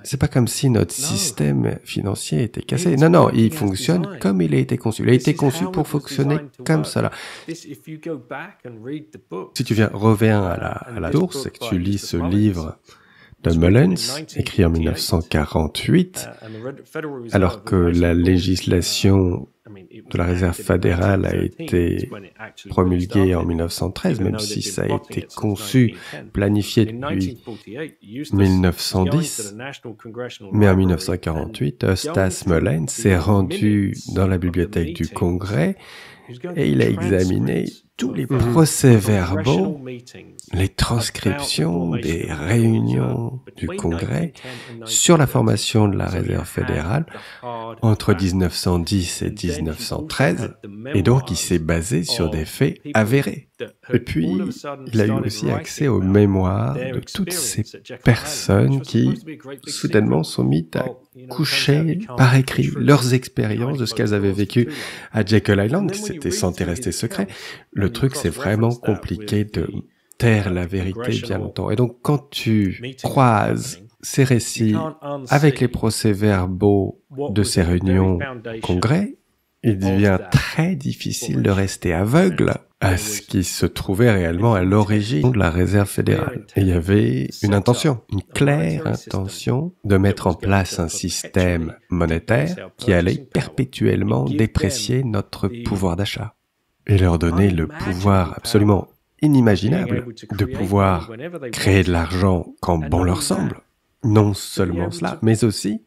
C'est pas comme si notre système financier était cassé. Non, non, il fonctionne comme il a été conçu. Il a été conçu pour fonctionner comme cela. Si tu reviens à la source et que tu lis ce livre de Mullins, écrit en 1948, alors que la législation de la réserve fédérale a été promulguée en 1913, même si ça a été conçu, planifié depuis 1910. Mais en 1948, Eustace Mullins s'est rendu dans la bibliothèque du Congrès et il a examiné tous les procès-verbaux, les transcriptions des réunions du Congrès sur la formation de la réserve fédérale entre 1910 et 1913. Et donc, il s'est basé sur des faits avérés. Et puis, il a eu aussi accès aux mémoires de toutes ces personnes qui, soudainement, sont mises à coucher par écrit leurs expériences de ce qu'elles avaient vécu à Jekyll Island. C'était censé rester secret. Le truc, c'est vraiment compliqué de taire la vérité bien longtemps. Et donc, quand tu croises ces récits avec les procès-verbaux de ces réunions congrès, il devient très difficile de rester aveugle à ce qui se trouvait réellement à l'origine de la Réserve fédérale. Et il y avait une intention, une claire intention de mettre en place un système monétaire qui allait perpétuellement déprécier notre pouvoir d'achat et leur donner le pouvoir absolument inimaginable de pouvoir créer de l'argent quand bon leur semble. Non seulement cela, mais aussi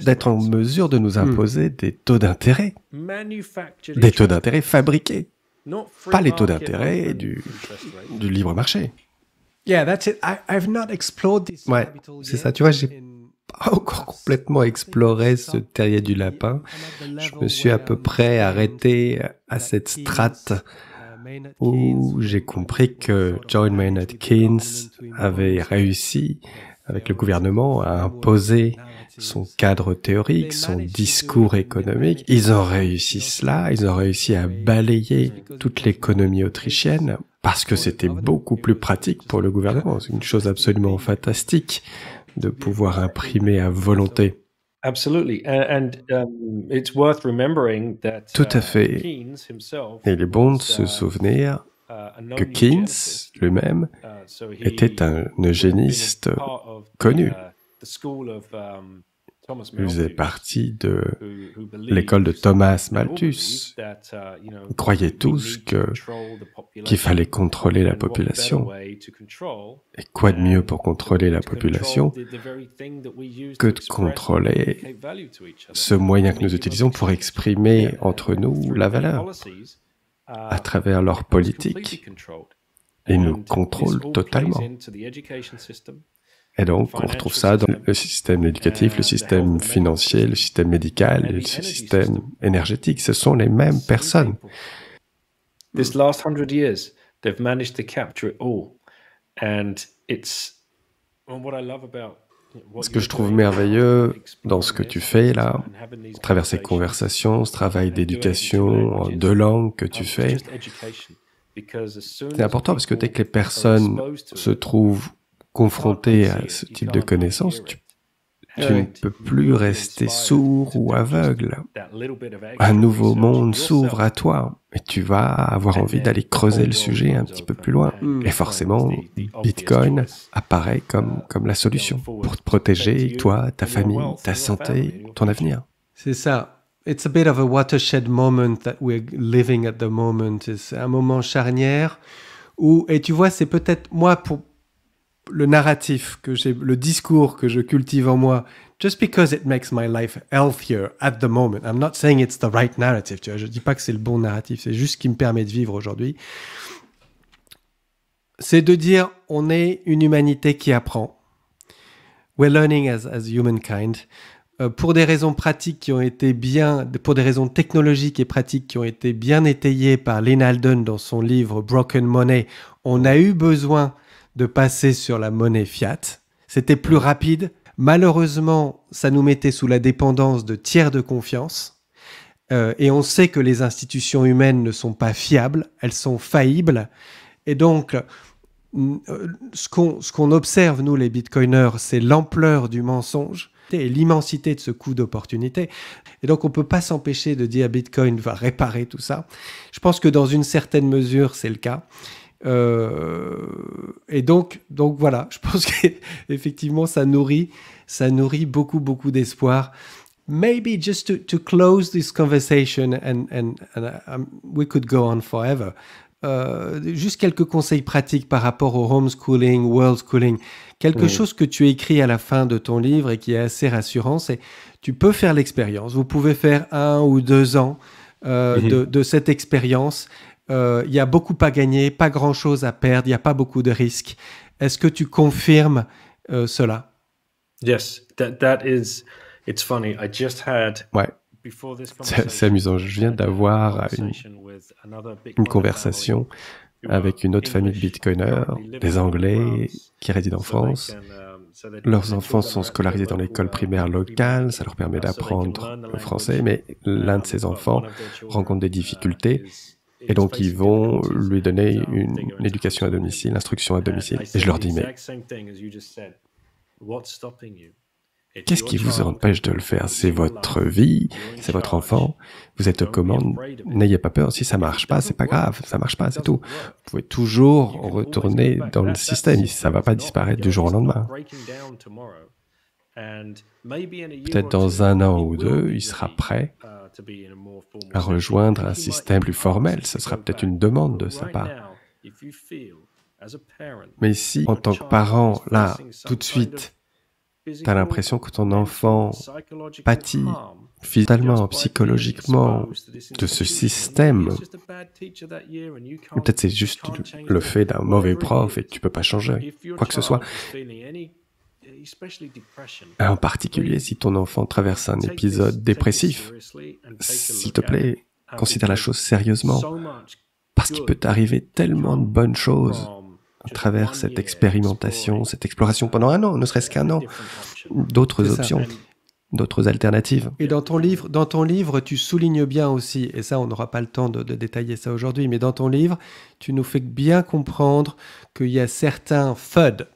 d'être en mesure de nous imposer des taux d'intérêt. Des taux d'intérêt fabriqués. Pas les taux d'intérêt du libre marché. Ouais, c'est ça. Tu vois, j'ai pas encore complètement exploré ce terrier du lapin. Je me suis à peu près arrêté à cette strate où j'ai compris que John Maynard Keynes avait réussi, avec le gouvernement, à imposer son cadre théorique, son discours économique. Ils ont réussi cela, ils ont réussi à balayer toute l'économie autrichienne, parce que c'était beaucoup plus pratique pour le gouvernement. C'est une chose absolument fantastique de pouvoir imprimer à volonté. Absolutely. And it's worth remembering that, tout à fait. Et il est bon de se souvenir que Keynes lui-même était un eugéniste connu. Il faisait partie de l'école de Thomas Malthus. Ils croyaient tous qu'il fallait contrôler la population. Et quoi de mieux pour contrôler la population que de contrôler ce moyen que nous utilisons pour exprimer entre nous la valeur à travers leur politique. Ils nous contrôlent totalement. Et donc, on retrouve ça dans le système éducatif, le système financier, le système médical et le système énergétique. Ce sont les mêmes personnes. This last 100 years, they've managed to capture it all. And it's what I love about ce que je trouve merveilleux dans ce que tu fais là, à travers ces conversations, ce travail d'éducation en 2 langues que tu fais, c'est important parce que dès que les personnes se trouvent confrontées à ce type de connaissances, tu ne peux plus rester sourd ou aveugle. Un nouveau monde s'ouvre à toi et tu vas avoir envie d'aller creuser le sujet un petit peu plus loin. Et forcément, Bitcoin apparaît comme la solution pour te protéger, toi, ta famille, ta santé, ton avenir. C'est ça. It's a bit of a watershed moment that we're living at the moment. C'est un moment charnière où, et tu vois, c'est peut-être moi pour le narratif que j'ai, le discours que je cultive en moi, just because it makes my life healthier at the moment. I'm not saying it's the right narrative, tu vois, je dis pas que c'est le bon narratif, c'est juste ce qui me permet de vivre aujourd'hui. C'est de dire, on est une humanité qui apprend. We're learning as humankind. Pour des raisons pratiques qui ont été pour des raisons technologiques et pratiques qui ont été bien étayées par Lynn Alden dans son livre Broken Money, on a eu besoin de passer sur la monnaie fiat. C'était plus rapide. Malheureusement, ça nous mettait sous la dépendance de tiers de confiance. Et on sait que les institutions humaines ne sont pas fiables, elles sont faillibles. Et donc, ce qu'on observe, nous, les bitcoiners, c'est l'ampleur du mensonge et l'immensité de ce coût d'opportunité. Et donc, on ne peut pas s'empêcher de dire Bitcoin va réparer tout ça. Je pense que dans une certaine mesure, c'est le cas. Et donc voilà, je pense qu'effectivement ça nourrit beaucoup d'espoir. Maybe just to close this conversation and we could go on forever. Juste quelques conseils pratiques par rapport au homeschooling, world schooling. Quelque chose que tu écris à la fin de ton livre et qui est assez rassurant, c'est tu peux faire l'expérience. Vous pouvez faire 1 ou 2 ans de cette expérience. Il y a beaucoup à gagner, pas grand-chose à perdre, il n'y a pas beaucoup de risques. Est-ce que tu confirmes cela? Yes, that is, it's funny. I just had C'est amusant. Je viens d'avoir une conversation avec une autre famille de bitcoiners, des Anglais qui résident en France. Leurs enfants sont scolarisés dans l'école primaire locale, ça leur permet d'apprendre le français, mais l'un de ces enfants rencontre des difficultés et donc ils vont lui donner une éducation à domicile, instruction à domicile. Et je leur dis, mais qu'est-ce qui vous empêche de le faire? C'est votre vie, c'est votre enfant, vous êtes aux commandes, n'ayez pas peur, si ça marche pas, c'est pas grave, ça marche pas, c'est tout. Vous pouvez toujours retourner dans le système, ça va pas disparaître du jour au lendemain. Peut-être dans 1 an ou 2, il sera prêt à rejoindre un système plus formel, ce sera peut-être une demande de sa part. Mais si, en tant que parent, là, tout de suite, tu as l'impression que ton enfant pâtit physiquement, psychologiquement de ce système. Peut-être c'est juste le fait d'un mauvais prof et que tu ne peux pas changer, quoi que ce soit. En particulier, si ton enfant traverse un épisode dépressif, s'il te plaît, considère la chose sérieusement, parce qu'il peut t'arriver tellement de bonnes choses à travers cette expérimentation, cette exploration pendant 1 an, ne serait-ce qu'1 an, d'autres options, d'autres alternatives. Et dans ton livre, tu soulignes bien aussi, et ça on n'aura pas le temps de détailler ça aujourd'hui, mais dans ton livre, tu nous fais bien comprendre qu'il y a certains FUD,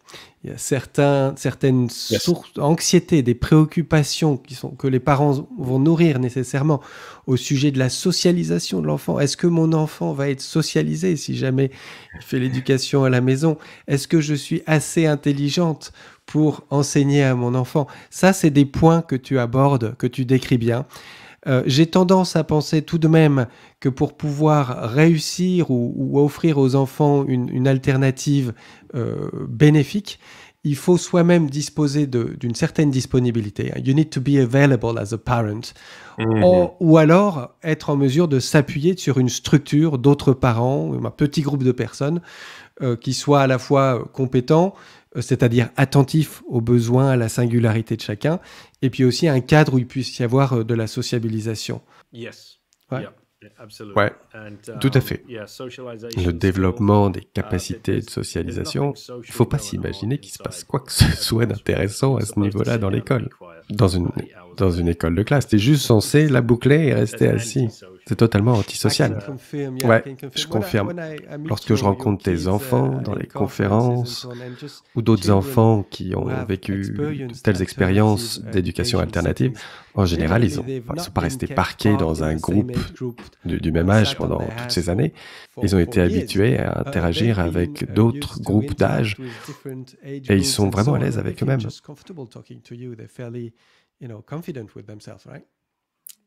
il y a certaines sources d'anxiété, des préoccupations que les parents vont nourrir nécessairement au sujet de la socialisation de l'enfant. Est-ce que mon enfant va être socialisé si jamais il fait l'éducation à la maison? Est-ce que je suis assez intelligente pour enseigner à mon enfant? Ça, c'est des points que tu abordes, que tu décris bien. J'ai tendance à penser tout de même que pour pouvoir réussir ou offrir aux enfants une alternative bénéfique, il faut soi-même disposer d'une certaine disponibilité. You need to be available as a parent. Ou alors être en mesure de s'appuyer sur une structure d'autres parents, un petit groupe de personnes qui soient à la fois compétents, c'est-à-dire attentifs aux besoins, à la singularité de chacun, et puis aussi un cadre où il puisse y avoir de la sociabilisation. Ouais, tout à fait. Le développement des capacités de socialisation, il ne faut pas s'imaginer qu'il se passe quoi que ce soit d'intéressant à ce niveau-là dans l'école. Dans une école de classe, tu es juste censé la boucler et rester assis. C'est totalement antisocial. Ouais, je confirme. Lorsque je rencontre tes enfants dans les conférences ou d'autres enfants qui ont vécu de telles expériences d'éducation alternative, en général, ils ne sont pas restés parqués dans un groupe du même âge pendant toutes ces années. Ils ont été habitués à interagir avec d'autres groupes d'âge et ils sont vraiment à l'aise avec eux-mêmes.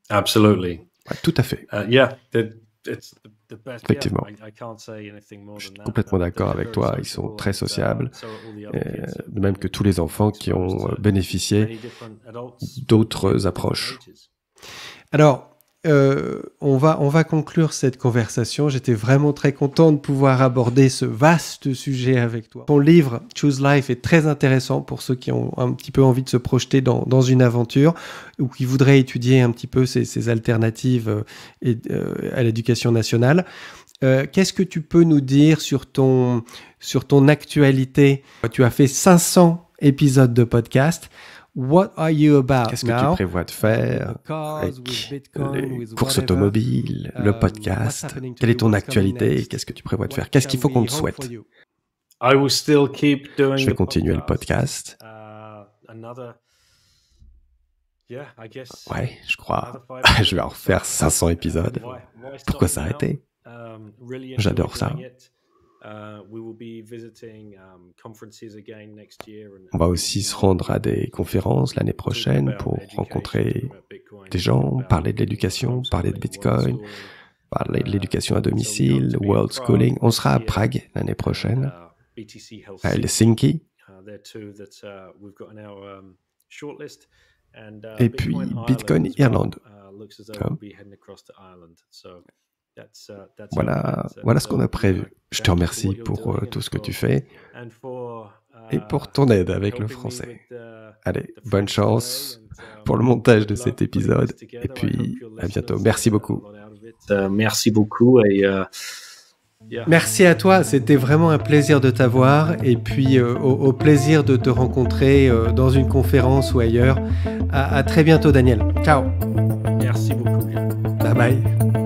Absolutely. Ouais, tout à fait. Effectivement. Je suis complètement d'accord avec toi. Ils sont très sociables, de même que tous les enfants qui ont bénéficié d'autres approches. Alors, on va conclure cette conversation. J'étais vraiment très content de pouvoir aborder ce vaste sujet avec toi. Ton livre Choose Life est très intéressant pour ceux qui ont un petit peu envie de se projeter dans une aventure ou qui voudraient étudier un petit peu ces alternatives à l'éducation nationale. Qu'est-ce que tu peux nous dire sur ton actualité? Tu as fait 500 épisodes de podcast. What are you about? Qu'est-ce que tu prévois de faire avec les courses automobiles, le podcast? Quelle est ton actualité? Qu'est-ce que tu prévois de faire? Qu'est-ce qu'il faut qu'on te souhaite? Je vais continuer le podcast. Ouais, je crois. Je vais en refaire 500 épisodes. Pourquoi s'arrêter? J'adore ça. On va aussi se rendre à des conférences l'année prochaine pour rencontrer des gens, parler de l'éducation, parler de Bitcoin, parler de l'éducation à domicile, World Schooling. On sera à Prague l'année prochaine, à Helsinki. Et puis Bitcoin Irlande. Voilà ce qu'on a prévu. Je te remercie pour tout ce que tu fais. et pour ton aide avec le français. Allez, bonne chance pour le montage de cet épisode et puis à bientôt. Merci beaucoup. Merci beaucoup et merci à toi, c'était vraiment un plaisir de t'avoir et puis au plaisir de te rencontrer dans une conférence ou ailleurs. À très bientôt Daniel. Ciao. Merci beaucoup. Bye bye.